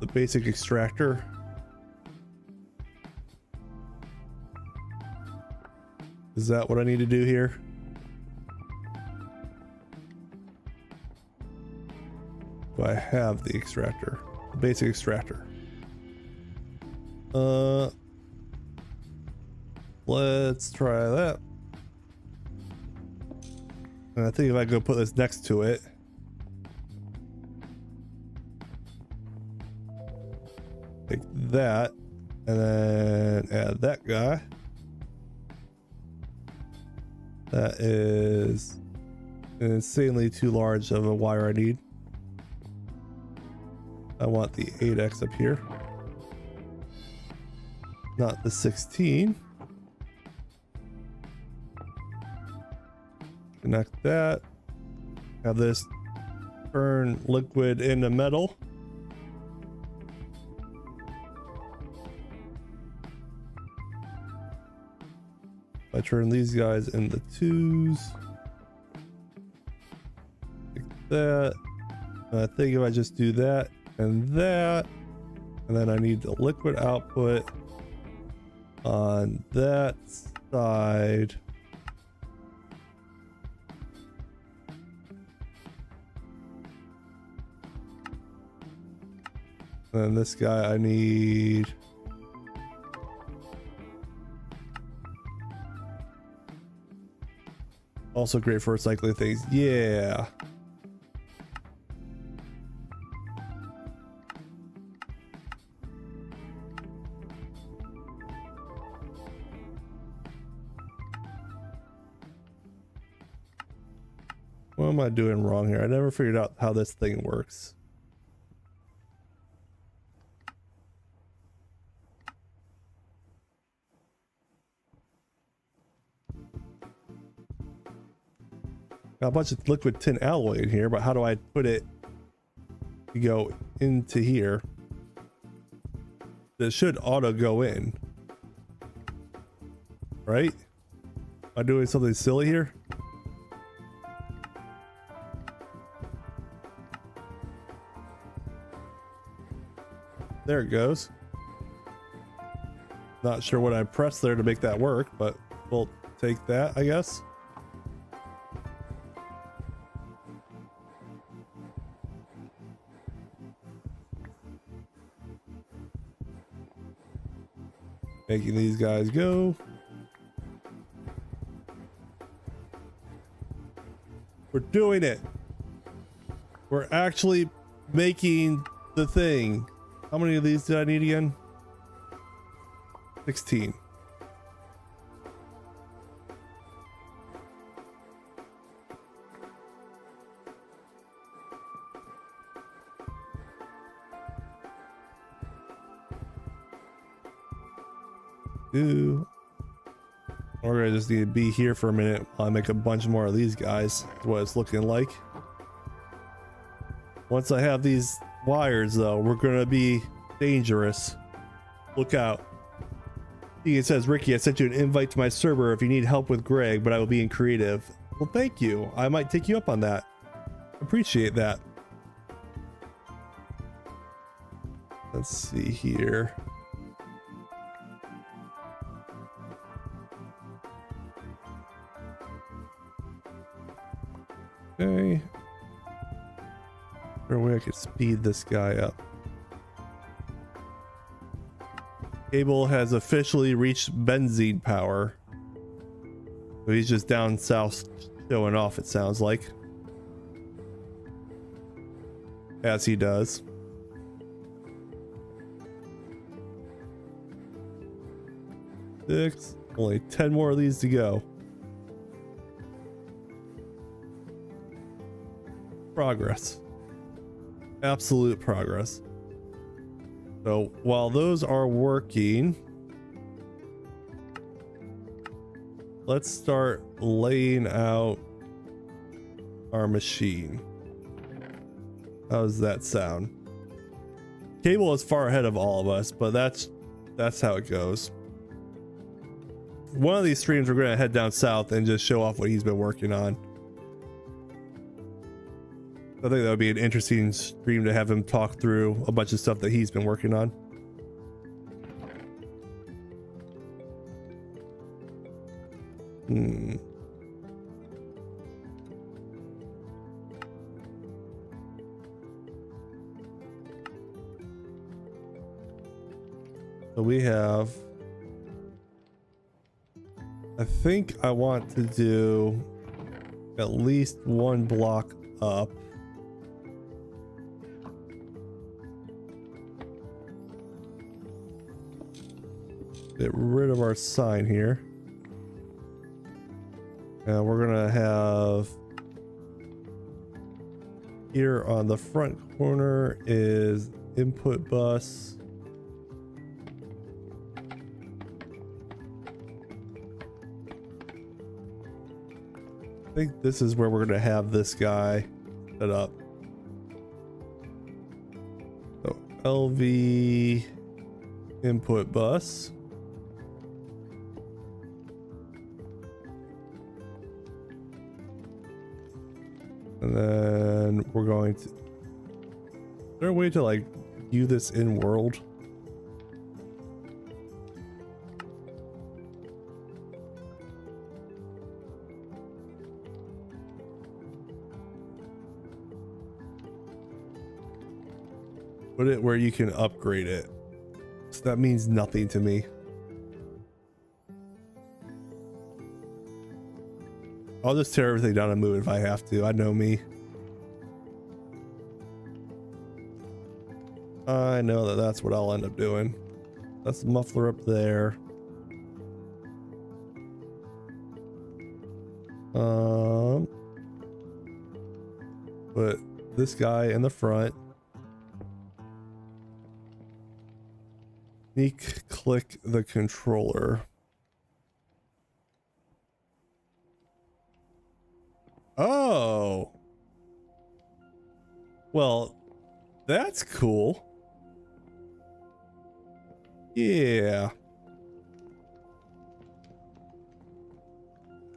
The basic extractor. Is that what I need to do here? Do I have the extractor? The basic extractor. Let's try that. And I think if I go put this next to it, take that and then add that guy. That is insanely too large of a wire I need. I want the 8x up here, not the 16. Connect that. Have this turn liquid into metal. I turn these guys into 2s. Like that. I think if I just do that and that, and then I need the liquid output on that side. And then this guy I need also great for recycling things. Yeah. What am I doing wrong here? I never figured out how this thing works. Got a bunch of liquid tin alloy in here, but how do I put it to go into here? This should auto go in, right? Am I doing something silly here? There it goes. Not sure what I pressed there to make that work, but we'll take that, I guess. Making these guys go. We're doing it. We're actually making the thing. How many of these did I need again? 16. We're gonna just need to be here for a minute while I make a bunch more of these guys. That's what it's looking like. Once I have these wires though, we're gonna be dangerous. Look out. It says, Ricky, I sent you an invite to my server if you need help with Greg, but I will be in creative. Well, thank you. I might take you up on that. Appreciate that. Let's see here. Okay. Is there a way I could speed this guy up? Cable has officially reached benzene power. So he's just down south showing off, it sounds like. As he does. Six. Only 10 more of these to go. Progress. Absolute progress. So while those are working, let's start laying out our machine. How does that sound? Cable is far ahead of all of us, but that's how it goes. One of these streams we're going to head down south and just show off what he's been working on. I think that would be an interesting stream to have him talk through a bunch of stuff that he's been working on. So we have, I think I want to do at least one block up. Get rid of our sign here. And we're gonna have here on the front corner is input bus. I think this is where we're gonna have this guy set up. So LV input bus. And then we're going to, is there a way to like view this in world? Put it where you can upgrade it. So that means nothing to me. I'll just tear everything down and move it if I have to. I know me. I know that that's what I'll end up doing. That's the muffler up there. Put this guy in the front. Sneak click the controller. Oh. Well, that's cool. Yeah.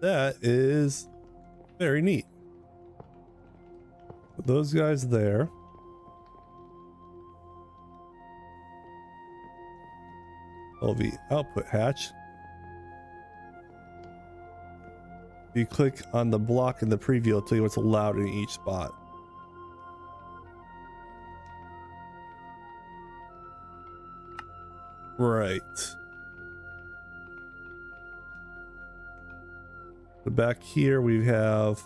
That is very neat. Put those guys there. LV output hatch. You click on the block in the preview, it'll tell you what's allowed in each spot. Right. So back here we have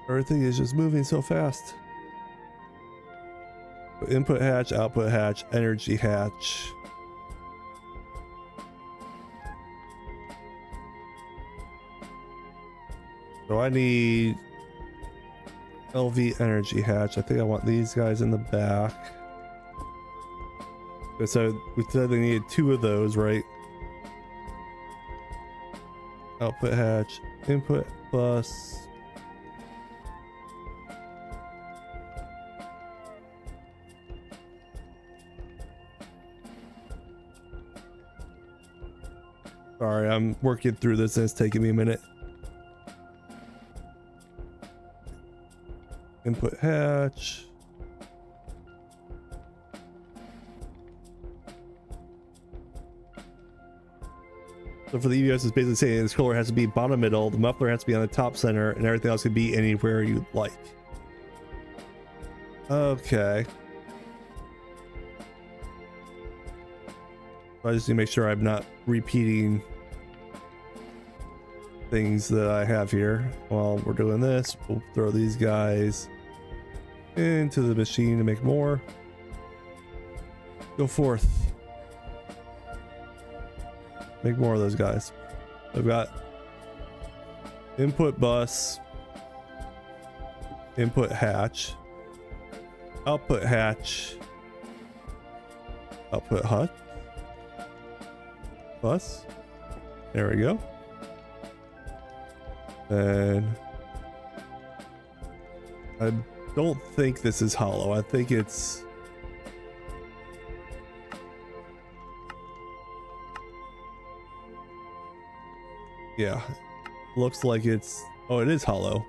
everything is just moving so fast. Input hatch, output hatch, energy hatch. So I need LV energy hatch. I think I want these guys in the back. So we said they needed 2 of those, right? Output hatch, input bus. Sorry, I'm working through this and it's taking me a minute. Input hatch. So for the EBS, it's basically saying this controller has to be bottom middle, the muffler has to be on the top center, and everything else can be anywhere you'd like. Okay. I just need to make sure I'm not repeating things that I have here. While we're doing this, we'll throw these guys into the machine to make more. Go forth. Make more of those guys. I've got input bus, input hatch, output hatch, output hut. Bus. There we go. And I don't think this is hollow. I think it's yeah. Looks like it's oh, it is hollow.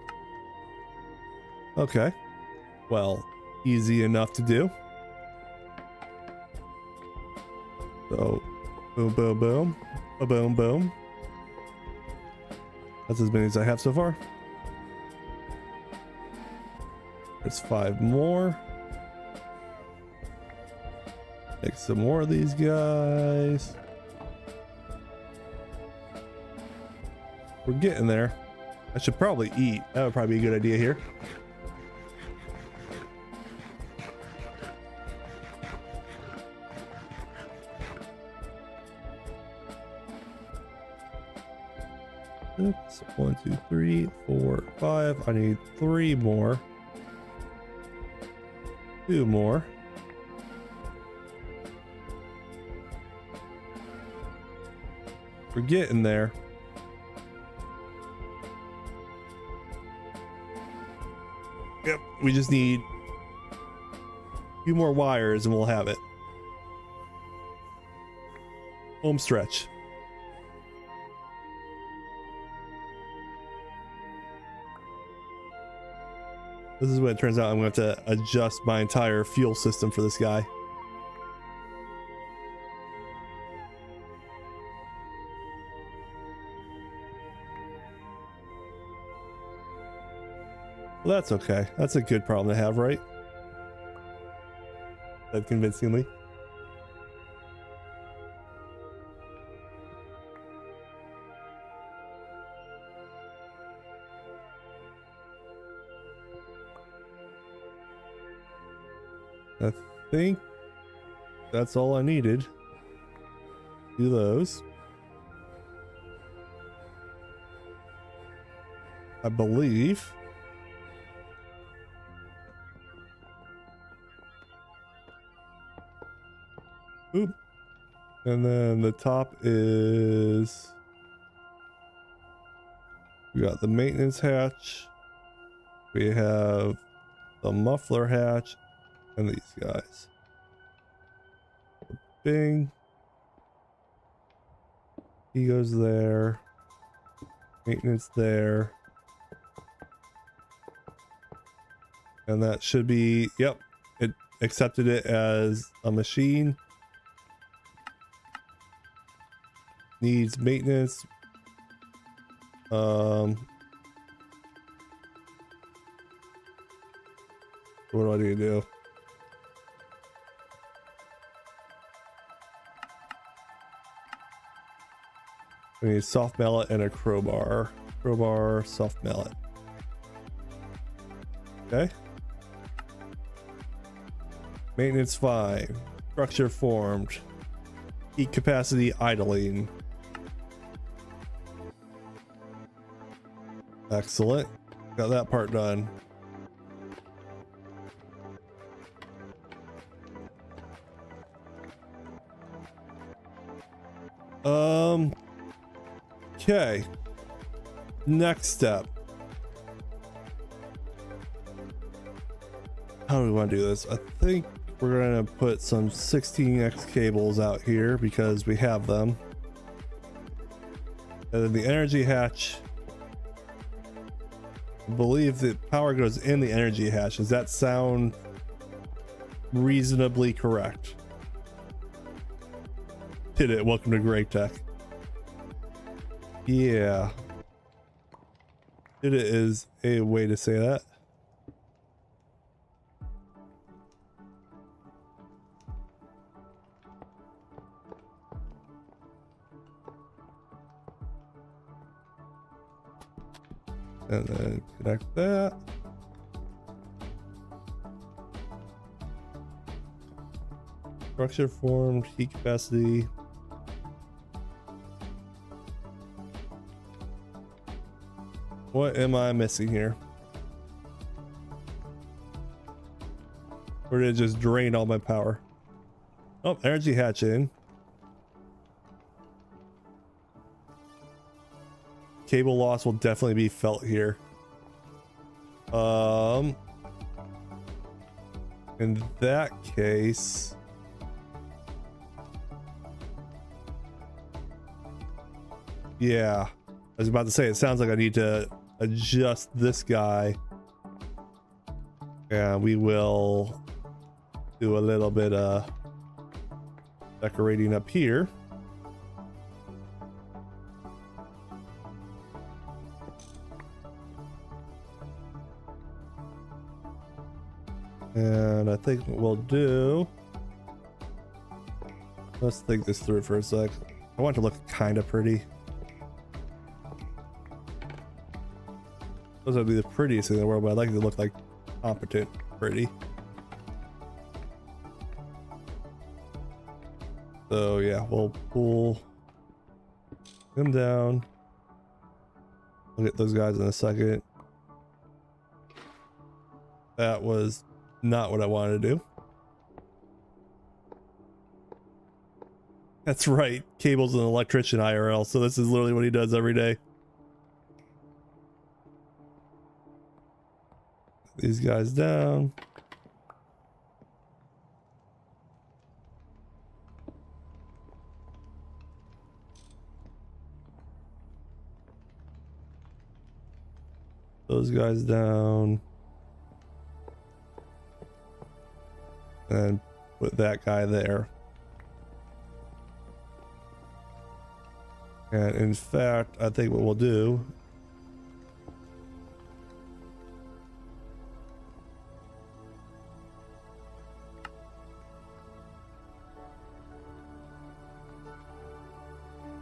Okay. Well, easy enough to do. So boom, boom, boom, boom, boom. That's as many as I have so far. There's 5 more. Make some more of these guys. We're getting there. I should probably eat. That would probably be a good idea here. Six, 1, 2, 3, 4, 5. I need 3 more. 2 more. We're getting there. Yep, we just need a few more wires and we'll have it. Home stretch. This is what it turns out. I'm going to have to adjust my entire fuel system for this guy. Well, that's okay. That's a good problem to have, right? That convincingly. I think that's all I needed. Do those. I believe. Oop. And then the top is, we got the maintenance hatch. We have the muffler hatch and these guys. Bing. He goes there. Maintenance there. And that should be, yep, it accepted it as a machine. Needs maintenance. What do I need to do? We need a soft mallet and a crowbar. Crowbar, soft mallet. Okay. Maintenance 5. Structure formed. Heat capacity idling. Excellent. Got that part done. Okay. Next step. How do we want to do this? I think we're going to put some 16x cables out here because we have them. And then the energy hatch. I believe the power goes in the energy hatch. Does that sound reasonably correct? Did it? Welcome to Great Tech. Yeah. Did it is a way to say that. And then connect that. Structure formed, heat capacity. What am I missing here? Or did it just drain all my power? Oh, energy hatch in. Cable loss will definitely be felt here. In that case, yeah, I was about to say, it sounds like I need to adjust this guy. And we will do a little bit of decorating up here. And I think what we'll do, let's think this through for a sec. I want it to look kind of pretty. Those would be the prettiest thing in the world, but I'd like it to look like competent pretty. So yeah, we'll pull him down. We'll get those guys in a second. That was not what I wanted to do. That's right. Cable's an electrician IRL, so this is literally what he does every day. These guys down. Those guys down. And put that guy there. And in fact, I think what we'll do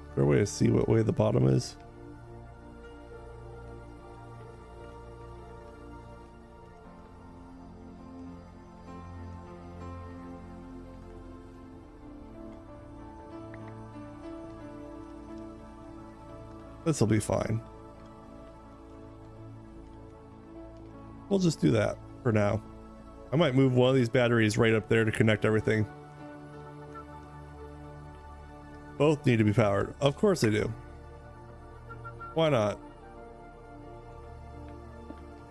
is there a way to see what way the bottom is? This will be fine. We'll just do that for now. I might move one of these batteries right up there to connect everything. Both need to be powered. Of course they do. Why not?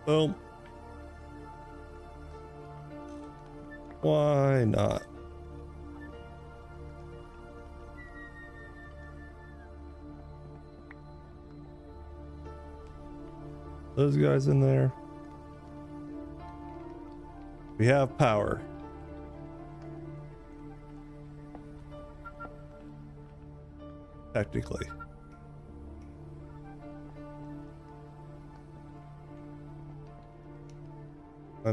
Boom. Why not? Those guys in there. We have power. Technically. I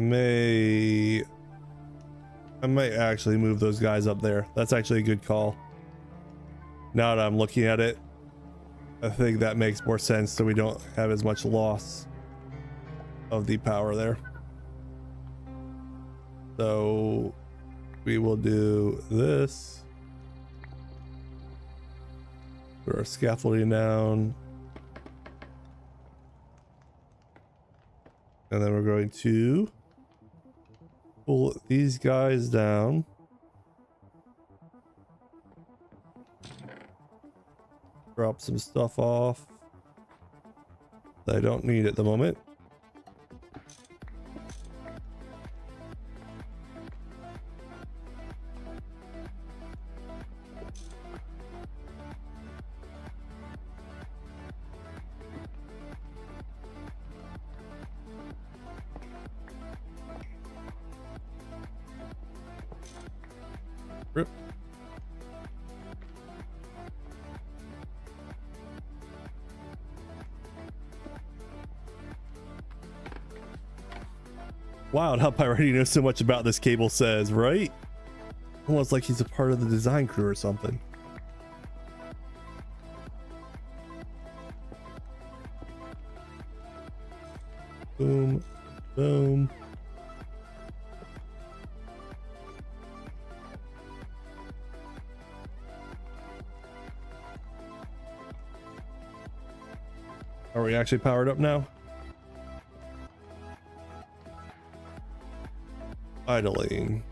might actually move those guys up there. That's actually a good call. Now that I'm looking at it, I think that makes more sense so we don't have as much loss of the power there. So we will do this. Put our scaffolding down. And then we're going to pull these guys down. Drop some stuff off that I don't need at the moment. Rip. Wow, how already knows so much about this, Cable says, right? Almost like he's a part of the design crew or something. Boom, boom. Are we actually powered up now? Idling.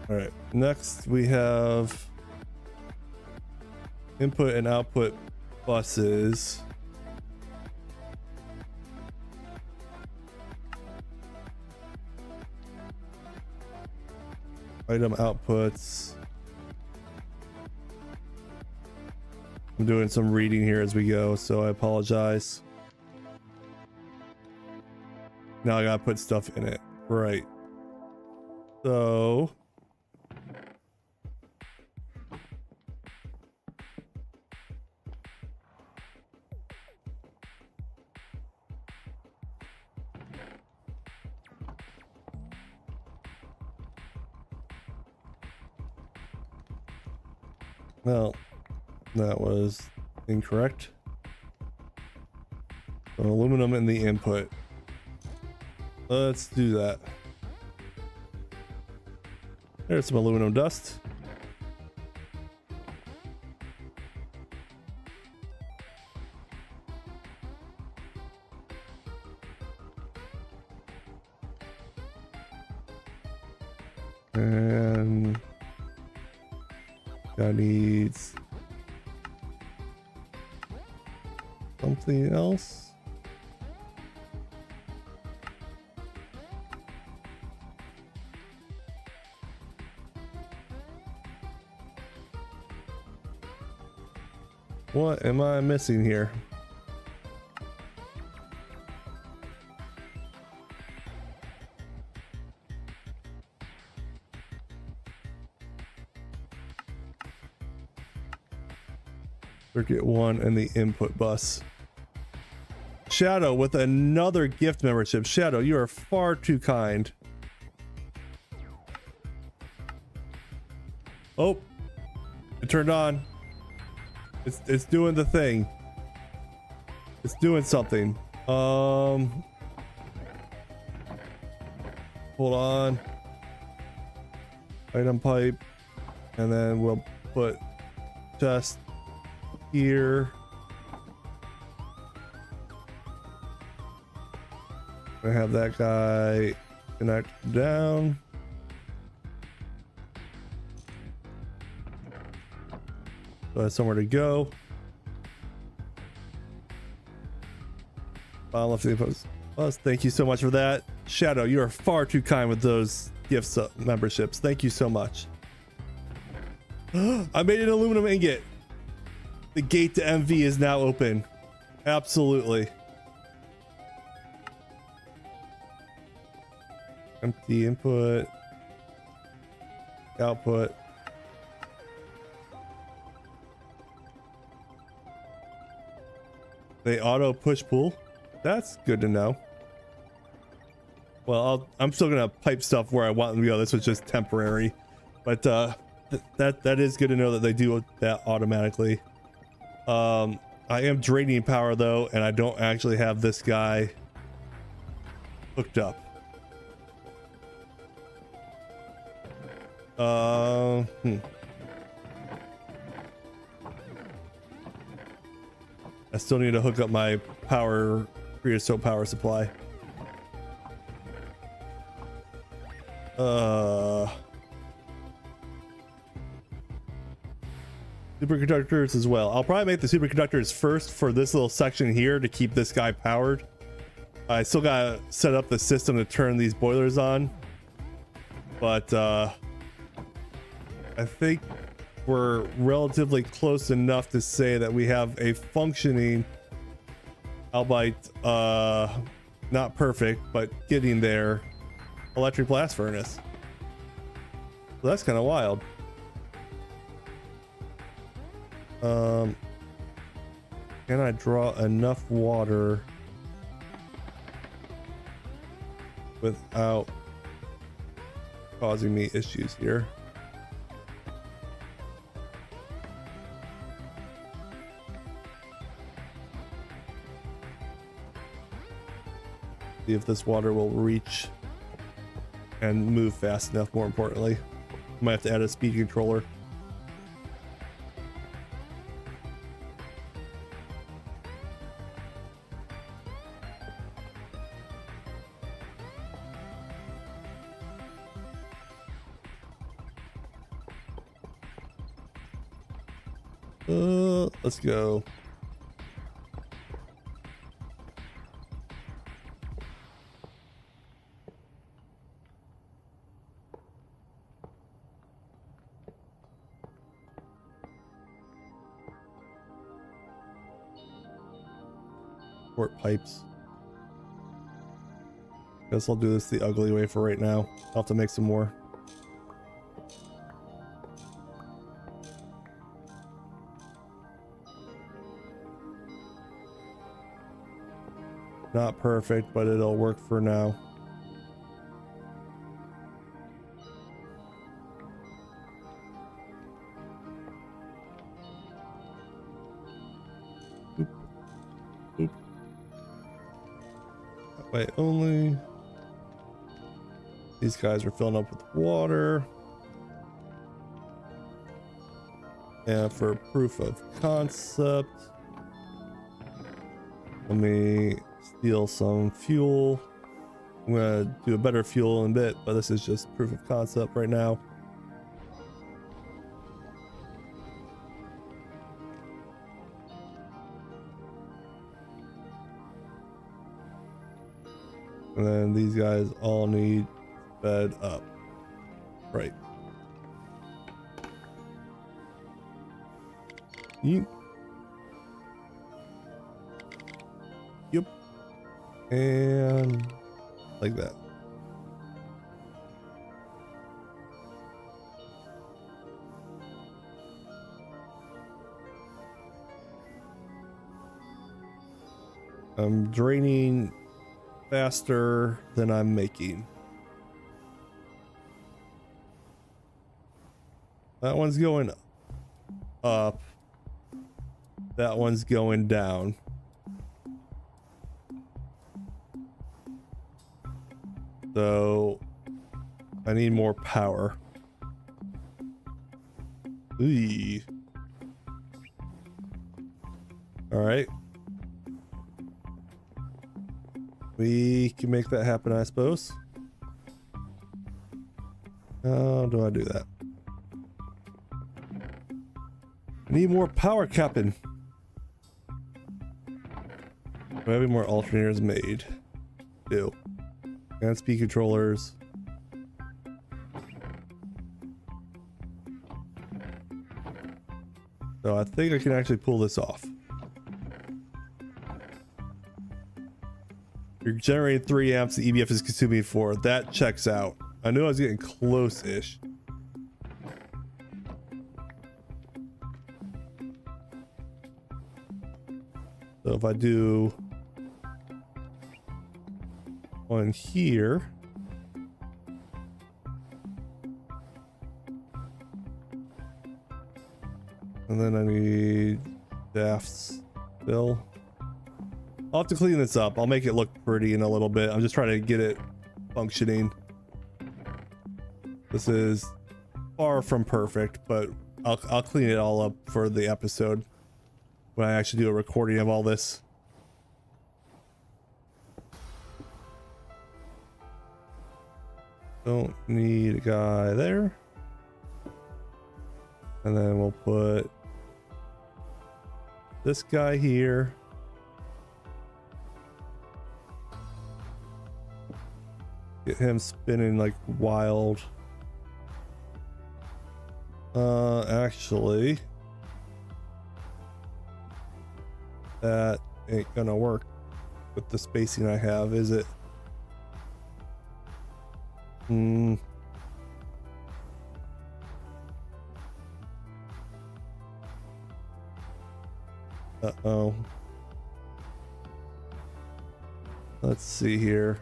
All right, next we have input and output buses. Item outputs. I'm doing some reading here as we go, so I apologize. Now I gotta put stuff in it. Right. So well, that was incorrect. So aluminum in the input. Let's do that. There's some aluminum dust. And that needs something else. What am I missing here? Circuit 1 and the input bus. Shadow with another gift membership. Shadow, you are far too kind. Oh, it turned on. It's doing the thing. It's doing something. Hold on. Item pipe, and then we'll put chest here. I have that guy connect down. So that's somewhere to go. I'll left the post. Thank you so much for that. Shadow, you are far too kind with those gifts memberships. Thank you so much. I made an aluminum ingot. The gate to MV is now open. Absolutely. Empty input. Output. They auto push pull. That's good to know. Well, I'm still gonna pipe stuff where I want them to go. This was just temporary, but that is good to know that they do that automatically. I am draining power though, and I don't actually have this guy hooked up. I still need to hook up my power creosote power supply. Superconductors as well. I'll probably make the superconductors first for this little section here to keep this guy powered. I still gotta set up the system to turn these boilers on, but I think we're relatively close enough to say that we have a functioning, albeit not perfect, but getting there, electric blast furnace. So that's kind of wild. Can I draw enough water without causing me issues here? See if this water will reach and move fast enough. More importantly, might have to add a speed controller. Let's go. Port pipes. Guess I'll do this the ugly way for right now. I'll have to make some more. Not perfect, but it'll work for now. Oop. Oop. That way only. These guys are filling up with water. And for proof of concept, let me steal some fuel. I'm gonna do a better fuel in a bit, but this is just proof of concept right now. And then these guys all need fed up. Right. Yep. And like that. I'm draining faster than I'm making. That one's going up. That one's going down. So I need more power. Eee. All right. We can make that happen, I suppose. How do I do that? I need more power, Captain. Do I have any more alternators made? Do. And speed controllers. So I think I can actually pull this off. You're generating 3 amps, the EBF is consuming 4. That checks out. I knew I was getting close-ish. So if I do one here, and then I need shafts still. I'll have to clean this up. I'll make it look pretty in a little bit. I'm just trying to get it functioning. This is far from perfect, but I'll clean it all up for the episode when I actually do a recording of all this. Don't need a guy there. And then we'll put this guy here. Get him spinning like wild. Actually, that ain't gonna work with the spacing I have, is it? Uh-oh. Let's see here.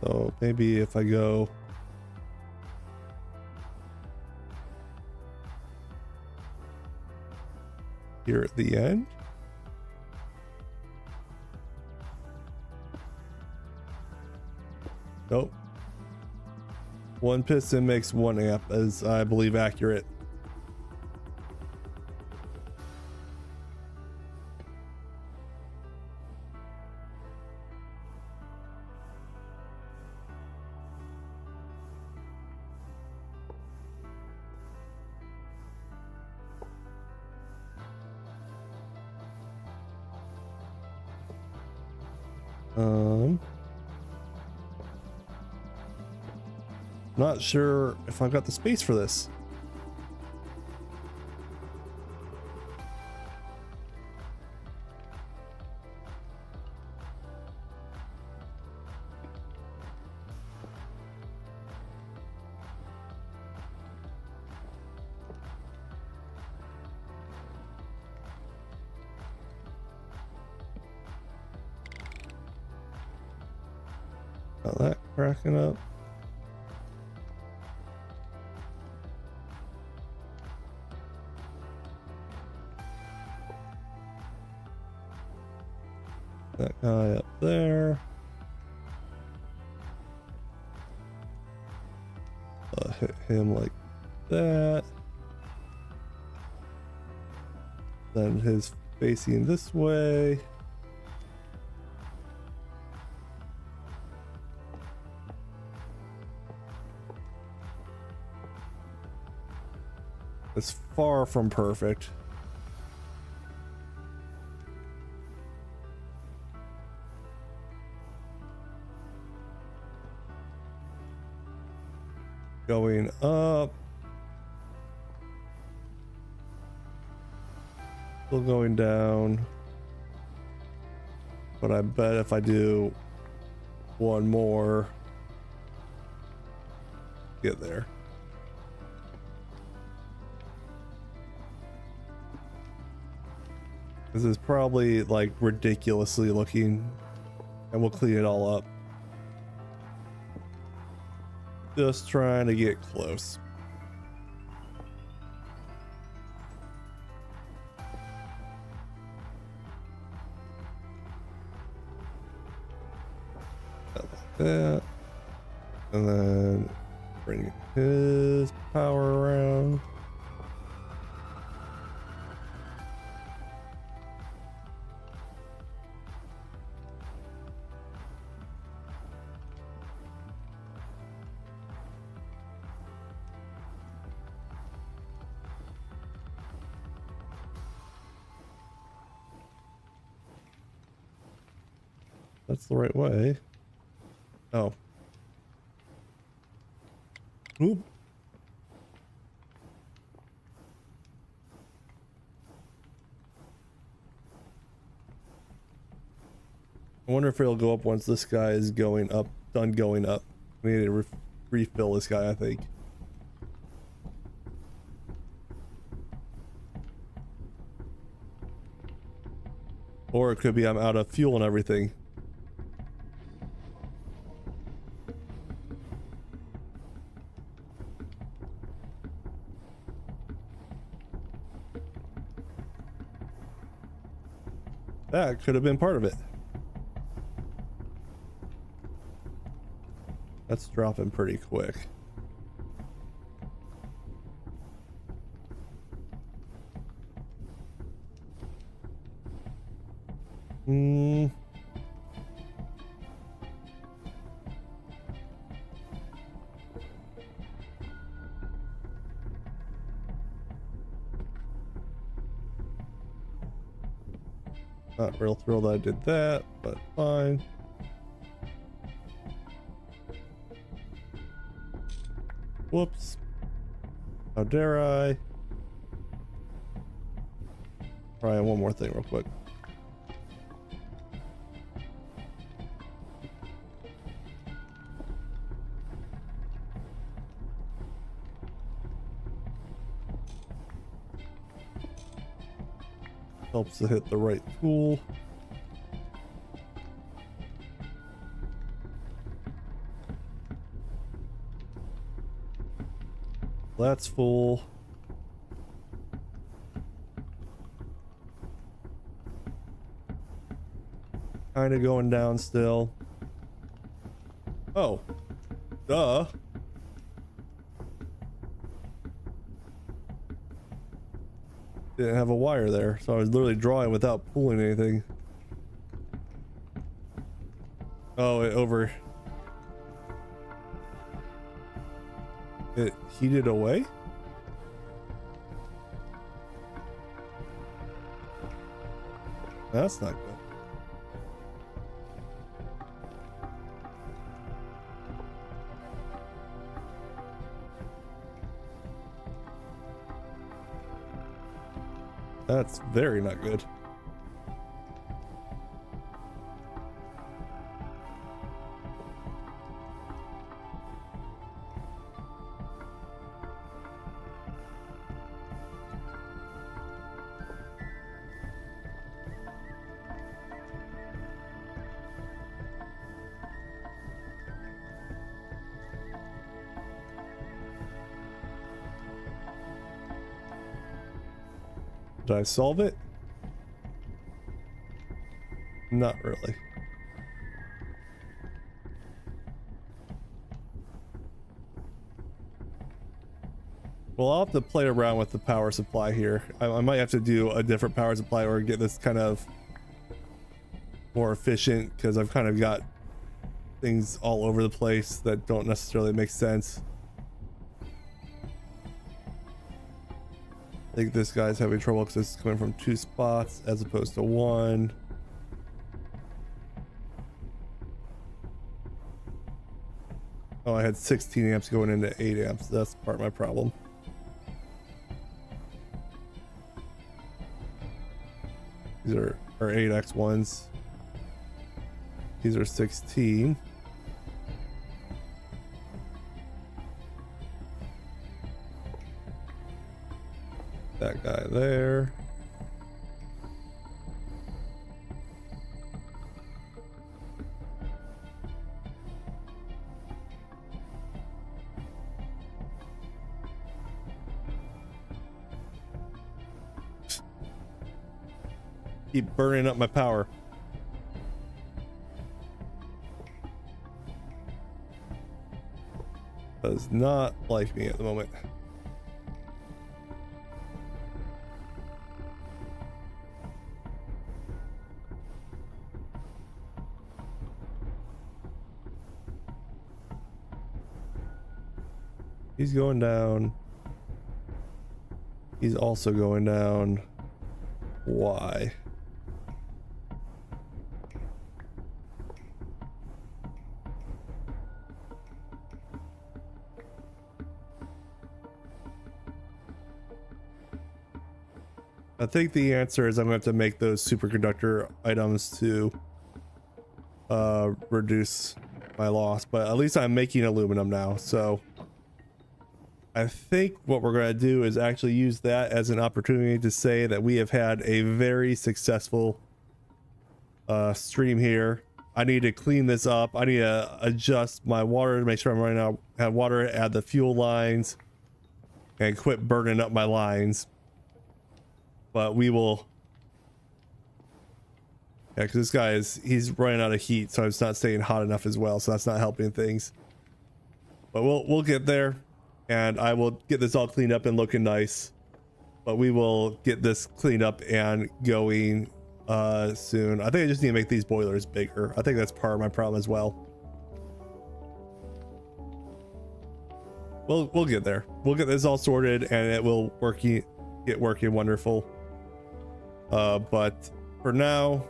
So maybe if I go here at the end. Nope. 1 piston makes 1 amp, as I believe accurate. Not sure if I've got the space for this. Got that cracking up. That guy up there. Hit him like that. Then his facing this way. It's far from perfect. Going up. Still going down. But I bet if I do one more, get there. This is probably like ridiculously looking, and we'll clean it all up. Just trying to get close. Like that. And then bring his power around. That's the right way. Oh. Oop. I wonder if it'll go up once this guy is going up, done going up. We need to refill this guy, I think. Or it could be I'm out of fuel and everything. That could have been part of it. That's dropping pretty quick. Not real thrilled I did that, but fine. Whoops. How dare I? Try one more thing real quick. Helps to hit the right tool. That's full. Kind of going down still. Oh, duh. Didn't have a wire there, so I was literally drawing without pulling anything. Oh, it heated away? That's not good. That's very not good. Did I solve it? Not really. Well, I'll have to play around with the power supply here. I might have to do a different power supply or get this kind of more efficient, because I've kind of got things all over the place that don't necessarily make sense. I think this guy's having trouble because it's coming from 2 spots as opposed to 1. Oh, I had 16 amps going into 8 amps. That's part of my problem. These are 8x ones. These are 16. That guy there. Keep burning up my power. Does not like me at the moment. He's going down. He's also going down. Why? I think the answer is I'm going to have to make those superconductor items to reduce my loss, but at least I'm making aluminum now. So I think what we're going to do is actually use that as an opportunity to say that we have had a very successful stream here. I need to clean this up. I need to adjust my water to make sure I'm running out of water, add the fuel lines, and quit burning up my lines. But we will, yeah, because this guy he's running out of heat, so it's not staying hot enough as well, so that's not helping things. But we'll get there, and I will get this all cleaned up and looking nice. But we will get this cleaned up and going soon. I think I just need to make these boilers bigger. I think that's part of my problem as well. We'll get there. We'll get this all sorted, and it will get working wonderful. But for now,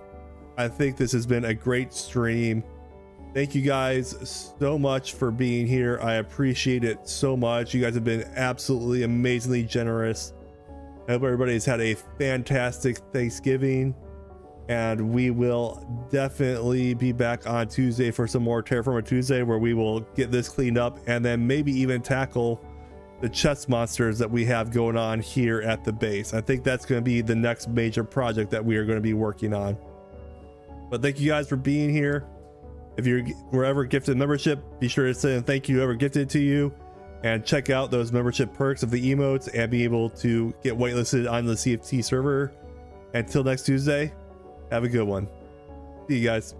I think this has been a great stream. Thank you guys so much for being here. I appreciate it so much. You guys have been absolutely amazingly generous. I hope everybody has had a fantastic Thanksgiving, and we will definitely be back on Tuesday for some more Terraforma Tuesday, where we will get this cleaned up and then maybe even tackle the chest monsters that we have going on here at the base. I think that's going to be the next major project that we are going to be working on. But thank you guys for being here. If you were ever gifted membership, be sure to say thank you whoever gifted to you, and check out those membership perks of the emotes and be able to get whitelisted on the CFT server. Until next Tuesday, have a good one. See you guys.